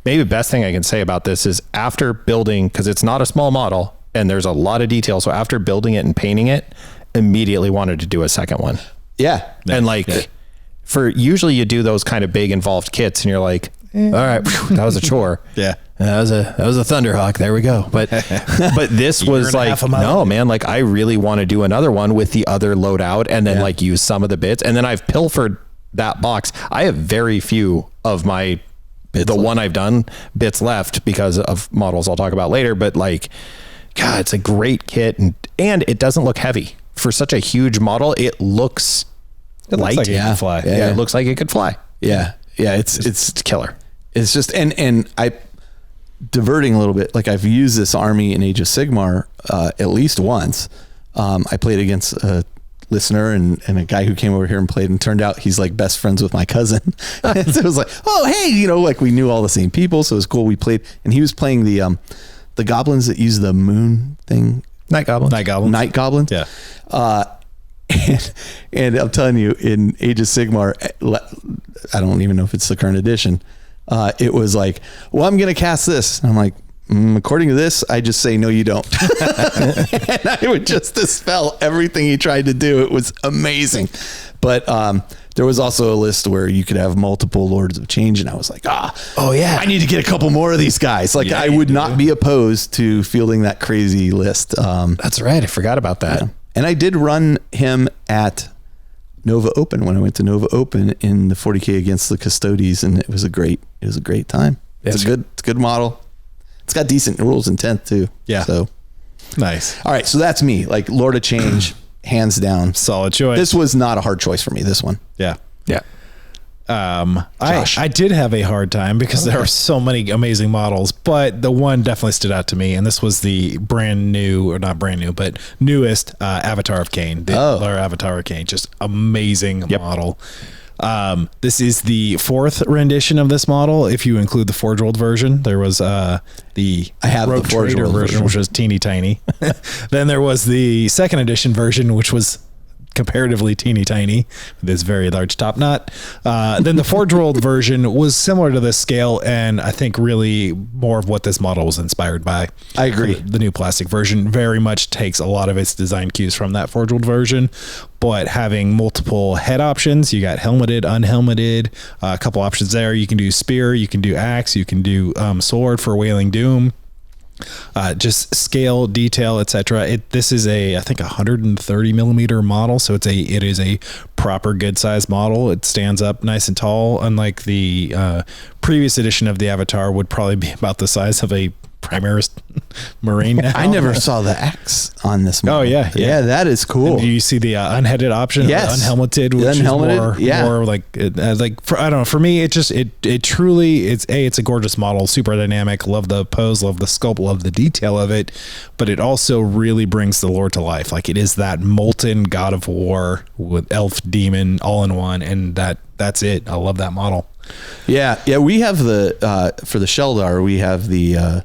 maybe best thing I can say about this is after building, because it's not a small model and there's a lot of detail. So after building it and painting it, immediately wanted to do a second one.
Yeah.
And for usually you do those kind of big involved kits and you're like, all right, that was a chore.
Yeah.
That was a Thunderhawk. There we go. But this was like, no, man, like I really want to do another one with the other loadout and then like use some of the bits. And then I've pilfered that box. I have very few of my one I've done bits left because of models I'll talk about later. But like, God, it's a great kit and it doesn't look heavy for such a huge model. It looks light.
Like it can fly.
Yeah, it looks like it could fly.
Yeah. Yeah. It's
killer.
It's just, and I diverting a little bit, like I've used this army in Age of Sigmar at least once. I played against a listener and a guy who came over here and played, and turned out he's like best friends with my cousin. And so it was like, oh, hey, like we knew all the same people. So it was cool. We played, and he was playing the goblins that use the moon thing.
Night goblins.
Yeah. And I'm telling you, in Age of Sigmar, I don't even know if it's the current edition. It was like, well, I'm going to cast this. And I'm like, according to this, I just say, no, you don't. And I would just dispel everything he tried to do. It was amazing. But there was also a list where you could have multiple Lords of Change. And I was like, oh yeah, I need to get a couple more of these guys. Like I would not be opposed to fielding that crazy list.
That's right. I forgot about that.
Yeah. And I did run him at Nova Open when I went to Nova Open in the 40K against the Custodes, and it was a great time. It's a good model. It's got decent rules in 10th too.
Yeah.
So
nice.
All right. So that's me, like Lord of Change, hands down.
Solid choice.
This was not a hard choice for me, this one.
Yeah.
Yeah.
I did have a hard time because there are so many amazing models, but the one definitely stood out to me, and this was the brand new, or not brand new, but newest Avatar of Cain. The Avatar of Cain, just amazing model. This is the fourth rendition of this model. If you include the Forge World version, there was the
Rogue
the Forge World version, which was teeny tiny. Then there was the second edition version, which was comparatively teeny tiny with this very large top knot. Then the Forge World version was similar to this scale, and I think really more of what this model was inspired by.
I agree.
The new plastic version very much takes a lot of its design cues from that Forge World version, but having multiple head options, you got helmeted, unhelmeted, a couple options there. You can do spear, you can do axe, you can do sword for Wailing Doom. Just scale, detail, etc. This is I think 130 millimeter model, so it is a proper good size model. It stands up nice and tall, unlike the previous edition of the Avatar would probably be about the size of a Primaris Marine now.
I never saw the X on this model.
Oh, yeah.
That is cool.
And do you see the unheaded option?
Yes.
Unhelmeted, which
Unhelmeted,
is more like I don't know. For me, it truly, it's a gorgeous model, super dynamic. Love the pose, love the sculpt, love the detail of it. But it also really brings the lore to life. Like, it is that molten god of war with elf demon all in one. And that's it. I love that model.
Yeah. We have for the Sheldar, we have the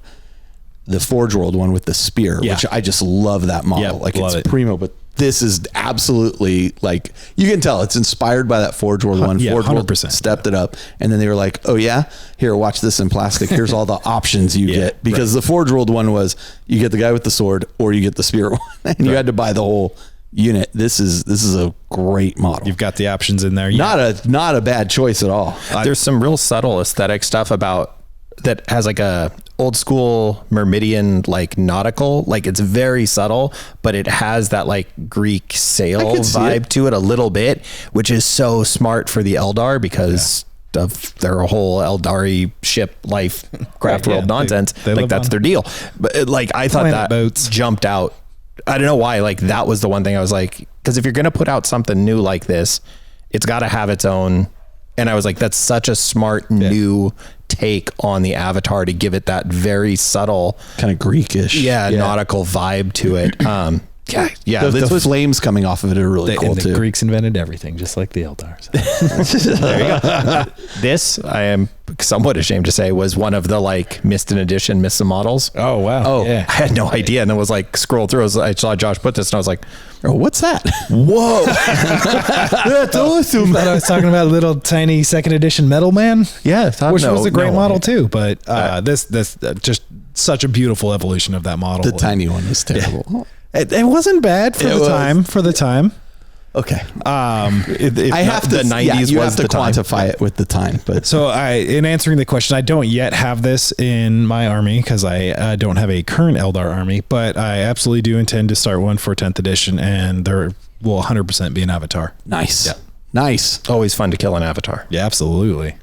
Forge World one with the spear, which I just love that model.
Yep,
it's primo, but this is absolutely, like, you can tell it's inspired by that Forge World one.
Yeah,
Forge
100%.
World stepped it up, and then they were like, oh yeah, here, watch this in plastic. Here's all the options you get, because the Forge World one was you get the guy with the sword or you get the spear one, and you had to buy the whole unit. This is a great model.
You've got the options in there.
Not a bad choice at all.
There's some real subtle aesthetic stuff about that has like a old school Myrmidian, like nautical, like it's very subtle, but it has that like Greek sail vibe to it a little bit, which is so smart for the Eldar because of their whole Eldari ship life craft world nonsense.
They
like that's their deal. But like, I thought that
boats
jumped out. I don't know why, like that was the one thing I was like, because if you're going to put out something new like this, it's got to have its own. And I was like, that's such a smart new take on the Avatar to give it that very subtle
kind of Greekish,
nautical vibe to it.
The flames coming off of it are really cool too.
The Greeks invented everything, just like the Eldar.
There you go. This, I am somewhat ashamed to say, was one of the like missed in edition, missed some models.
Oh wow!
Oh, yeah. I had no idea, and then was like scroll through. I saw Josh put this, and I was like,
"Oh, what's that?
Whoa,
that's awesome!" I was talking about a little tiny second edition Metal Man.
Yeah,
which was a great model too. But this just such a beautiful evolution of that model.
The tiny one was terrible.
Yeah. It wasn't bad for the time.
Okay.
I have to. The 90s
you
was
have to
the
quantify it with the time. But
so in answering the question, I don't yet have this in my army because I don't have a current Eldar army, but I absolutely do intend to start one for 10th edition, and there will 100% be an Avatar.
Nice.
Yeah.
Nice. Always fun to kill an Avatar.
Yeah, absolutely.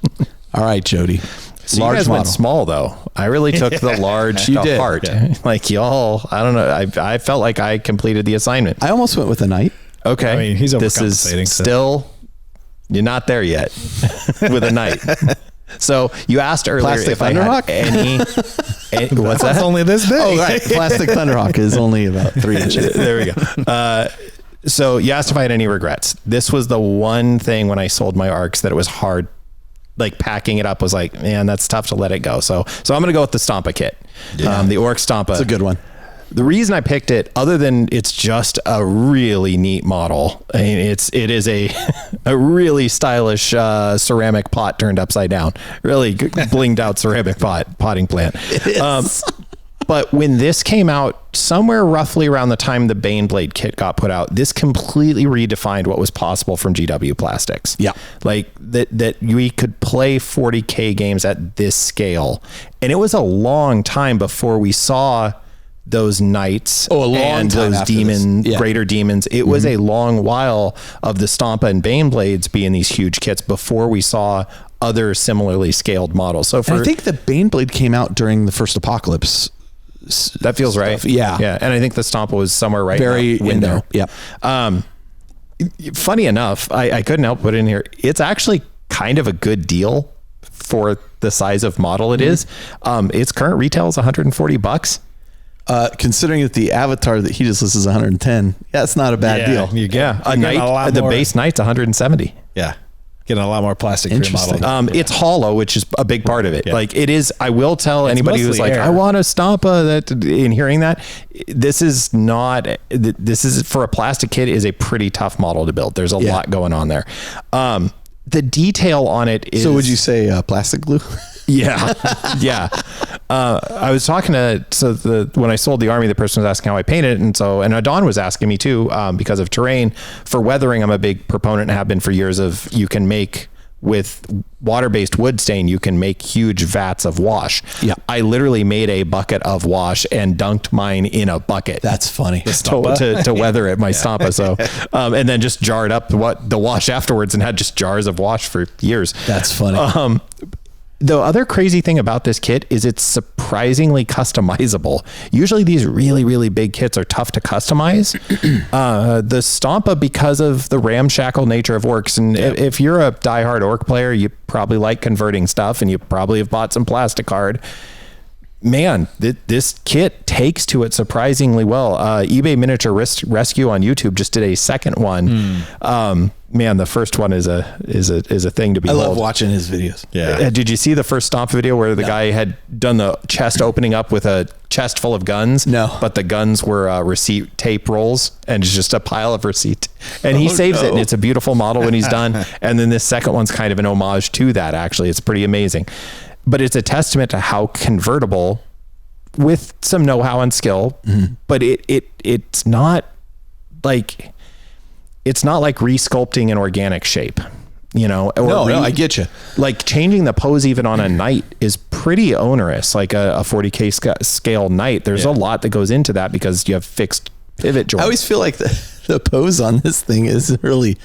All right, Jody.
So large you guys went small though. I really took the large to heart. Yeah. Like y'all, I don't know. I felt like I completed the assignment.
I almost went with a knight.
Okay.
I mean, he's
this is still, you're not there yet with a knight. So you asked earlier
Plastic
if I had any what's that?
Only this big.
Oh, right. Plastic Thunderhawk is only about 3 inches.
There we go. So you asked if I had any regrets. This was the one thing when I sold my arcs that it was hard. Like packing it up was like, man, that's tough to let it go. So I'm going to go with the Stampa kit. Yeah. The Orc Stampa.
It's a good one.
The reason I picked it, other than it's just a really neat model. I mean, it is a really stylish ceramic pot turned upside down. Really blinged out ceramic potting plant. But when this came out, somewhere roughly around the time the Baneblade kit got put out, this completely redefined what was possible from GW Plastics.
Yeah.
Like that we could play 40K games at this scale. And it was a long time before we saw those knights and those greater demons. It was a long while of the Stampa and Baneblades being these huge kits before we saw other similarly scaled models. So I
think the Baneblade came out during the first Apocalypse.
That feels right.
Yeah.
And I think the Stampa was somewhere right
in there.
Yep. Funny enough, I couldn't help put in here. It's actually kind of a good deal for the size of model it is. Its current retail is $140.
Considering that the Avatar that he just lists is 110, that's not a bad deal.
A knight, the base knight's 170.
Yeah. Getting a lot more plastic.
Interesting.
It's hollow, which is a big part of it. Yeah. Like it is. I will tell anybody who's like, I want a Stampa. That in hearing that, this is not. This is for a plastic kit is a pretty tough model to build. There's a lot going on there. The detail on it is.
So would you say plastic glue?
Yeah. Yeah. I was talking to, when I sold the army, the person was asking how I painted it. And Adon was asking me too, because of terrain. For weathering, I'm a big proponent and have been for years of you can make with water-based wood stain, you can make huge vats of wash.
Yeah.
I literally made a bucket of wash and dunked mine in a bucket.
That's funny.
To weather it, my Stampa. So, and then just jarred up the wash afterwards and had just jars of wash for years.
That's funny.
The other crazy thing about this kit is it's surprisingly customizable. Usually these really, really big kits are tough to customize. The Stompa, because of the ramshackle nature of orcs, and if you're a diehard orc player, you probably like converting stuff, and you probably have bought some plastic card. Man, this kit takes to it surprisingly well. eBay Miniature Rescue on YouTube just did a second one. Man, the first one is a thing to behold.
I love watching his videos.
Yeah.
Did you see the first Stomp video where the guy had done the chest opening up with a chest full of guns?
No.
But the guns were receipt tape rolls, and it's just a pile of receipt. And he saves it, and it's a beautiful model when he's done. And then this second one's kind of an homage to that, actually. It's pretty amazing. But it's a testament to how convertible, with some know-how and skill, but it's not like resculpting an organic shape, you know?
No, I get you.
Like changing the pose even on a knight is pretty onerous. Like a 40K scale knight, there's a lot that goes into that because you have fixed pivot joints.
I always feel like the pose on this thing is really,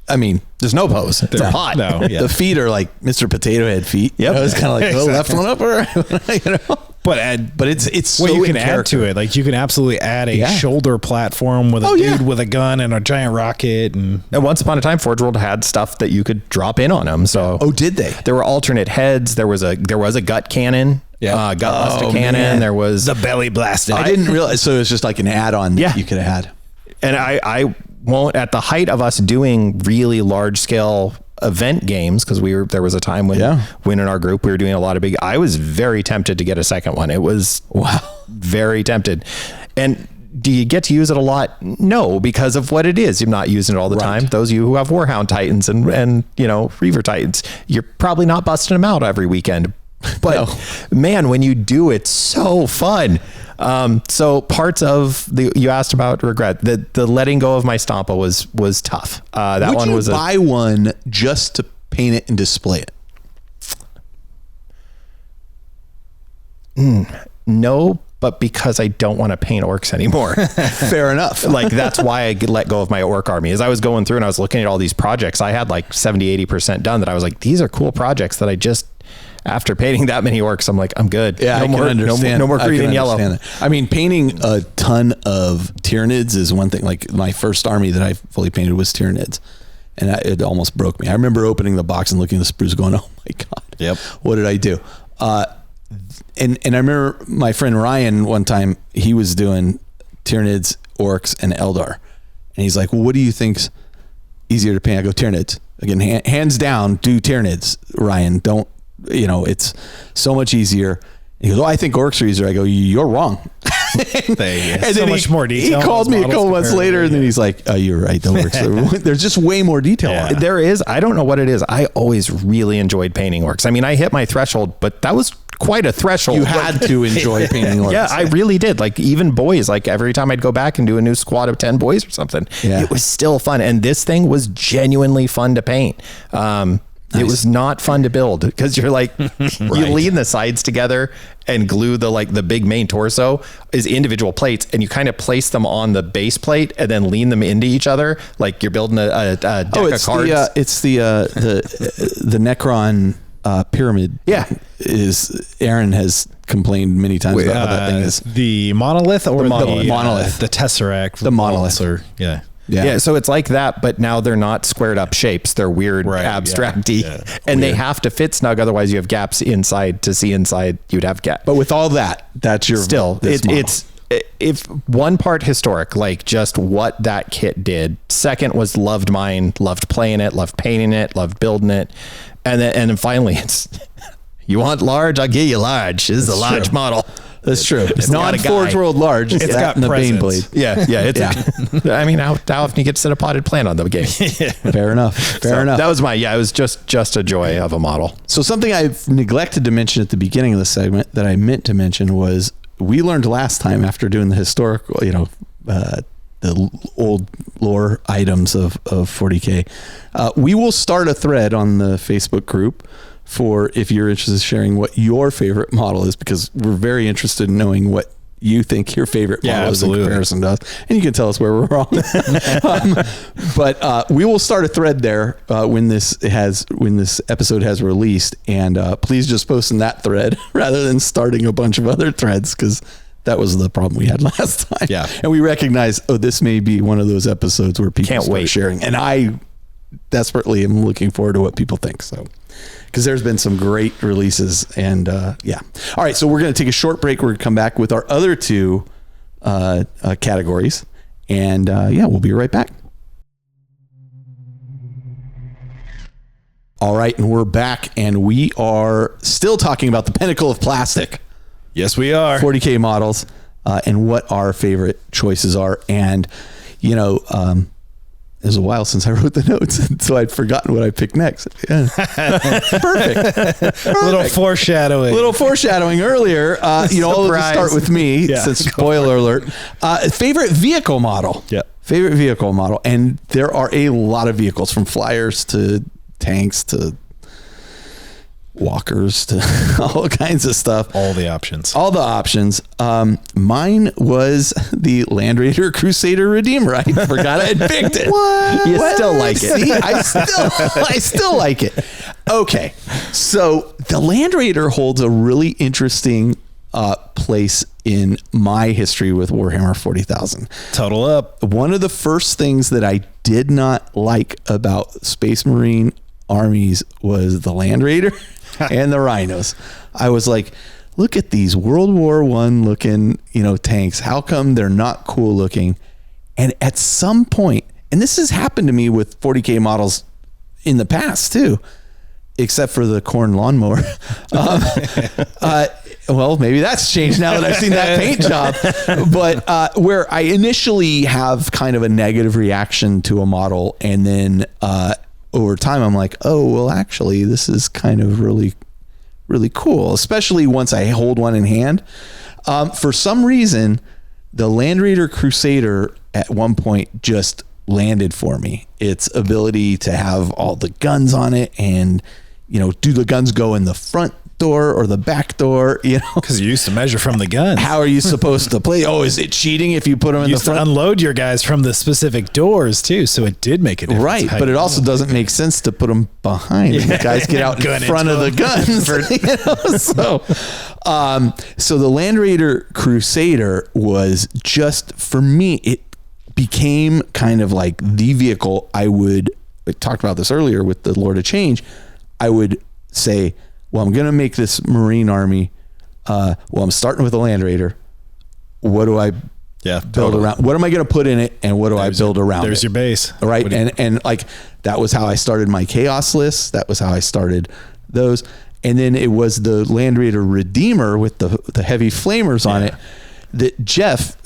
I mean,
there's no pose. It's a pot.
No,
the feet are like Mr. Potato Head feet.
Yep.
It's kind of like, oh, left one up, or you know. But it's so
well, you can
in
add
character.
to it. Like you can absolutely add a shoulder platform with a dude with a gun and a giant rocket. And
once upon a time, Forge World had stuff that you could drop in on them. So
did they?
There were alternate heads. There was a gut cannon. Gut buster cannon.
Man.
There was
the belly blasted.
I didn't realize. So it was just like an add-on that you could have had.
And I won't, at the height of us doing really large scale event games, because there was a time when in our group we were doing a lot of big, I was very tempted to get a second one. It was very tempted. And do you get to use it a lot? No, because of what it is. You're not using it all the time. Those of you who have Warhound Titans and you know, Reaver Titans, you're probably not busting them out every weekend. But man, when you do, it's so fun. So parts of you asked about regret, the letting go of my Stompa was tough. That one was
buy one just to paint it and display it?
No, but because I don't want to paint orcs anymore.
Fair enough.
Like that's why I let go of my orc army. As I was going through and I was looking at all these projects, I had like 70-80% done that I was like, these are cool projects that I just, after painting that many orcs, I'm like, I'm good.
Yeah,
no
I
more,
can understand.
No more green and yellow.
That. I mean, painting a ton of Tyranids is one thing. Like my first army that I fully painted was Tyranids, and it almost broke me. I remember opening the box and looking at the sprues going, oh my God, what did I do? And I remember my friend Ryan one time, he was doing Tyranids, orcs, and Eldar. And he's like, well, what do you think's easier to paint? I go, Tyranids. Again, hands down, do Tyranids, Ryan. Don't, you know, it's so much easier. He goes, oh, I think orcs are easier. I go, you're wrong.
And so much more detail.
He called me a couple months later, and then he's like, oh, you're right. There's just way more detail on it.
There is. I don't know what it is. I always really enjoyed painting orcs. I mean, I hit my threshold, but that was quite a threshold.
You had to enjoy painting orcs.
Yeah, I really did. Like even boys, like every time I'd go back and do a new squad of 10 boys or something, it was still fun. And this thing was genuinely fun to paint. It was not fun to build because you're like, you lean the sides together and glue the big main torso is individual plates, and you kind of place them on the base plate and then lean them into each other. Like you're building a deck of cards.
It's the Necron pyramid.
Yeah.
Aaron has complained many times about how that thing is.
The monolith or the
monolith.
The tesseract.
The monolith.
Or,
Yeah, so it's like that, but now they're not squared up shapes. They're weird, abstracty, and they have to fit snug. Otherwise, you have gaps inside. To see inside, you'd have gaps.
But with all that, that's your
it's if one part historic, like just what that kit did. Second was loved mine, loved playing it, loved painting it, loved building it, and then finally, it's you want large, I'll give you large. This is a large model.
That's true.
It's not a
Forge World large.
It's got
the Bane
presence.
blade.
Yeah. I mean, how often you get to set a potted plant on the game?
Fair enough. Fair enough.
That was it was just a joy of a model.
So something I've neglected to mention at the beginning of the segment that I meant to mention was we learned last time after doing the historical, the old lore items of 40K. We will start a thread on the Facebook group for if you're interested in sharing what your favorite model is, because we're very interested in knowing what you think your favorite
Yeah,
model is in
absolutely.
comparison to us, and you can tell us where we're wrong. But we will start a thread there when this episode has released, and please just post in that thread rather than starting a bunch of other threads, because that was the problem we had last time.
Yeah.
And we recognize, this may be one of those episodes where people
Can't
start
wait.
sharing, and I desperately am looking forward to what people think. So, because there's been some great releases, and yeah. All right, so we're going to take a short break. We're going to come back with our other two categories, and yeah, we'll be right back. All right, and we're back, and we are still talking about the pinnacle of plastic.
Yes, we are.
40K models, and what our favorite choices are. And, you know, it was a while since I wrote the notes, so I'd forgotten what I picked next. Yeah. Perfect.
Little foreshadowing.
Little foreshadowing earlier. You know, I'll just start with me,
Yeah.
since spoiler alert. Favorite vehicle model.
Yeah.
Favorite vehicle model. And there are a lot of vehicles, from flyers to tanks to walkers to all kinds of stuff.
All the options.
All the options. Mine was the Land Raider Crusader Redeemer. I forgot I had picked it.
You still like it.
See, I still like it. Okay. So the Land Raider holds a really interesting place in my history with Warhammer 40,000.
Total up.
One of the first things that I did not like about Space Marine armies was the Land Raider and the Rhinos. I was like, look at these World War I looking, tanks. How come they're not cool looking? And at some point, and this has happened to me with 40K models in the past too, except for the corn lawnmower. Well, maybe that's changed now that I've seen that paint job. But where I initially have kind of a negative reaction to a model, and then over time I'm like, oh, well, actually, this is kind of really, really cool, especially once I hold one in hand. For some reason, the Land Raider Crusader at one point just landed for me. Its ability to have all the guns on it, and do the guns go in the front door or the back door?
Because you used to measure from the guns.
How are you supposed to play? Oh, is it cheating if you put them in
You
the
used to
front?
unload your guys from the specific doors too, so it did make a difference.
Right,
how
but
you
it also doesn't make sense to put them behind. The guys get out in
Gun
front of
into
the guns. So the Land Raider Crusader was just, for me, it became kind of like the vehicle I talked about this earlier with the Lord of Change. I would say, well, I'm going to make this Marine army. Well, I'm starting with a Land Raider. What do I build around? What am I going to put in it, and what do I build around
There's
it?
your base.
Right. And like, that was how I started my Chaos list. That was how I started those. And then it was the Land Raider Redeemer with the heavy flamers on it that Jeff,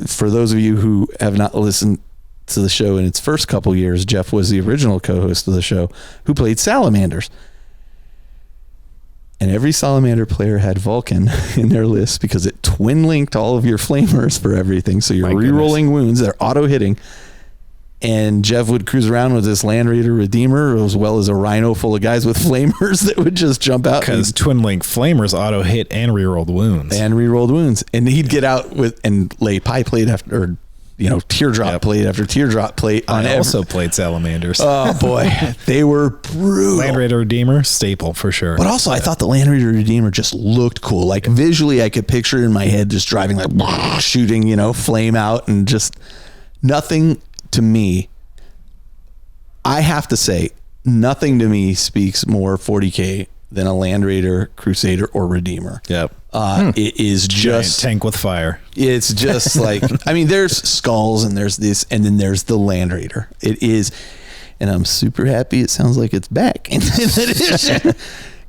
for those of you who have not listened to the show in its first couple years, Jeff was the original co-host of the show who played Salamanders. And every Salamander player had Vulcan in their list because it twin linked all of your flamers for everything. So you're re-rolling wounds, they're auto hitting. And Jeff would cruise around with this Land Raider Redeemer, as well as a Rhino full of guys with flamers that would just jump out.
Because twin link flamers auto hit and rerolled wounds.
And rerolled wounds. And he'd get out and lay pie plate after, teardrop plate after teardrop plate on
I also played Salamanders.
Oh boy, they were brutal.
Land Raider Redeemer, staple for sure.
But also, I thought the Land Raider Redeemer just looked cool. Like visually, I could picture it in my head just driving, like shooting, flame out, and just nothing to me. I have to say, nothing to me speaks more 40K than a Land Raider Crusader or Redeemer.
Yep.
It is
Giant
just
tank with fire.
It's just like, I mean, there's skulls and there's this, and then there's the Land Raider. It is, and I'm super happy it sounds like it's back in the edition.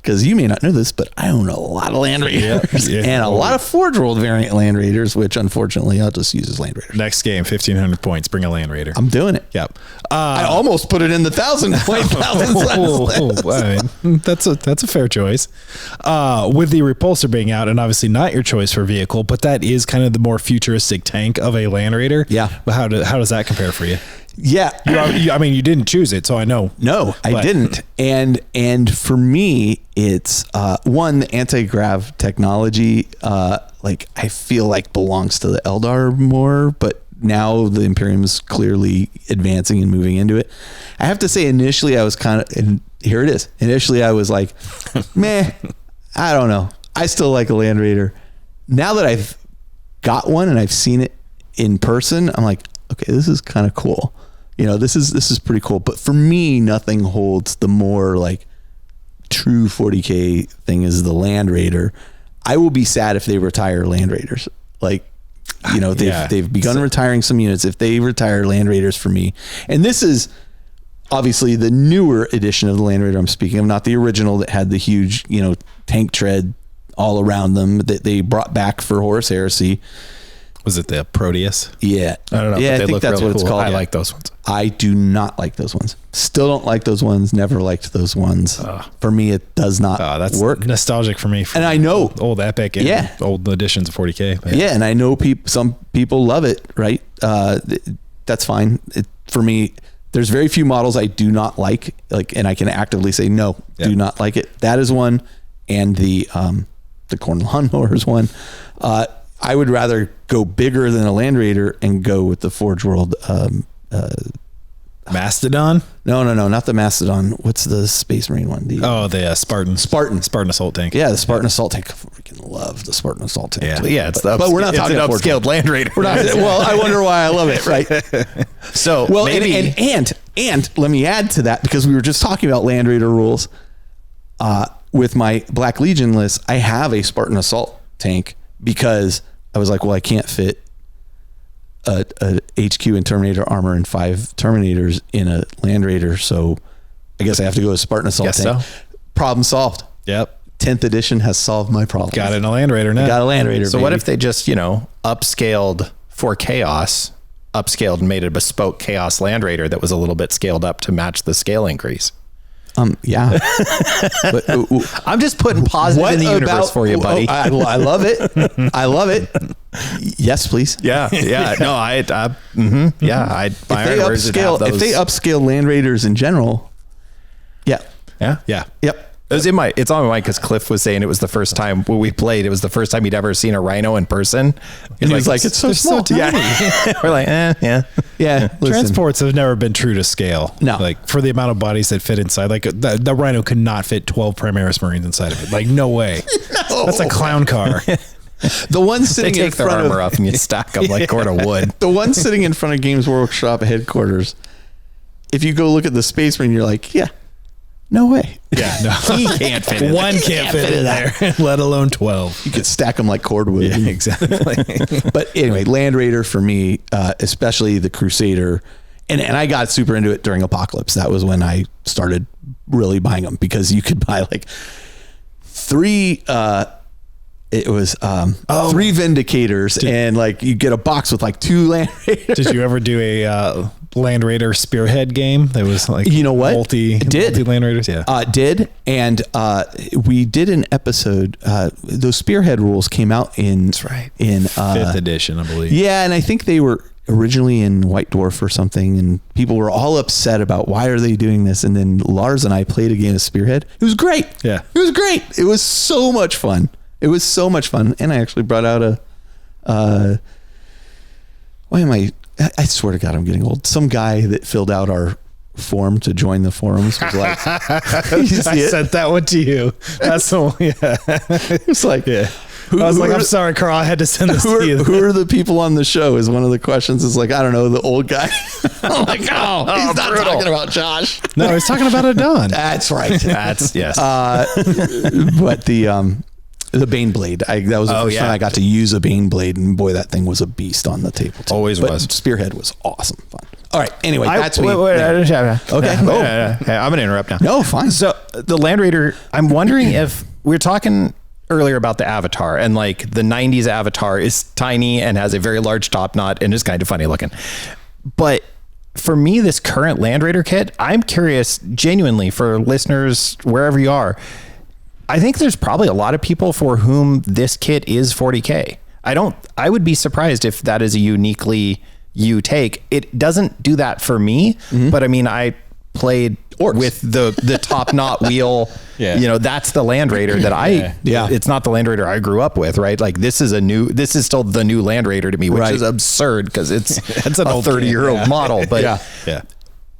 Because you may not know this, but I own a lot of Land Raiders and a lot of Forge World variant Land Raiders, which unfortunately I'll just use as Land Raiders.
Next game, 1,500 points. Bring a Land Raider.
I'm doing it.
Yep.
I almost put it in the 1,000 point.
I mean, that's a fair choice. With the Repulsor being out, and obviously not your choice for vehicle, but that is kind of the more futuristic tank of a Land Raider.
Yeah.
But how does that compare for you?
Yeah.
You didn't choose it, so I know.
No, I didn't. And for me, it's one, the anti-grav technology, like I feel like belongs to the Eldar more, but now the Imperium's clearly advancing and moving into it. I have to say, initially I was kind of, and here it is. Initially I was like, meh, I don't know. I still like a Land Raider. Now that I've got one and I've seen it in person, I'm like, okay, this is kind of cool. You know, this is pretty cool. But for me, nothing holds the more like true 40K thing as the Land Raider. I will be sad if they retire Land Raiders. Like, you know, they've begun retiring some units. If they retire Land Raiders for me, and this is obviously the newer edition of the Land Raider I'm speaking of, not the original that had the huge, you know, tank tread all around them that they brought back for Horus Heresy.
Was it the Proteus?
Yeah.
I don't know.
Yeah,
but
I think that's what it's called.
I like those ones.
I do not like those ones. Still don't like those ones. Never liked those ones. For me, it does not
that's
work.
Nostalgic for me.
And I know
old Epic and old editions of 40K. But
yeah, and I know some people love it, right? That's fine. For me, there's very few models I do not like, and I can actively say no, do not like it. That is one, and the Corn Lawnmower is one. I would rather go bigger than a Land Raider and go with the Forge World.
Mastodon?
No, not the Mastodon. What's the Space Marine one?
The Spartan.
Spartan
Assault Tank.
Yeah, the Spartan Assault Tank. I freaking love the Spartan Assault Tank.
Yeah,
but we're not talking
an upscaled Land Raider.
We're not. Well, I wonder why I love it, right?
So
maybe and let me add to that, because we were just talking about Land Raider rules. With my Black Legion list, I have a Spartan Assault Tank because I was like, well, I can't fit a HQ and Terminator armor and 5 Terminators in a Land Raider, so I guess I have to go with Spartan Assault Tank. So. Problem solved.
Yep.
10th edition has solved my problem.
Got it in a Land Raider now.
Got a Land Raider.
So what if they just, upscaled for Chaos, upscaled and made a bespoke Chaos Land Raider that was a little bit scaled up to match the scale increase?
Yeah.
But, I'm just putting positive in the universe for you, buddy.
I love it. I love it. Yes, please.
Yeah. No, I'd buy
If they upscale Land Raiders in general, yeah. Yep.
It's on my mind because Cliff was saying it was the first time when we played. It was the first time he'd ever seen a rhino in person.
And he was like, it's so small.
tiny.
Yeah.
We're like, yeah.
Listen.
Transports have never been true to scale.
No.
Like, for the amount of bodies that fit inside, like the rhino could not fit 12 Primaris Marines inside of it. Like, no way.
No.
That's a clown car.
The one sitting
They take their armor off and you stack them like cord of wood.
The one sitting in front of Games Workshop headquarters, if you go look at the Space Marine, you're like, yeah, no way.
Yeah, no.
He can't fit in
One can't fit in there, let alone 12.
You could stack them like cordwood.
Yeah, exactly.
But anyway, Land Raider for me, especially the Crusader, and I got super into it during Apocalypse. That was when I started really buying them, because you could buy like 3 Vindicators, and like you get a box with like 2 Land Raiders.
Did you ever do a Land Raider Spearhead game that was like,
you know what,
multi Land Raiders? Yeah,
did. And we did an episode. Those Spearhead rules came out in
5th edition, I believe.
Yeah, and I think they were originally in White Dwarf or something, and people were all upset about why are they doing this. And then Lars and I played a game of Spearhead. It was great.
Yeah,
it was great. It was so much fun. And I actually brought out I swear to God, I'm getting old. Some guy that filled out our form to join the forums was like,
I sent that one to you. That's the one. Yeah.
It's like,
I was like, I'm sorry, Carl, I had to send this to you.
Who are the people on the show? Is one of the questions. Is like, I don't know, the old guy. I'm like, he's not talking about Josh.
No, he's talking about Adon.
That's right.
That's yes.
But the Bane Blade. That was the first time I got to use a Bane Blade, and boy, that thing was a beast on the table.
Always was.
Spearhead was awesome fun. All right. Anyway, that's me.
Okay.
I'm
going to interrupt now.
No, fine.
So the Land Raider, I'm wondering if we were talking earlier about the Avatar, and like the 90s Avatar is tiny and has a very large top knot and is kind of funny looking. But for me, this current Land Raider kit, I'm curious genuinely for listeners, wherever you are, I think there's probably a lot of people for whom this kit is 40K. I would be surprised if that is a uniquely you take. It doesn't do that for me, but I mean, I played
Orcs
with the top knot wheel.
Yeah.
You know, that's the Land Raider that it's not the Land Raider I grew up with, right? Like this is still the new Land Raider to me, which is absurd because it's an old 30-year-old model. But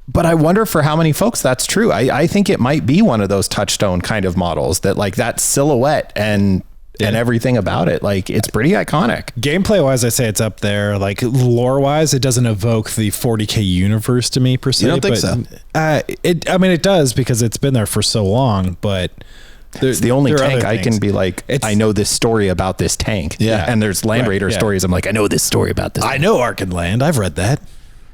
But I wonder for how many folks that's true. I think it might be one of those touchstone kind of models that like that silhouette and everything about it. Like it's pretty iconic.
Gameplay wise, I say it's up there. Like lore wise, it doesn't evoke the 40K universe to me per se.
You don't think so?
It does because it's been there for so long, but
it's the only tank I can be like, I know this story about this tank.
Yeah.
And there's Land Raider stories. I'm like, I know this story about this.
I know Ark and Land. I've read that.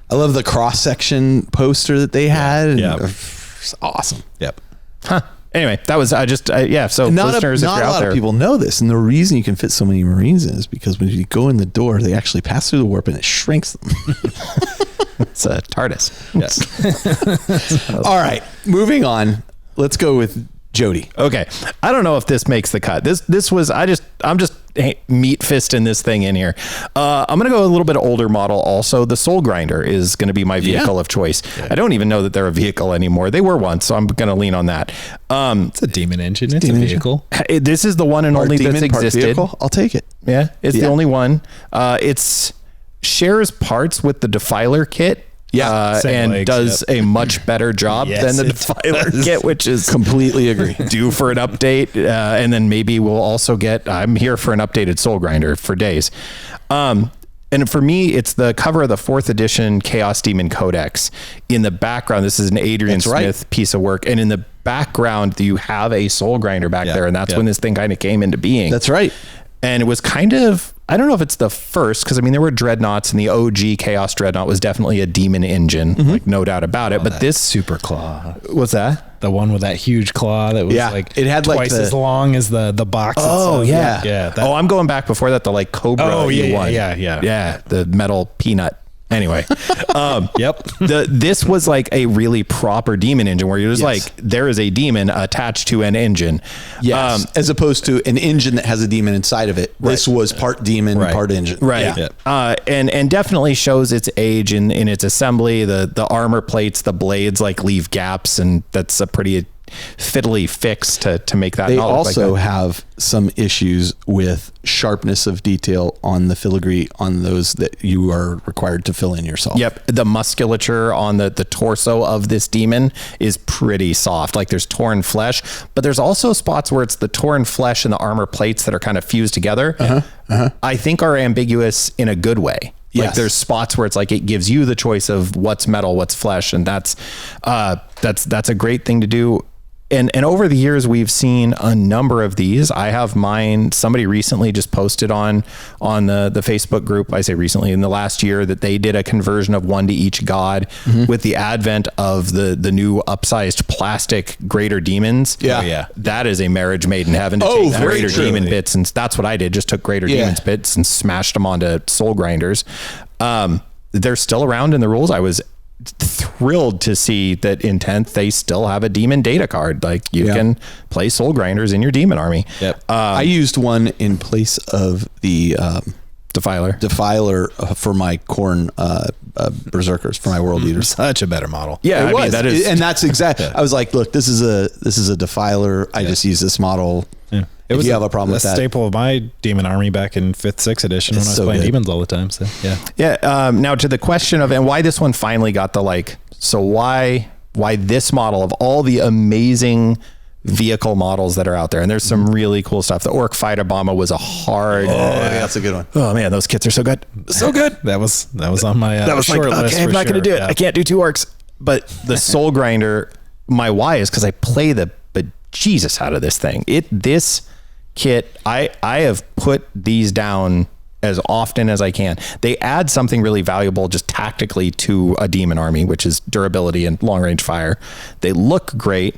I love the cross-section poster that they had. It's awesome.
Yep.
Huh. Anyway, that was so
Not
listeners,
a
if you're out
lot
there,
of people know this, and the reason you can fit so many Marines in is because when you go in the door, they actually pass through the warp and it shrinks them.
it's a TARDIS.
All right, moving on. Let's go with Jody.
Okay. I don't know if this makes the cut. This was, I'm just meat fisting this thing in here. I'm going to go a little bit older model. Also, the Soul Grinder is going to be my vehicle of choice. Yeah. I don't even know that they're a vehicle anymore. They were once, so I'm going to lean on that.
It's a demon engine. It's a vehicle.
This is the one and only that's existed.
I'll take it.
Yeah. It's the only one. It's shares parts with the Defiler kit. And legs, does a much better job than the Defiler kit, which is
completely agree.
Due for an update, and then maybe we'll also get. I'm here for an updated Soul Grinder for days. And for me, it's the cover of the 4th edition Chaos Demon Codex. In the background, this is an Adrian Smith piece of work, and in the background, you have a Soul Grinder back there, and that's when this thing kind of came into being.
That's right.
And it was kind of, I don't know if it's the first, because I mean, there were dreadnoughts, and the OG Chaos Dreadnought was definitely a demon engine, like no doubt about it. But this
super claw,
what's that?
The one with that huge claw that was like
it had
twice as long as the box.
Oh
itself.
yeah. I'm going back before that. The like Cobra.
Oh
one.
Yeah.
The metal peanut. Anyway,
yep.
This was like a really proper demon engine where you're just like, there is a demon attached to an engine.
Yes. As opposed to an engine that has a demon inside of it. This was part demon, part engine.
Right. Yeah. And definitely shows its age in its assembly. The armor plates, the blades like leave gaps, and that's a pretty fiddly fix to make that.
They also have some issues with sharpness of detail on the filigree on those that you are required to fill in yourself.
Yep. The musculature on the torso of this demon is pretty soft. Like there's torn flesh, but there's also spots where it's the torn flesh and the armor plates that are kind of fused together. I think are ambiguous in a good way. Like there's spots where it's like it gives you the choice of what's metal, what's flesh, and that's a great thing to do. And over the years, we've seen a number of these. I have mine. Somebody recently just posted on the Facebook group. I say recently, in the last year, that they did a conversion of one to each god with the advent of the new upsized plastic greater demons. That is a marriage made in heaven to take greater demon bits, and that's what I did. Just took greater demons bits and smashed them onto Soul Grinders. They're still around in the rules. I was thrilled to see that in 10th they still have a demon data card. Like you can play Soul Grinders in your demon army.
I used one in place of the Defiler for my Khorne berserkers, for my world leaders.
Such a better model.
I mean, that is, and that's exactly. I was like, look, this is a Defiler. I just use this model.
It was
you have a problem with that.
Staple of my demon army back in 5th, 6th edition when I was playing demons all the time. So
now to the question of, and why this one finally got the like, so why this model of all the amazing vehicle models that are out there, and there's some really cool stuff. The Orc Fighter Bomber was a hard.
That's a good one.
Oh man, those kits are so good, so good.
that was on my
that was
short
like,
list.
Okay, I'm not going to do it. I can't do 2 orcs. But the Soul Grinder, my why is because I play the bejesus out of this thing. This kit, I have put these down as often as I can. They add something really valuable just tactically to a demon army, which is durability and long range fire. They look great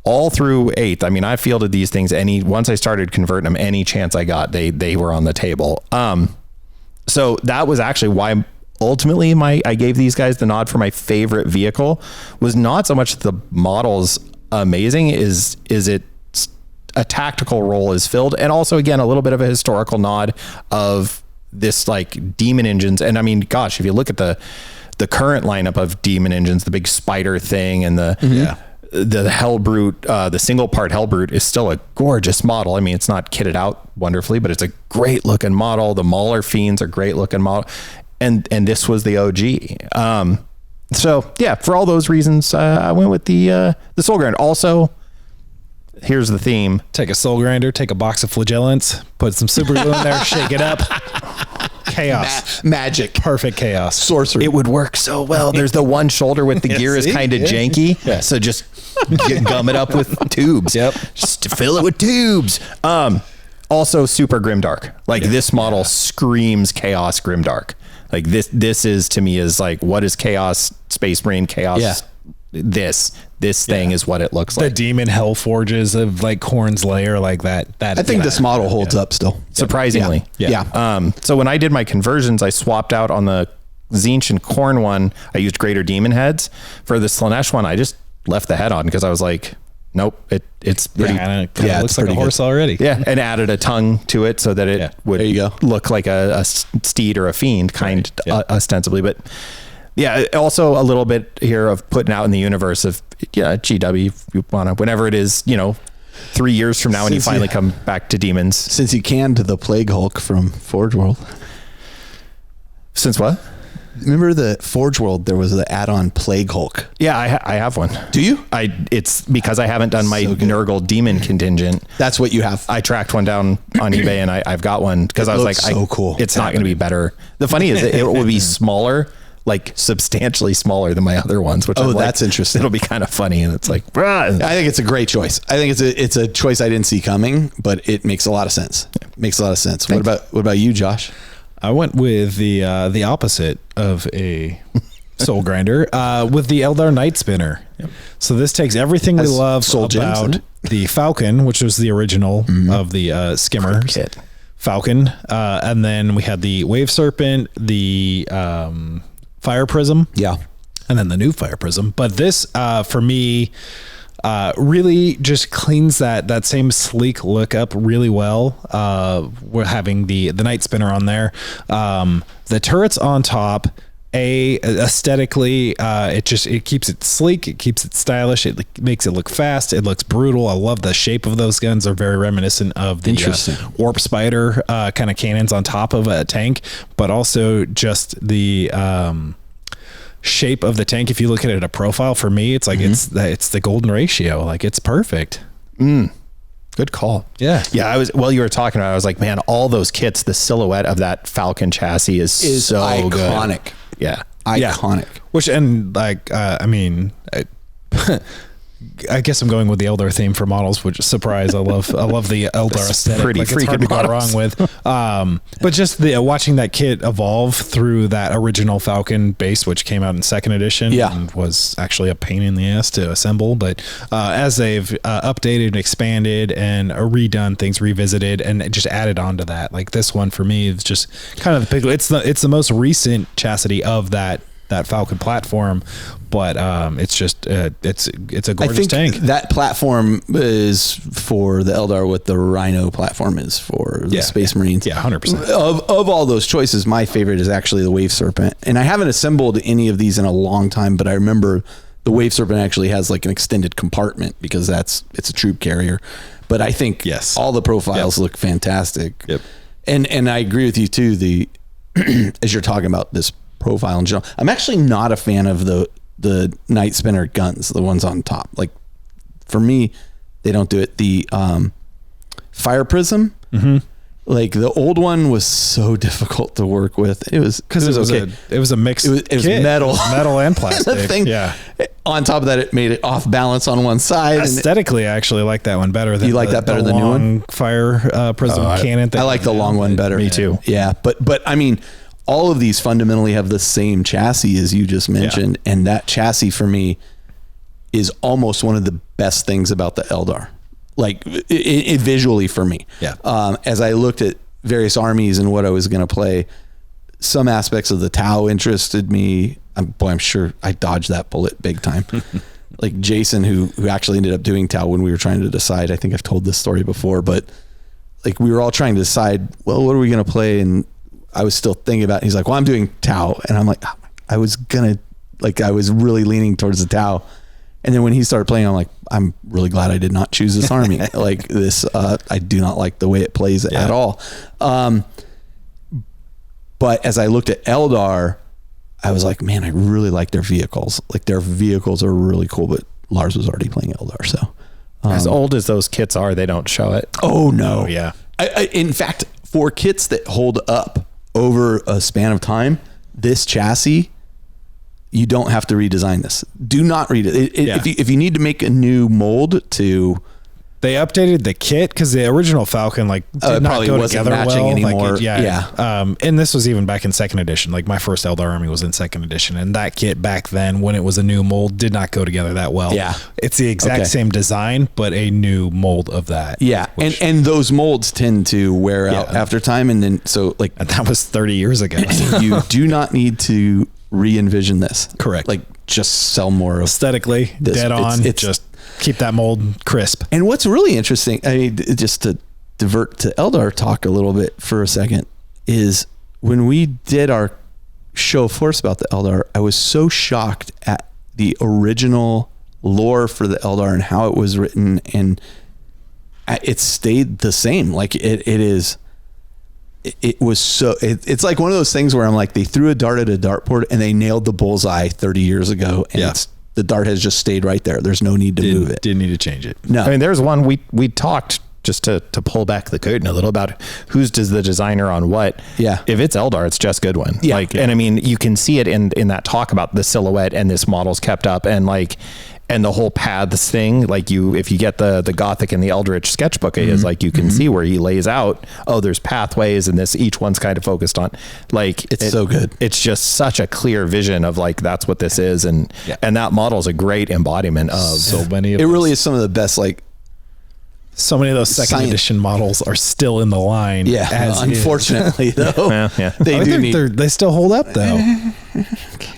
all through 8th. I mean, I fielded these things once I started converting them, any chance I got, they were on the table. So that was actually why ultimately I gave these guys the nod for my favorite vehicle. Was not so much the model's amazing, is it a tactical role is filled, and also again a little bit of a historical nod of this like demon engines. And I mean, gosh, if you look at the current lineup of demon engines, the big spider thing and the Hellbrute, the single part Hellbrute is still a gorgeous model. I mean, it's not kitted out wonderfully, but it's a great looking model. The Mauler Fiends are great looking model. And this was the OG. So yeah, for all those reasons, I went with the Soul Grinder. Also, here's the theme.
Take a Soul Grinder, take a box of flagellants, put some super glue in there, shake it up. Chaos.
Magic.
Perfect chaos.
Sorcery.
It would work so well. There's the one shoulder with the gear is kind of janky.
Yeah.
So just gum it up with tubes.
Yep.
Just to fill it with tubes. Also super grimdark. Like this model screams chaos grimdark. Like this is to me is like, what is chaos, Space Marine chaos?
Yeah.
This thing is what it looks
The
like.
demon hell forges of like Khorne's lair, like that.
I think this model holds up still.
Surprisingly.
Yeah.
So when I did my conversions, I swapped out on the Tzeentch and Khorne one. I used greater demon heads. For the Slaanesh one, I just left the head on because I was like, nope, it's pretty.
It
Yeah,
looks
it's
like a
pretty
horse
good.
already.
Yeah, and added a tongue to it so that it would
There you go.
look like a steed or a fiend kind ostensibly. But yeah, also a little bit here of putting out in the universe of GW, if you want to, whenever it is, 3 years from now when you
Since
finally come back to demons.
Since you canned the Plague Hulk from Forge World.
Since what?
Remember the Forge World, there was the add-on Plague Hulk.
Yeah, I have one.
Do you?
It's because I haven't done my
So good.
Nurgle demon contingent.
That's what you have.
I tracked one down on eBay and I've got one because I was like,
looks so cool.
It's not going to be better. The funny is it will be smaller, like substantially smaller than my other ones, which I'm like,
that's interesting.
It'll be kind of funny. And it's like,
I think it's a great choice. I think it's a choice I didn't see coming, but it makes a lot of sense. Makes a lot of sense. What about you, Josh?
I went with the opposite of a Soul Grinder with the Eldar Night Spinner. Yep. So this takes everything we love
Soul Gems in
about
it?
the Falcon, which was the original of the Skimmers.
kit.
Falcon, and then we had the Wave Serpent, the Fire Prism,
Yeah.
and then the new Fire Prism. But this, for me, really just cleans that same sleek look up really well. We're having the Night Spinner on there. The turrets on top, aesthetically, it keeps it sleek, it keeps it stylish, it makes it look fast, it looks brutal. I love the shape of those guns. They're very reminiscent of the Warp Spider kind of cannons on top of a tank, but also just the shape of the tank. If you look at it at a profile, for me, it's like it's the golden ratio. Like it's perfect.
Good call.
Yeah.
While you were talking about it, I was like, man, all those kits, the silhouette of that Falcon chassis is so
iconic.
good. Yeah.
Iconic.
Which, and like, I mean, I guess I'm going with the Eldar theme for models, which surprise. I love the Eldar aesthetic.
pretty
Like, it's hard to
freaking
go
models.
wrong with. But just watching that kit evolve through that original Falcon base, which came out in second edition, and was actually a pain in the ass to assemble. But as they've updated and expanded and redone things, revisited and just added on to that, like this one for me is just kind of the big. It's the most recent chassis of that Falcon platform, but it's just it's a gorgeous tank.
That platform is for the Eldar what the Rhino platform is for the Space Marines.
Yeah, 100%.
Of all those choices, my favorite is actually the Wave Serpent. And I haven't assembled any of these in a long time, but I remember the Wave Serpent actually has like an extended compartment because it's a troop carrier. But I think all the profiles look fantastic.
Yep.
And I agree with you too, as you're talking about this profile in general. I'm actually not a fan of the Night Spinner guns, the ones on top. Like for me, they don't do it. The Fire Prism, like the old one was so difficult to work with. It was because it was okay.
It was a mix.
It was metal,
metal and plastic.
The thing, on top of that, it made it off balance on one side.
Aesthetically, I actually like that one better than
you like that better than the new one.
Fire Prism cannon.
I like the long one better.
Me too.
Yeah, but I mean, all of these fundamentally have the same chassis as you just mentioned, and that chassis for me is almost one of the best things about the Eldar, like it visually for me.
Yeah.
As I looked at various armies and what I was going to play, some aspects of the Tau interested me. I'm sure I dodged that bullet big time. Like Jason, who actually ended up doing Tau when we were trying to decide. I think I've told this story before, but like we were all trying to decide, well, what are we going to play? And I was still thinking about it. He's like, well, I'm doing Tau. And I'm like, I was really leaning towards the Tau. And then when he started playing, I'm like, I'm really glad I did not choose this army. Like this, I do not like the way it plays at all. But as I looked at Eldar, I was like, man, I really like their vehicles. Like their vehicles are really cool, but Lars was already playing Eldar. So
as old as those kits are, they don't show it.
Oh no.
Oh, yeah.
In fact, for kits that hold up over a span of time, this chassis, you don't have to redesign this. Do not read it. If you need to make a new mold to...
They updated the kit because the original Falcon did not go together well
anymore.
And this was even back in second edition. Like my first Eldar army was in second edition, and that kit back then, when it was a new mold, did not go together that well.
Yeah,
it's the exact same design, but a new mold of that.
Yeah, and those molds tend to wear out after time, and then
and that was 30 years ago.
You do not need to re-envision this.
Correct.
Like just sell more
aesthetically dead on. It's just keep that mold crisp.
And what's really interesting, I mean, just to divert to Eldar talk a little bit for a second, is when we did our show of force about the Eldar, I was so shocked at the original lore for the Eldar and how it was written, and it stayed the same. Like it's like one of those things where I'm like, they threw a dart at a dartboard and they nailed the bullseye 30 years ago, and the dart has just stayed right there. There's no need to move it.
Didn't need to change it.
No.
I mean, there's one we talked just to pull back the curtain a little about who's the designer on what.
Yeah.
If it's Eldar, it's just Goodwin.
Yeah.
And I mean, you can see it in that talk about the silhouette and this model's kept up, and the whole paths thing. Like if you get the Gothic and the Eldritch sketchbook, is like, you can see where he lays out, there's pathways, and each one's kind of focused on, it's so good. It's just such a clear vision of that's what this is. And that model is a great embodiment of
so many of
it. Really is some of the best,
so many of those second edition models are still in the line.
Yeah. Unfortunately though,
they still hold up though.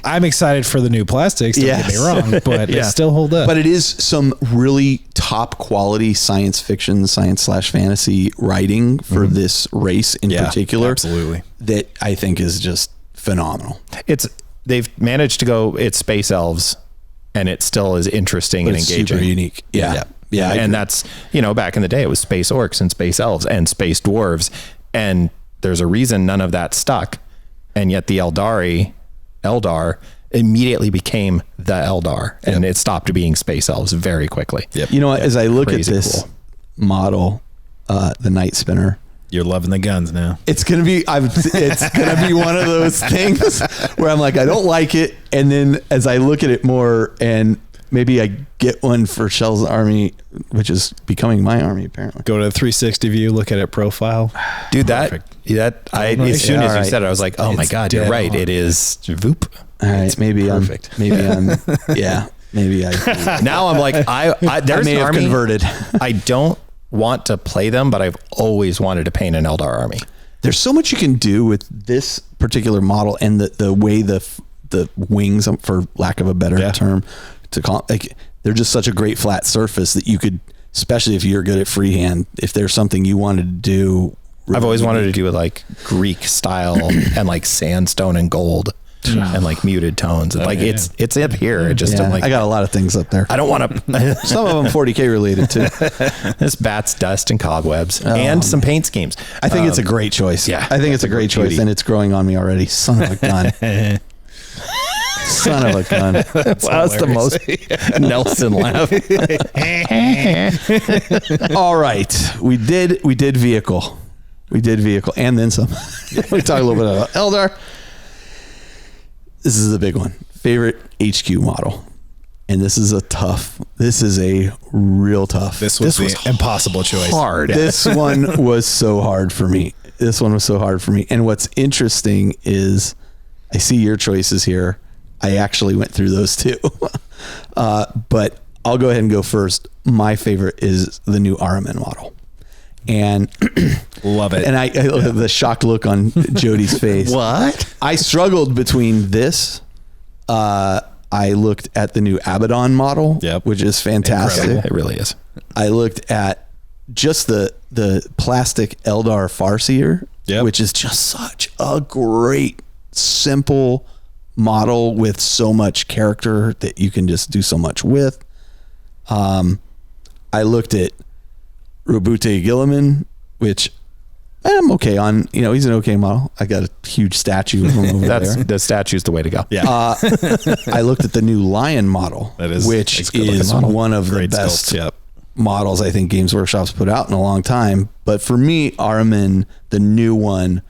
I'm excited for the new plastics. Don't get me wrong, but they still hold up.
But it is some really top quality science fiction, science/fantasy writing for this race in particular.
Absolutely.
That I think is just phenomenal.
They've managed to go, it's space elves, and it still is interesting and engaging.
Super unique. Yeah. Yeah.
And that's, back in the day, it was space orcs and space elves and space dwarves. And there's a reason none of that stuck. And yet the Eldar immediately became the Eldar, and it stopped being space elves very quickly.
Yep. You know what? As I look at this model, the Night Spinner,
you're loving the guns now.
It's gonna be one of those things where I'm like, I don't like it, and then as I look at it more, and maybe I get one for Shell's army, which is becoming my army apparently.
Go to the 360 view, look at it profile.
Dude, as soon as you said it, I was like, oh my God, you're right. It is Voop.
All right, maybe
perfect.
Maybe I.
Now I'm like, there's an army
converted.
I don't want to play them, but I've always wanted to paint an Eldar army.
There's so much you can do with this particular model, and the way the wings, for lack of a better term, they're just such a great flat surface that you could, especially if you're good at freehand, if there's something you wanted to do.
I've always wanted to do with Greek style and sandstone and gold. And muted tones, and it's up here.
I got a lot of things up there.
I don't want to.
Some of them 40K related too.
This bats dust and cobwebs and some paint schemes.
I think it's a great choice.
Yeah,
I think it's a great choice, and it's growing on me already. Son of a gun. Son of a gun.
That's the most Nelson laugh.
All right, we did vehicle, and then some. We talked a little bit about Eldar. This is a big one. Favorite HQ model. And this is a real tough.
This was the impossible choice.
Hard.
This one was so hard for me. And what's interesting is I see your choices here. I actually went through those too. But I'll go ahead and go first. My favorite is the new Araman model. And
love it.
And the shocked look on Jody's face.
What?
I struggled between this. I looked at the new Abaddon model, which is fantastic.
Incredible. It really is.
I looked at just the plastic Eldar Farseer, which is just such a great, simple model with so much character that you can just do so much with. I looked at Robute Gilliman, which I'm okay on. You know, he's an okay model. I got a huge statue of him over there.
The statue's the way to go.
Yeah.
I looked at the new Lion model, which is one of the best models I think Games Workshop's put out in a long time. But for me, Ahriman, the new one,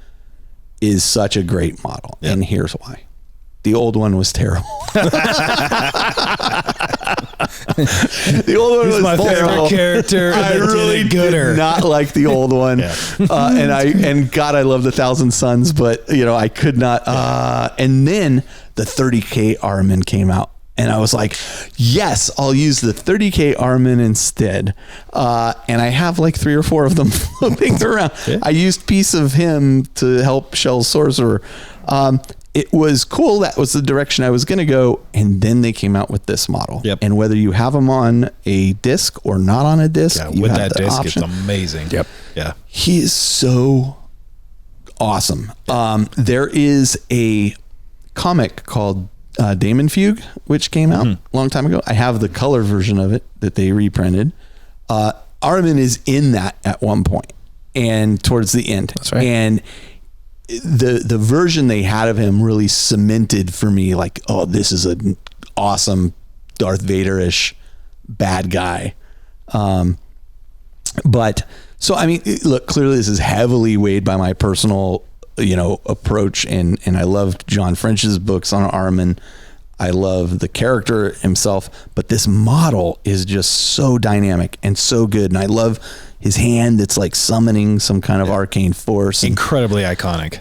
is such a great model. Yep. And here's why. The old one was terrible. The old one was
my
terrible.
favorite character.
I really did not like the old one. And God, I love the Thousand Suns, but you know, I could not. And then the 30K Ahriman came out, and I was like, yes, I'll use the 30K Ahriman instead. And I have like 3 or 4 of them floating around. Yeah. I used piece of him to help Shell's Sorcerer. It was cool. That was the direction I was going to go. And then they came out with this model.
Yep.
And whether you have them on a disc or not on a disc,
with that disc, option. It's amazing.
Yep.
Yeah.
He is so awesome. There is a comic called Damon Fugue, which came out a long time ago. I have the color version of it that they reprinted. Ahriman is in that at one point and towards the end.
That's right.
And the version they had of him really cemented for me, like, oh, this is an awesome Darth Vader-ish bad guy. But so, I mean, look, clearly this is heavily weighed by my personal, you know, approach. And I loved John French's books on Ahriman. I love the character himself, but this model is just so dynamic and so good. And I love his hand that's like summoning some kind of arcane force.
Incredibly iconic.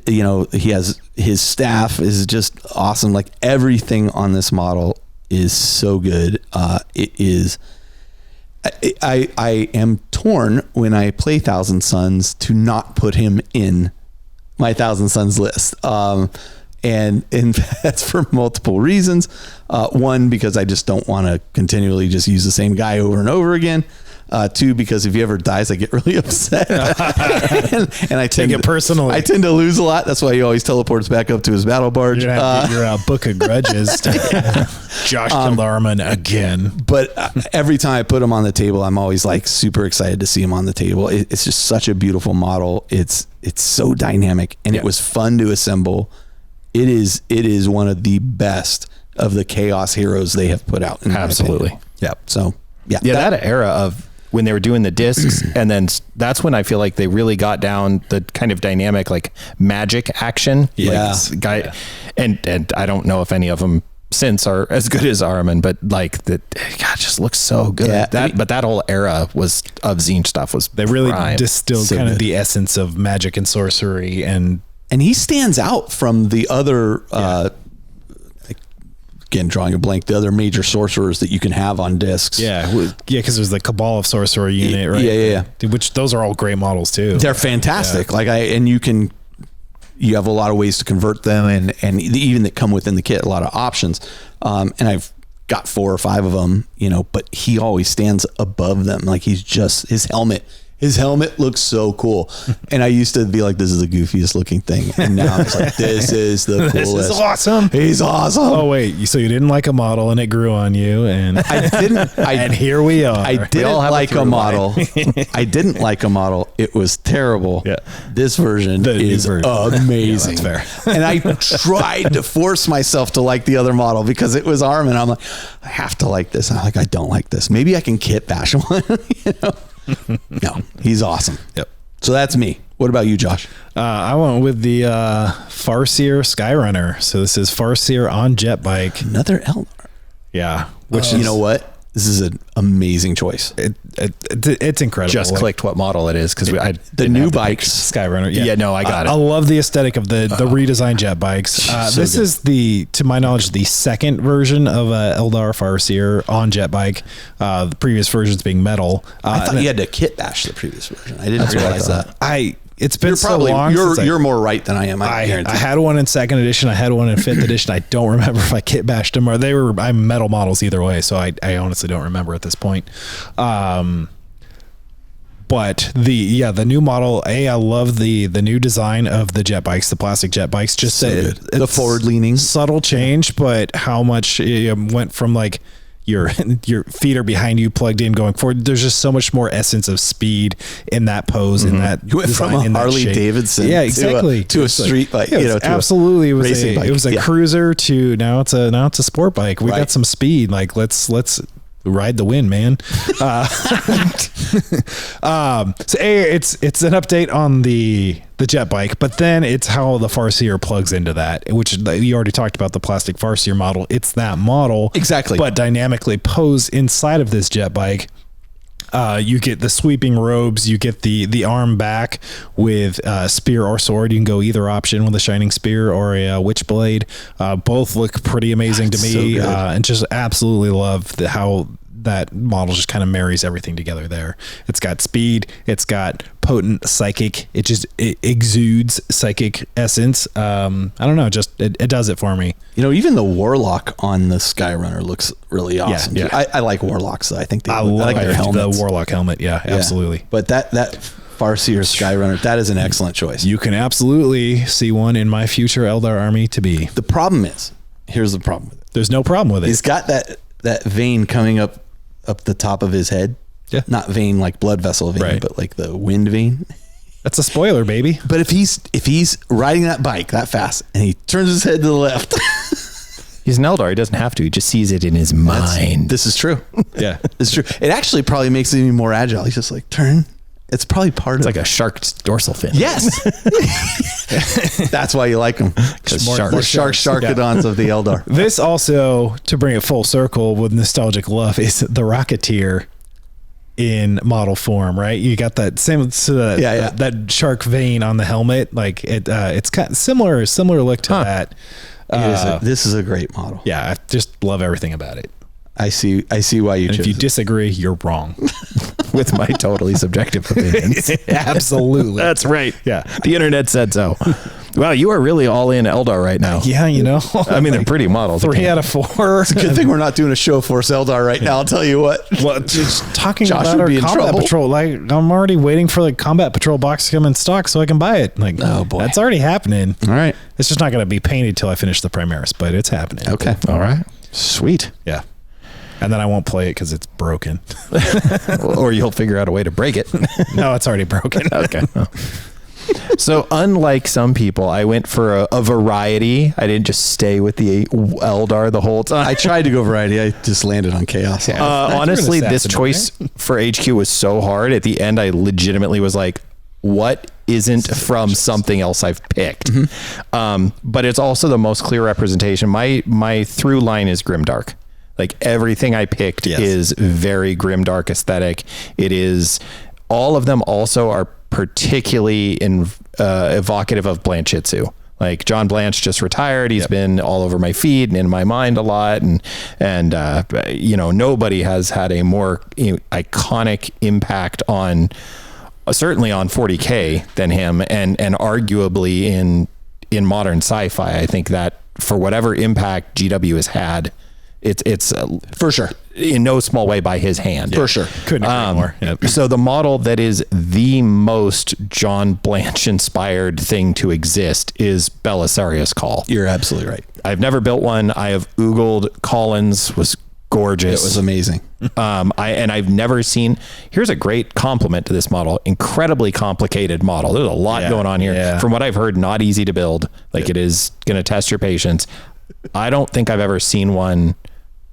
You know, he has his staff is just awesome. Like everything on this model is so good. It is. I am torn when I play Thousand Suns to not put him in my Thousand Suns list. And that's for multiple reasons. One, because I just don't want to continually just use the same guy over and over again. 2, because if he ever dies, I get really upset. and I
take it personally.
I tend to lose a lot. That's why he always teleports back up to his battle barge.
You're gonna have your book of grudges. Josh killed Ahriman again.
But every time I put him on the table, I'm always like super excited to see him on the table. It's just such a beautiful model. It's so dynamic, and it was fun to assemble. It is one of the best of the Chaos heroes they have put out.
Absolutely.
Yep. So yeah,
that era of when they were doing the discs, and then that's when I feel like they really got down the kind of dynamic, like magic action.
Yeah.
Like and I don't know if any of them since are as good as Ahriman, but like that, God, just looks so good.
Yeah.
But that whole era of Zine stuff was
they really
prime.
distilled
So
kind of
good.
the essence of magic and sorcery, and
he stands out from the other, again, drawing a blank, the other major sorcerers that you can have on discs.
because there's the Cabal of Sorcerer unit, right?
Yeah.
Which those are all great models too.
They're fantastic. Yeah. You have a lot of ways to convert them, and even that come within the kit, a lot of options. And I've got 4 or 5 of them, you know, but he always stands above them. Like his helmet looks so cool. And I used to be like, this is the goofiest looking thing. And now I'm just like, this is the coolest.
This is awesome.
He's awesome.
Oh wait, so you didn't like a model and it grew on you, and
I didn't.
and here we are.
I didn't like a model. I didn't like a model. It was terrible.
Yeah.
This version is amazing.
Yeah, that's fair.
And I tried to force myself to like the other model because it was Ahriman. I'm like, I have to like this. I'm like, I don't like this. Maybe I can kit bash one. You know? No, he's awesome.
Yep.
So that's me. What about you, Josh?
I went with the Farseer Skyrunner. So this is Farseer on jet bike.
Another Eldar.
Yeah.
Which, you know what? This is an amazing choice.
It's incredible.
Just clicked what model it is because
the new bikes.
Skyrunner.
Yeah, no, I got it.
I love the aesthetic of the redesigned jet bikes.
So
this
good.
is to my knowledge, the second version of Eldar Farseer on jet bike. The previous versions being metal.
I thought you had to kit bash the previous version. I didn't realize that.
It's been
You're
so
probably
long.
you're more right than I am. I guarantee.
I had one in 2nd edition. I had one in 5th edition. I don't remember if I kit bashed them or I'm metal models either way. So I honestly don't remember at this point. But the new model, I love the new design of the jet bikes, the plastic jet bikes. Just
the forward leaning,
subtle change, but how much it went from like your feet are behind you, plugged in, going forward. There's just so much more essence of speed in that pose, in that
you went
design,
from a
in that
Harley
shape.
Davidson,
yeah, exactly,
to a street bike.
Absolutely, it was a
Yeah.
cruiser to now it's a sport bike. We
Right.
got some speed. Like let's ride the wind, man. So it's an update on the jet bike, but then it's how the Farseer plugs into that, which you already talked about, the plastic Farseer model. It's that model
Exactly.
but dynamically posed inside of this jet bike. You get the sweeping robes, you get the arm back with spear or sword. You can go either option with a shining spear or a witch blade. Both look pretty amazing to me,
so good.
and just absolutely love how that model just kind of marries everything together there. It's got speed, it's got potent psychic, it exudes psychic essence. I don't know, just it does it for me.
Even the Warlock on the Skyrunner looks really awesome.
yeah.
I like Warlocks. I think
I
like their
love
helmets.
the Warlock helmet. Yeah, absolutely.
But that Farseer Skyrunner, that is an excellent choice.
You can absolutely see one in my future Eldar army to be.
The problem is, here's the problem with it.
There's no problem with it.
He's got that vein coming up the top of his head.
Yeah.
Not vein like blood vessel vein,
Right.
but like the wind vein.
That's a spoiler, baby.
But if he's riding that bike that fast and he turns his head to the left,
He's an Eldar. He doesn't have to. He just sees it in his mind.
this is true.
Yeah.
It's true. It actually probably makes him even more agile. He's just like, turn. It's probably part
It's
of
like a shark's dorsal fin.
Yes. That's why you like them.
More
Sharkadons of the Eldar.
This also, to bring it full circle with nostalgic love, is the Rocketeer in model form, right? You got that same that shark vein on the helmet. Like it's kind of similar look to that.
This is a great model.
Yeah, I just love everything about it.
I see why you
And
chose
if you
it.
disagree, you're wrong.
With my totally subjective opinions.
Absolutely.
That's right.
Yeah.
The internet said so. Wow, you are really all in Eldar right now.
Yeah,
I mean, they're pretty models.
3 out of 4.
Good thing we're not doing a show force Eldar right now. I'll tell you what.
Well, just talking
Josh
about
would
our
be in
combat
trouble.
patrol, like I'm already waiting for the combat patrol box to come in stock so I can buy it. Like,
Oh, boy.
that's already happening.
All right.
It's just not going to be painted till I finish the Primaris, but it's happening.
Okay.
All right. Sweet.
Yeah. And then I won't play it because it's broken.
Or you'll figure out a way to break it.
No, it's already broken.
Okay. So unlike some people, I went for a variety. I didn't just stay with the Eldar the whole time.
I tried to go variety. I just landed on chaos.
Honestly, this
assassin,
choice for HQ was so hard. At the end, I legitimately was like, what isn't from something else I've picked? But it's also the most clear representation. My through line is grimdark. Like everything I picked is very grimdark aesthetic. It is, all of them also are particularly evocative of Blanchitsu. Like John Blanche just retired. He's been all over my feed and in my mind a lot. And nobody has had a more iconic impact on, certainly on 40K than him, and arguably in modern sci-fi. I think that for whatever impact GW has had, it's
For sure.
in no small way by his hand.
For sure.
Couldn't agree more. Yep.
So the model that is the most John Blanche inspired thing to exist is Belisarius Call.
You're absolutely right.
I've never built one. I have Oogled. Collins was gorgeous.
It was amazing.
I've never seen, here's a great compliment to this model. Incredibly complicated model. There's a lot going on here.
Yeah.
From what I've heard, not easy to build. Like it is going to test your patience. I don't think I've ever seen one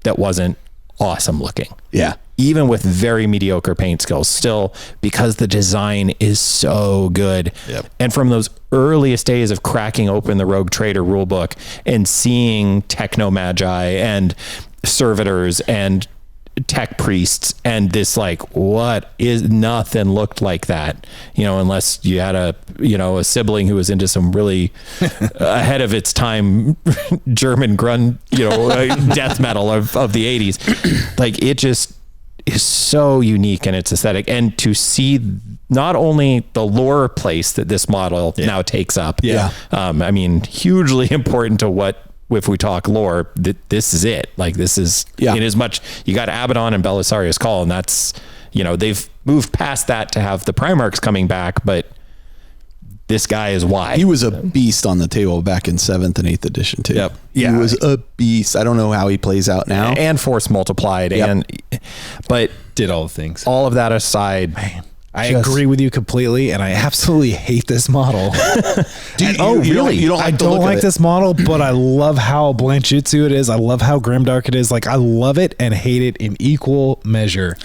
that wasn't awesome looking.
Yeah.
Even with very mediocre paint skills, still, because the design is so good.
Yep.
And from those earliest days of cracking open the Rogue Trader rulebook and seeing Techno Magi and Servitors and Tech Priests and this, like, what is, nothing looked like that, unless you had a sibling who was into some really ahead of its time German grunge, death metal of the 80s. Like, it just is so unique in its aesthetic. And to see not only the lore place that this model now takes up, hugely important to what, if we talk lore, this is it. Like, this is in as much, you got Abaddon and Belisarius Call, and that's, moved past that to have the Primarchs coming back, but this guy is why.
He was a beast on the table back in 7th and 8th edition too.
Yep.
He was a beast. I don't know how he plays out now.
And force multiplied. But
Did all the things.
all of that aside,
Man, I agree with you completely, and I absolutely hate this model.
Really? You don't like
I
the
don't
look of
like
it?
this model, but I love how Blanchitsu it is. I love how Grimdark it is. Like, I love it and hate it in equal measure.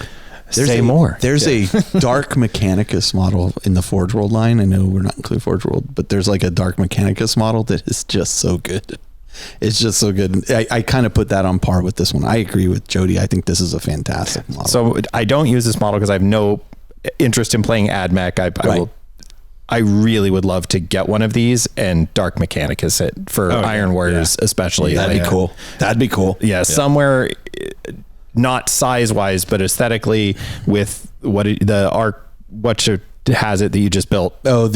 say more.
There's a Dark Mechanicus model in the Forge World line. I know we're not including Forge World, but there's like a Dark Mechanicus model that is just so good. It's just so good. I kind of put that on par with this one. I agree with Jody. I think this is a fantastic model.
So I don't use this model because I have no interest in playing AdMech. I really would love to get one of these and Dark Mechanicus it for Iron Warriors, especially.
That'd be cool. That'd be cool.
Yeah, somewhere not size wise, but aesthetically with what has it that you just built.
Oh,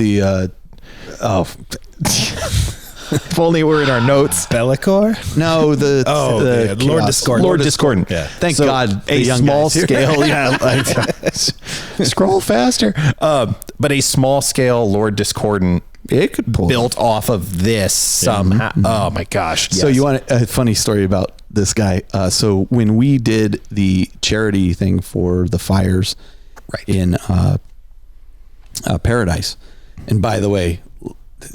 If only we're in our notes.
Bellicor?
no, the
Lord
Chaos.
Discordant.
Lord Discordant.
Yeah.
Thank God
a
the young
small
guys here.
scale. Yeah. Scroll faster. But a small scale Lord Discordant
It could pull
built off of this somehow. Oh my gosh.
So you want a funny story about this guy? So when we did the charity thing for the fires in Paradise, and by the way,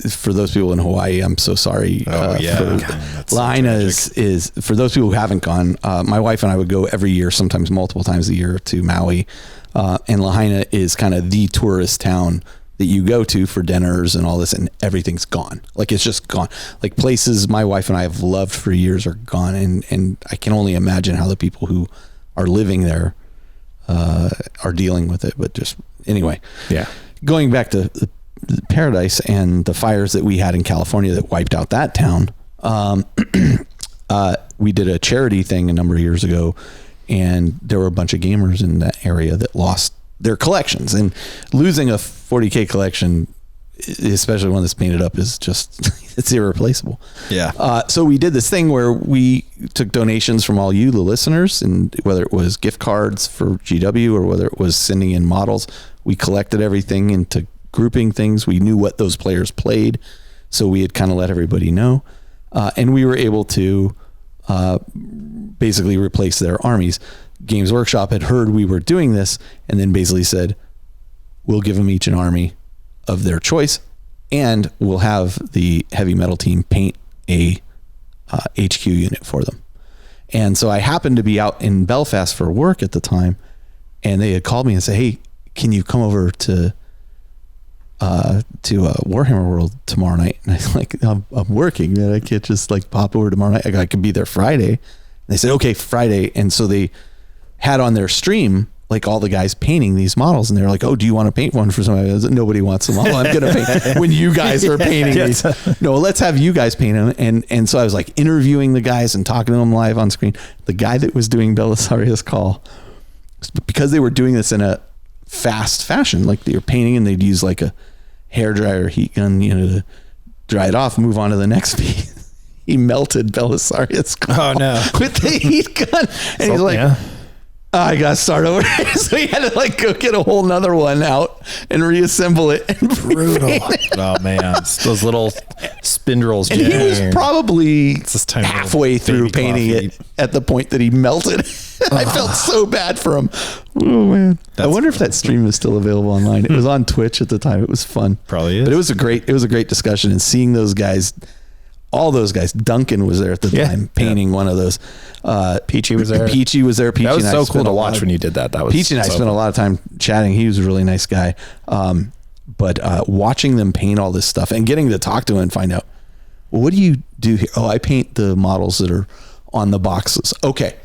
for those people in Hawaii, I'm so sorry. Lahaina is for those people who haven't gone. My wife and I would go every year, sometimes multiple times a year, to Maui, and Lahaina is kind of the tourist town that you go to for dinners and all this, and everything's gone. Like, it's just gone. Like, places my wife and I have loved for years are gone, and I can only imagine how the people who are living there are dealing with it. But just anyway, going back to the Paradise and the fires that we had in California that wiped out that town. We did a charity thing a number of years ago, and there were a bunch of gamers in that area that lost their collections, and losing a 40K collection, especially one that's painted up, is just it's irreplaceable. So we did this thing where we took donations from all you, the listeners, and whether it was gift cards for GW or whether it was sending in models, we collected everything into grouping things. We knew what those players played, so we had kind of let everybody know, and we were able to basically replace their armies. Games Workshop had heard we were doing this, and then basically said, we'll give them each an army of their choice, and we'll have the heavy metal team paint a HQ unit for them. And so I happened to be out in Belfast for work at the time, and they had called me and said, hey, can you come over to Warhammer World tomorrow night? And I was like, I'm working, man. I can't just like pop over tomorrow night. I could be there Friday. And they said, okay, Friday. And so they had on their stream like all the guys painting these models, and they're like, oh, do you want to paint one for somebody? I was like, nobody wants them all. I'm gonna paint when you guys are painting these. No, let's have you guys paint them. And so I was like interviewing the guys and talking to them live on screen. The guy that was doing Belisarius Call, because they were doing this in a fast fashion, like they were painting and they'd use like a hairdryer heat gun, to dry it off, move on to the next piece. He melted Belisarius Call with the heat gun. And he's like, I got to start over. So he had to like go get a whole nother one out and reassemble it. And
Brutal. Oh man.
Those little spindles.
And he was probably
tiny
halfway through painting it at the point that he melted. I felt so bad for him. Oh man. I wonder if that stream is still available online. It was on Twitch at the time. It was fun.
Probably is.
But it was a great discussion, and seeing those guys, all those guys. Duncan was there at the time painting one of those.
Peachy was there.
Peachy was there. Peachy
that was
and I
so cool to watch when you did that. That was
Peachy and I spent a lot of time chatting. He was a really nice guy. But watching them paint all this stuff and getting to talk to him and find out, well, what do you do here? Oh, I paint the models that are on the boxes. Okay.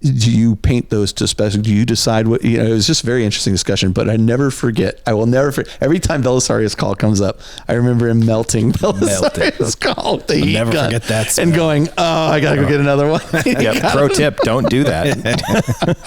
Do you paint those to special? Do you decide what, it was just a very interesting discussion, but I will never forget. Every time Belisarius Call comes up, I remember him melting Belisarius Call with the heat gun.
Never forget that smell.
And going, oh, I got to go get another one.
Pro tip, don't do that.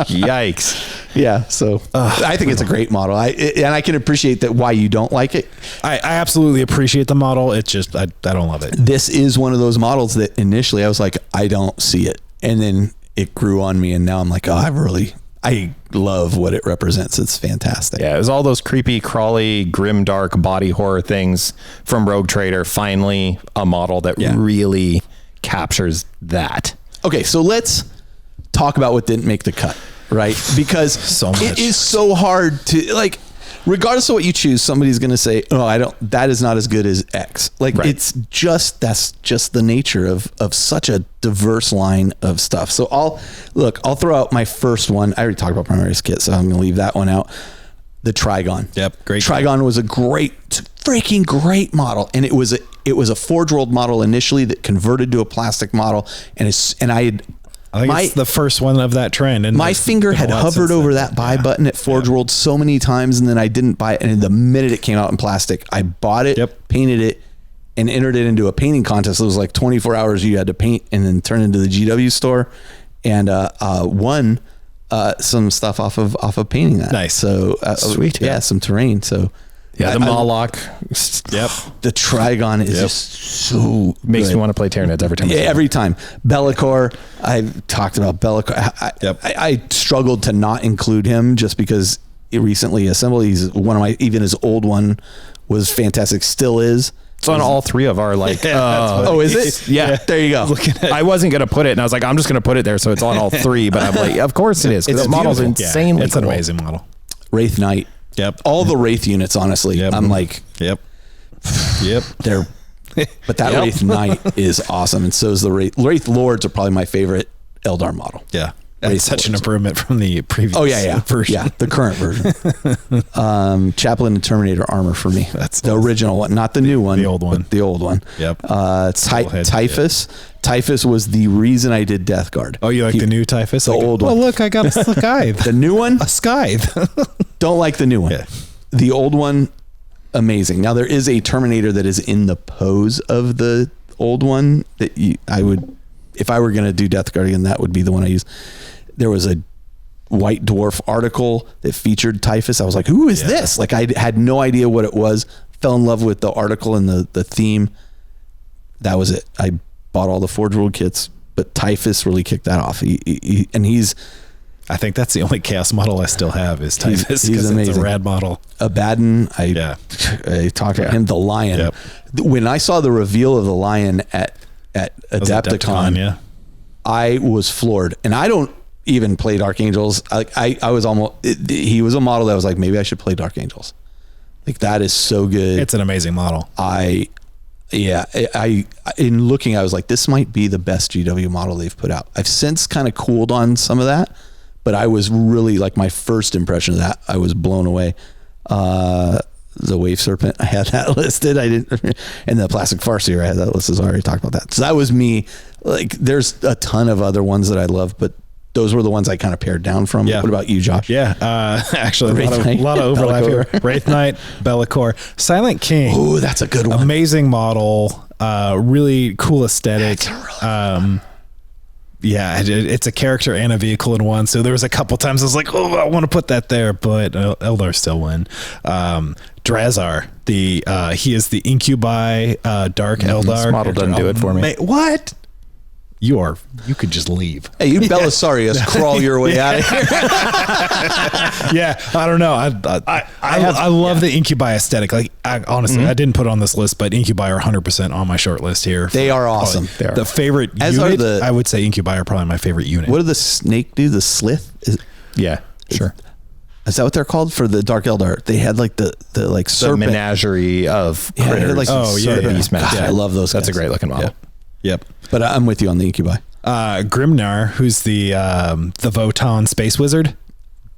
Yikes.
Yeah. So I think it's a great model. And I can appreciate that why you don't like it.
I absolutely appreciate the model. It's just, I don't love it.
This is one of those models that initially I was like, I don't see it. And then it grew on me, and now I'm like, oh, I I love what it represents. It's fantastic.
Yeah, it was all those creepy, crawly, grim, dark body horror things from Rogue Trader. Finally, a model that really captures that.
Okay, so let's talk about what didn't make the cut, right? Because it is so hard to, like, regardless of what you choose, somebody's going to say, "Oh, that is not as good as X." Like, that's just the nature of such a diverse line of stuff. So I'll throw out my first one. I already talked about Primaris Kit, so I'm going to leave that one out. The Trigon.
Yep, great.
Trigon was a freaking great model, and it was a Forge World model initially that converted to a plastic model, I think
it's the first one of that trend. And
my finger had hovered over that buy button at Forge World so many times, and then I didn't buy it. And the minute it came out in plastic, I bought it, painted it, and entered it into a painting contest. It was like 24 hours you had to paint and then turn into the GW store, and won some stuff off of painting that.
Nice.
So
sweet.
Yeah, some terrain. So.
Yeah, the Moloch.
The Trigon is just so
makes
good.
me want to play Tyranids every time.
Yeah, every time. Bellicor. I've talked about Bellicor. I struggled to not include him just because he recently assembled. He's one of even his old one was fantastic. Still is.
It's on all three of our like.
Is it?
Yeah,
there you go.
I wasn't gonna put it, and I was like, I'm just gonna put it there, so it's on all three. But I'm like, of course it is. Because the model's insanely.
It's an amazing model.
Wraith Knight.
Yep.
All the Wraith units, honestly. I'm like,
Yep.
They're, but that Wraith Knight is awesome, and so is the Wraith Lords are probably my favorite Eldar model.
Yeah. That's such an improvement from the previous version.
Yeah, the current version. Chaplain and Terminator armor for me. That's the original one, not the new one.
The old one.
The old one.
Yep.
Typhus. Typhus was the reason I did Death Guard.
Oh, you like the new Typhus?
The old one.
Well, look, I got a Scythe.
The new one?
A Scythe.
Don't like the new one.
Yeah.
The old one, amazing. Now, there is a Terminator that is in the pose of the old one that I would, if I were going to do Death Guard again, that would be the one I use. There was a White Dwarf article that featured Typhus. I was like, who is this? Like, I had no idea what it was. Fell in love with the article and the theme. That was it. I bought all the Forge World kits, but Typhus really kicked that off. He's...
I think that's the only Chaos model I still have is Typhus.
He's amazing.
It's a rad model.
Abaddon, I talked about him. The Lion.
Yep.
When I saw the reveal of the Lion at Adepticon, I was floored. And I don't even play Dark Angels. I was almost... he was a model that was like, maybe I should play Dark Angels. Like, that is so good.
It's an amazing model.
In looking, I was like, this might be the best GW model they've put out. I've since kind of cooled on some of that, but I was really like, my first impression of that, I was blown away. The Wave Serpent, I had that listed. I didn't, and the Plastic Farseer, I had that listed. I already talked about that. So that was me. Like, there's a ton of other ones that I love, but those were the ones I kind of pared down from.
Yeah.
What about you, Josh?
Yeah, actually, a lot of overlap here. Wraith Knight, Bellicor, Silent King.
Oh, that's a good one.
Amazing model. Really cool aesthetic. It's a character and a vehicle in one. So there was a couple times I was like, oh, I want to put that there, but Eldar still win. Drazar, he is the Incubi Dark Eldar.
This model doesn't do it for me.
What? You could just leave.
Hey, you Belisarius, crawl your way out of here.
I don't know. I love the Incubi aesthetic. Like, honestly, I didn't put it on this list, but Incubi are 100% on my short list here.
They are awesome.
They are. The favorite unit, I would say Incubi are probably my favorite unit.
What do the snake do? The slith?
Sure.
Is that what they're called for the Dark Eldar? They had like the like serpent.
The menagerie of critters.
Like
beast
God, I love those guys.
That's a great looking model.
Yep.
But I'm with you on the Incubi.
Grimnar, who's the Votan space wizard.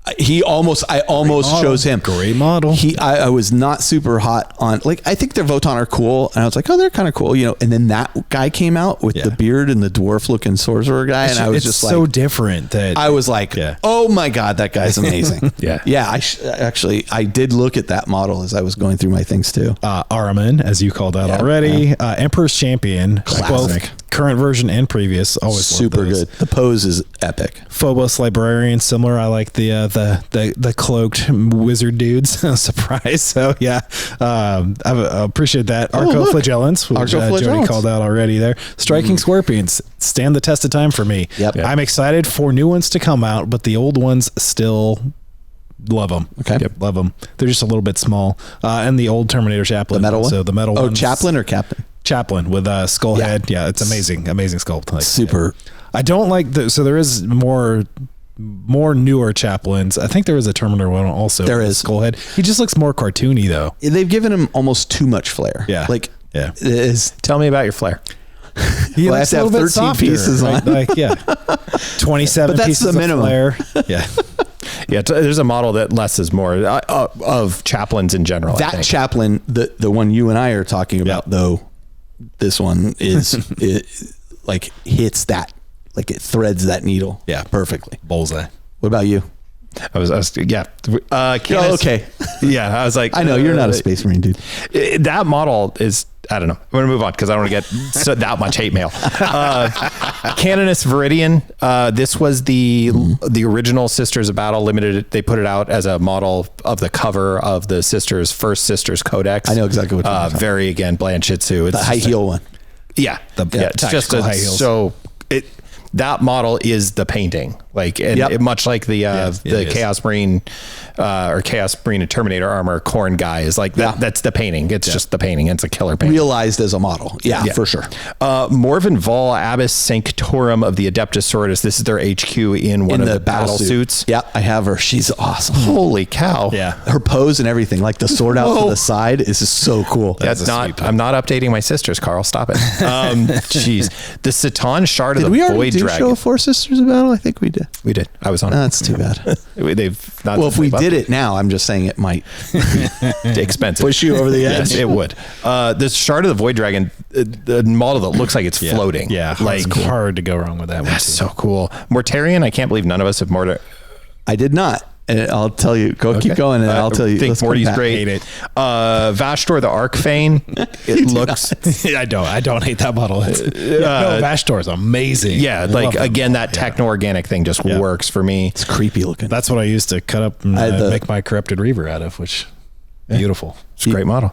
I almost chose him.
Great model.
I was not super hot on, like, I think their Votan are cool, and I was like, oh, they're kind of cool, and then that guy came out with the beard and the dwarf looking sorcerer guy, and I was just like,
so different that
I was like, oh my God, that guy's amazing. I did look at that model as I was going through my things too.
Araman, as you called out already, Emperor's Champion,
Classic.
current version and previous. Always
super good. The pose is epic.
Phobos Librarian, similar. I like the cloaked wizard dudes. Surprise. So yeah, I appreciate that. Arco-flagellants, which Jody called out already there. Striking Scorpions stand the test of time for me.
Yep.
I'm excited for new ones to come out, but the old ones still love them.
Okay.
Yep, love them. They're just a little bit small. And the old Terminator Chaplain.
The metal one?
So the metal one.
Oh, Chaplain or Captain?
Chaplain with a skull head. Yeah, it's amazing sculpt. Like,
super.
I don't like so there is more newer Chaplains. I think there is a Terminator one also.
There is
skull head. He just looks more cartoony though.
They've given him almost too much flair.
Yeah,
it is.
Tell me about your flair.
He
I have to have 13
softer,
pieces
right?
on.
Like 27
But that's
pieces
the minimum.
of flair. Yeah.
Yeah, there's a model that less is more of Chaplains in general.
That Chaplain, the one you and I are talking about, though, this one is like hits that, like it threads that needle, perfectly.
Bullseye.
What about you?
I was yeah.
Okay.
Yeah, I was like,
I know you're not a Space Marine dude.
That model is, I don't know. I'm going to move on because I don't want to get that much hate mail. Canonus Viridian. This was the original Sisters of Battle limited. They put it out as a model of the cover of the first Sisters Codex.
I know exactly what you're talking about.
Very, again, Blanchitsu. It's
The high heel one.
Yeah. It's just
high heels.
so that model is the painting, like, and much like the Chaos Marine or Chaos Marine and Terminator armor Khorne guy is like that. That's the painting. It's just the painting. It's a killer painting.
Realized as a model. Yeah, for sure.
Morven Vol Abbess Sanctorum of the Adeptus Sororitas. This is their HQ in one of the battle suits.
Yeah, I have her. She's awesome.
Holy cow.
Yeah.
Her pose and everything, like the sword out to the side is just so cool.
That's not, I'm not updating my sisters, Carl. Stop it. Jeez. The Satan Shard of the Void Dragon.
Show 4 Sisters of Battle? I think we did.
We did. I was on.
That's too bad.
They've not.
Well, if we did it now, I'm just saying it might
expensive.
push you over the edge.
Yes, it would. This Shard of the Void Dragon, the model that looks like it's floating.
Yeah,
like
it's hard to go wrong with that one.
That's so cool. Mortarion. I can't believe none of us have
I did not. And I'll tell you, keep going, and I'll tell you.
I think Morty's great.
Hate it.
Vashtor the Arcfane. It looks.
I don't hate that model. No, Vashtor is amazing.
Yeah, like again, that techno-organic thing just works for me.
It's creepy looking.
That's what I used to cut up and make my Corrupted Reaver out of, which beautiful.
It's a great model.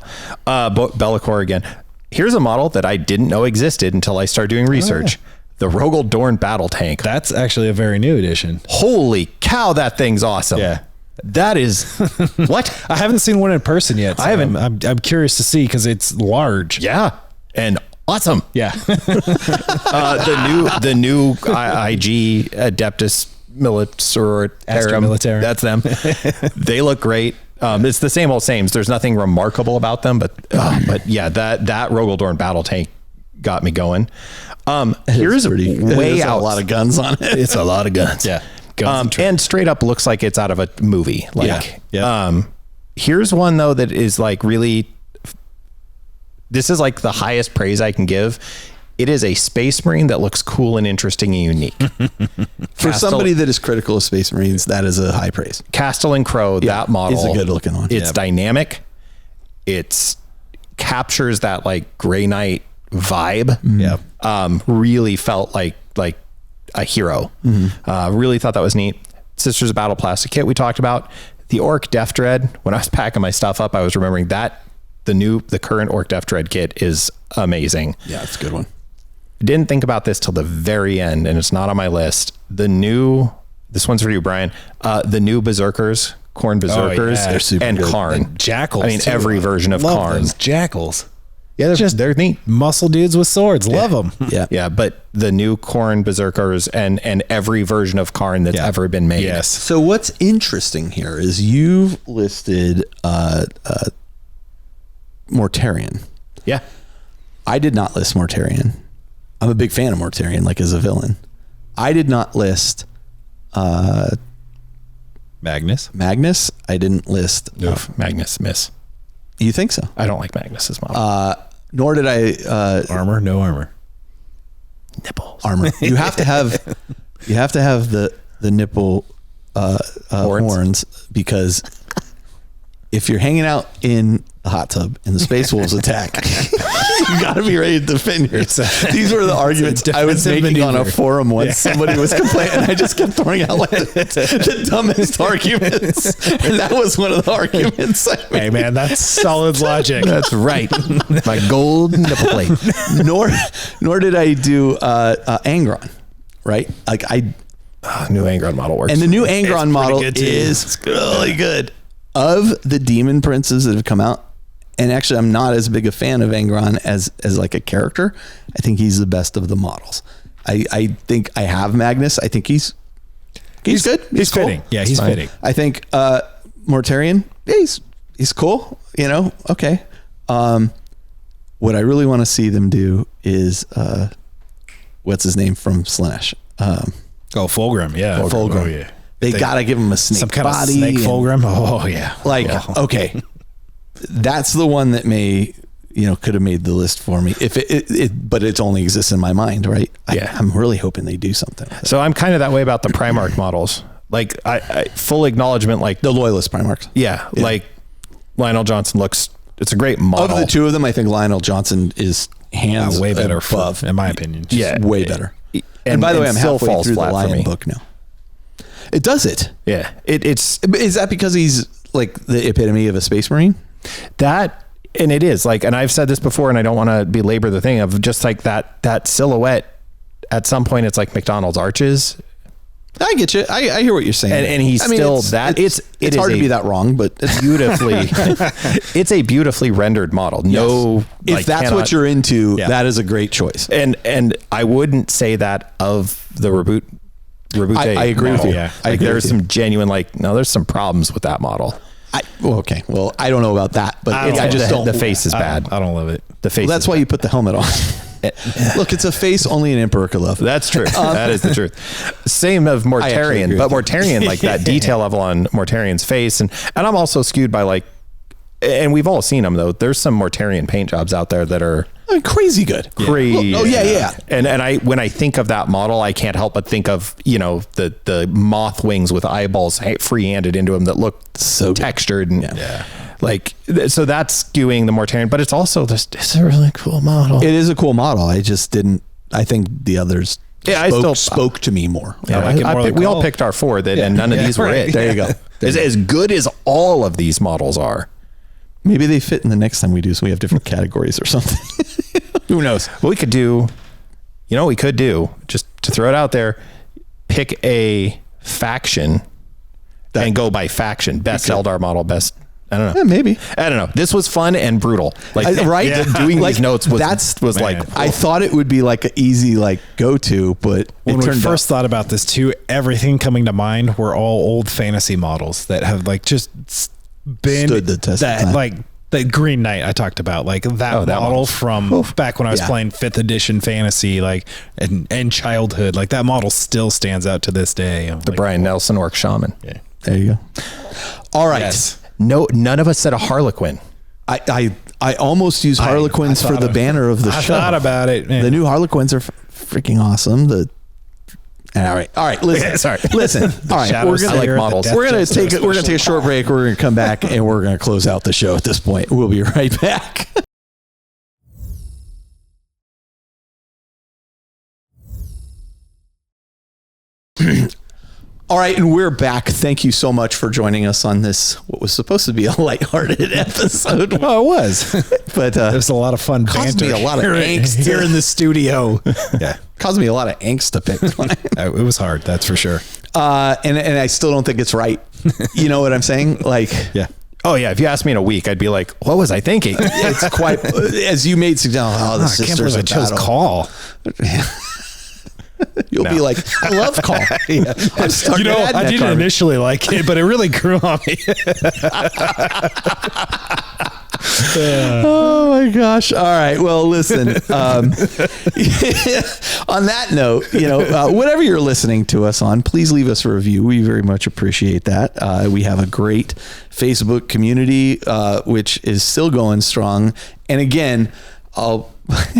Bellicor again. Here's a model that I didn't know existed until I started doing research. The Rogel Dorn Battle Tank.
That's actually a very new edition.
Holy cow, that thing's awesome.
Yeah.
That is what?
I haven't seen one in person yet. So
I haven't.
I'm curious to see because it's large.
Yeah. And awesome.
Yeah.
The new IG Adeptus Militarum. That's them. They look great. It's the same old sames. There's nothing remarkable about them, but yeah, that Rogel Dorn Battle Tank got me going. Here's way out.
A lot of guns on it.
It's a lot of guns.
Yeah.
And straight up looks like it's out of a movie. Like, here's one though that is like really. This is like the highest praise I can give. It is a Space Marine that looks cool and interesting and unique.
For somebody that is critical of Space Marines, that is a high praise.
Castellan Crow, that model
is a good looking one.
It's dynamic. It's captures that like Grey Knight vibe.
Yeah.
Really felt like a hero. Really thought that was neat. Sisters of Battle plastic kit we talked about. The Orc Death Dread. When I was packing my stuff up, I was remembering that the current Orc Death Dread kit is amazing.
Yeah, it's a good one.
Didn't think about this till the very end, and it's not on my list. This one's for you, Brian. The new Berserkers, Khorne Berserkers,
they're super
and
good.
Karn.
And Jackals.
I mean,
too.
every version of
Love
Karn.
those Jackals.
Yeah, they're neat.
Muscle dudes with swords. Love them.
Yeah, but the new Khorne Berserkers and every version of Karn that's ever been made.
Yes.
So what's interesting here is you've listed Mortarion.
Yeah.
I did not list Mortarion. I'm a big fan of Mortarion, like as a villain. I did not list
Magnus.
I didn't list.
Magnus, miss.
You think so?
I don't like Magnus's model.
Nor did I.
Armor, no armor.
Nipples.
Armor. You have to have the nipple horns because if you're hanging out in a hot tub and the Space Wolves attack, you got to be ready to defend yourself. These were the arguments I was making on a forum once. Somebody was complaining, and I just kept throwing out like the dumbest arguments. And that was one of the arguments I made.
Hey man, that's solid logic.
That's right. My gold nipple plate.
Nor did I do Angron, right? Like
New Angron model works.
And the new Angron model
good too.
is really good. Of the demon princes that have come out, and actually I'm not as big a fan of Angron as like a character. I think he's the best of the models. I think I have Magnus. I think he's good.
He's
cool.
fitting. Yeah, he's fitting.
I think Mortarion, he's cool. You know, okay. What I really want to see them do is what's his name from Slanesh?
Fulgrim. Yeah.
Fulgrim.
Oh, yeah.
They gotta give him a snake
Some kind
body.
of snake Fulgrim. Oh yeah.
Like, okay, that's the one that could have made the list for me if but it only exists in my mind, right? I'm really hoping they do something.
So I'm kind of that way about the Primarch models. Like I full acknowledgement, like
The Loyalist Primarchs.
yeah, like Lionel Johnson it's a great model.
Of the two of them, I think Lionel Johnson is hands
way better
above.
in my opinion.
Yeah.
Way better.
And
by the way, I'm
still
halfway
falls
through the
flat for
Lion
me.
book now. It does it.
Yeah. Is
that because he's like the epitome of a Space Marine?
that, and it is like, and I've said this before, and I don't want to belabor the thing of just like that silhouette. At some point, it's like McDonald's arches,
I get you. I hear what you're saying.
and he's still that. It
it's hard to be that wrong, but it's
beautifully. It's a beautifully rendered model. No,
if that's what you're into, that is a great choice.
And I wouldn't say that of the reboot.
I agree with you.
Yeah.
I agree
there's
with you.
some genuine, there's some problems with that model.
Okay. Well, I don't know about that, but I just don't.
The face is bad.
I don't love it.
The face.
Well, that's why you put the helmet on. Look, it's a face only an emperor could love.
That's true. That is the truth. Same of Mortarion, but Mortarion, like that detail level on Mortarion's face, and I'm also skewed by and we've all seen them though. There's some Mortarion paint jobs out there that are
crazy good.
Crazy.
Oh yeah.
And I when I think of that model, I can't help but think of the moth wings with eyeballs free-handed into them that look so textured and so that's skewing the Mortarion, but it's also it's a really cool model.
It is a cool model. I just didn't. I think the others spoke to me more.
Yeah, we all picked our four and none of these were it. There you go. As good as all of these models are.
Maybe they fit in the next time we do, so we have different categories or something. Who knows?
Well, we could do, what we could do, just to throw it out there, pick a faction and go by faction. Best Eldar model, best, I don't know.
Yeah, maybe.
I don't know. This was fun and brutal. Doing these notes was
I thought it would be like an easy go-to, but
when we first thought about this too, everything coming to mind were all old fantasy models that have just been
stood the test of time.
The Green Knight I talked about, that model from back when I was playing 5th edition fantasy, and childhood, that model still stands out to this day.
The Brian Nelson Orc Shaman.
Yeah. There you go. All right.
Yes. No, none of us said a Harlequin.
I almost used Harlequins for the banner of the show.
I thought about it. Man.
The new Harlequins are freaking awesome. All right. Listen. Listen. All right.
Shadows,
we're gonna
models.
We're gonna take a short break. We're gonna come back and we're gonna close out the show at this point. We'll be right back. All right, and we're back. Thank you so much for joining us on this, what was supposed to be a lighthearted episode.
Oh, it was.
But
there's a lot of fun banter.
Caused me a lot of angst
here in the studio. Yeah.
Caused me a lot of angst to pick one.
It was hard, that's for sure.
And I still don't think it's right. You know what I'm saying?
Yeah.
Oh yeah, if you asked me in a week, I'd be like, "What was I thinking?"
It's quite as you made suggestions. Oh, the sisters
I chose
battle.
Call.
You'll be like, I love Call.
Yeah. I didn't initially like it, but it really grew on me.
Oh my gosh. All right. Well, listen, on that note, whatever you're listening to us on, please leave us a review. We very much appreciate that. We have a great Facebook community, which is still going strong. And again, I'll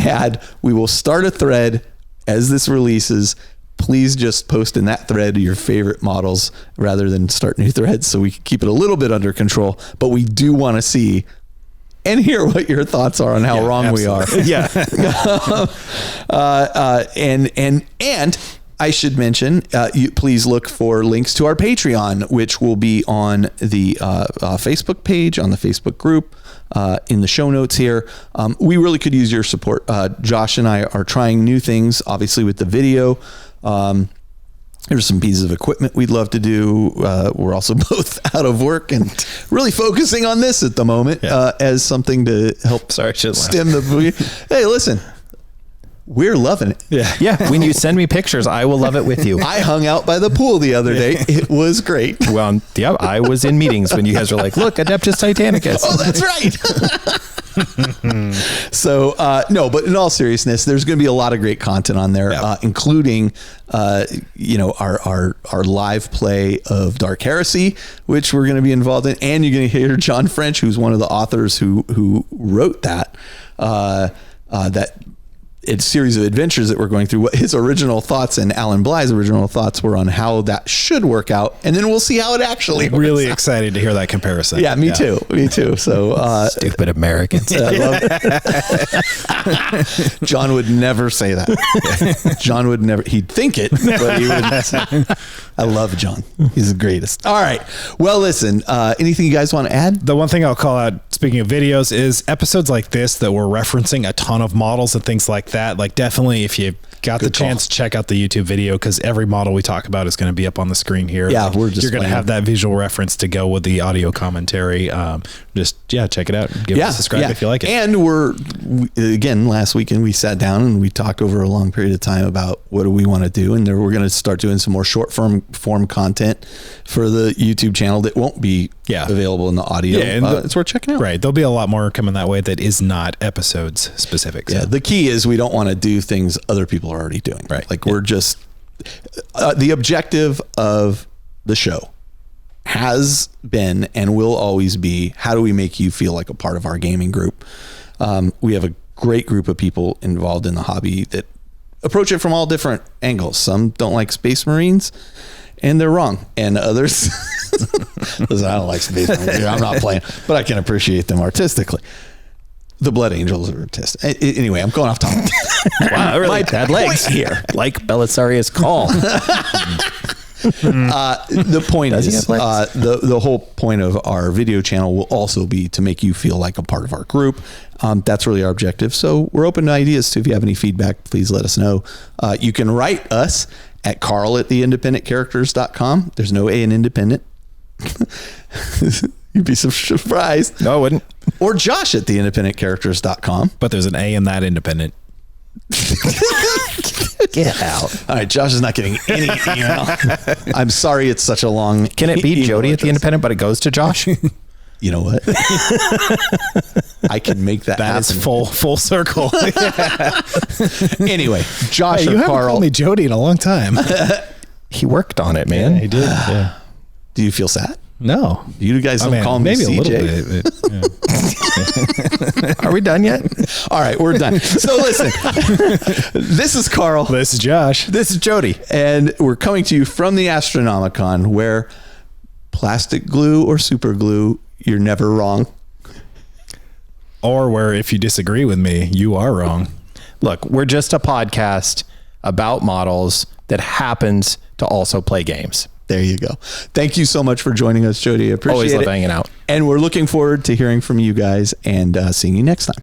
add, we will start a thread as this releases please just post in that thread your favorite models rather than start new threads so we can keep it a little bit under control. But we do want to see and hear what your thoughts are on how wrong
absolutely.
we are. And I should mention, you please look for links to our Patreon, which will be on the Facebook page, on the Facebook group, in the show notes here. We really could use your support. Josh and I are trying new things, obviously with the video. There's some pieces of equipment we'd love to do. We're also both out of work and really focusing on this at the moment as something to help stem the. Hey, listen, we're loving it.
Yeah. When you send me pictures, I will love it with you.
I hung out by the pool the other day. It was great.
Well, yeah, I was in meetings when you guys were like, look, Adeptus Titanicus.
Oh, that's right. So, no, but in all seriousness, there's going to be a lot of great content on there, including, our live play of Dark Heresy, which we're going to be involved in. And you're going to hear John French, who's one of the authors who wrote that it's series of adventures that we're going through. What his original thoughts and Alan Bly's original thoughts were on how that should work out, and then we'll see how it actually works
really
out.
Excited to hear that comparison.
Yeah, me too. So
stupid Americans.
John would never say that. John would never. He'd think it, but he wouldn't say it. I love John. He's the greatest. All right. Well, listen. Anything you guys want to add?
The one thing I'll call out, speaking of videos, is episodes like this that we're referencing a ton of models and things like that. Like, definitely, if you got the chance, check out the YouTube video, because every model we talk about is going to be up on the screen here.
Yeah,
like,
we're just
you're going to have that visual reference to go with the audio commentary. Check it out. Give it a subscribe if you like it.
And again, last weekend we sat down and we talked over a long period of time about what do we want to do, and we're going to start doing some more short form content for the YouTube channel that won't be available in the audio.
Yeah, and
it's worth checking out.
Right, there'll be a lot more coming that way that is not episodes specific. So.
Yeah, the key is we don't want to do things other people are already doing.
Right,
like we're just the objective of the show has been and will always be, how do we make you feel like a part of our gaming group? We have a great group of people involved in the hobby that approach it from all different angles. Some don't like Space Marines, and they're wrong. And others, listen, I don't like Space Marines. I'm not playing, but I can appreciate them artistically. The Blood Angels are artistic. Anyway, I'm going off topic.
Wow, really bad legs here. Like Belisarius' call.
The point is, the whole point of our video channel will also be to make you feel like a part of our group. That's really our objective. So we're open to ideas too. If you have any feedback, please let us know. You can write us at carl@theindependentcharacters.com. There's no A in independent. You'd be so surprised.
No, I wouldn't.
Or josh@theindependentcharacters.com.
But there's an A in that independent.
Get out.
All right, Josh is not getting any email. I'm sorry it's such a long.
Can it be Jody at the Independent, but it goes to Josh?
You know what? I can make that happen.
That is full circle.
Anyway, Josh
Hey,
or
you haven't
Carl.
called me Jody in a long time.
He worked on it, man.
Yeah, he did. Yeah.
Do you feel sad?
No.
You guys don't call me
maybe
CJ.
a little bit.
Are we done yet?
All right, we're done. So listen, this is Carl.
This is Josh.
This is Jody.
And we're coming to you from the Astronomicon, where plastic glue or super glue, you're never wrong.
Or where if you disagree with me, you are wrong.
Look, we're just a podcast about models that happens to also play games.
There you go. Thank you so much for joining us, Jody. I appreciate
Always
it.
love hanging out.
And we're looking forward to hearing from you guys and seeing you next time.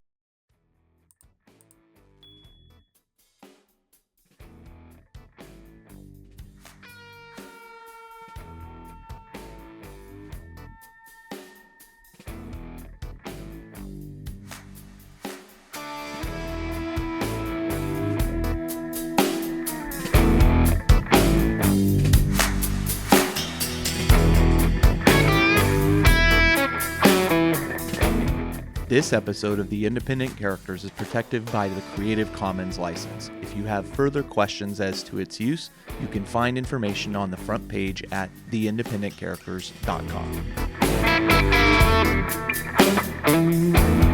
This episode of The Independent Characters is protected by the Creative Commons license. If you have further questions as to its use, you can find information on the front page at theindependentcharacters.com.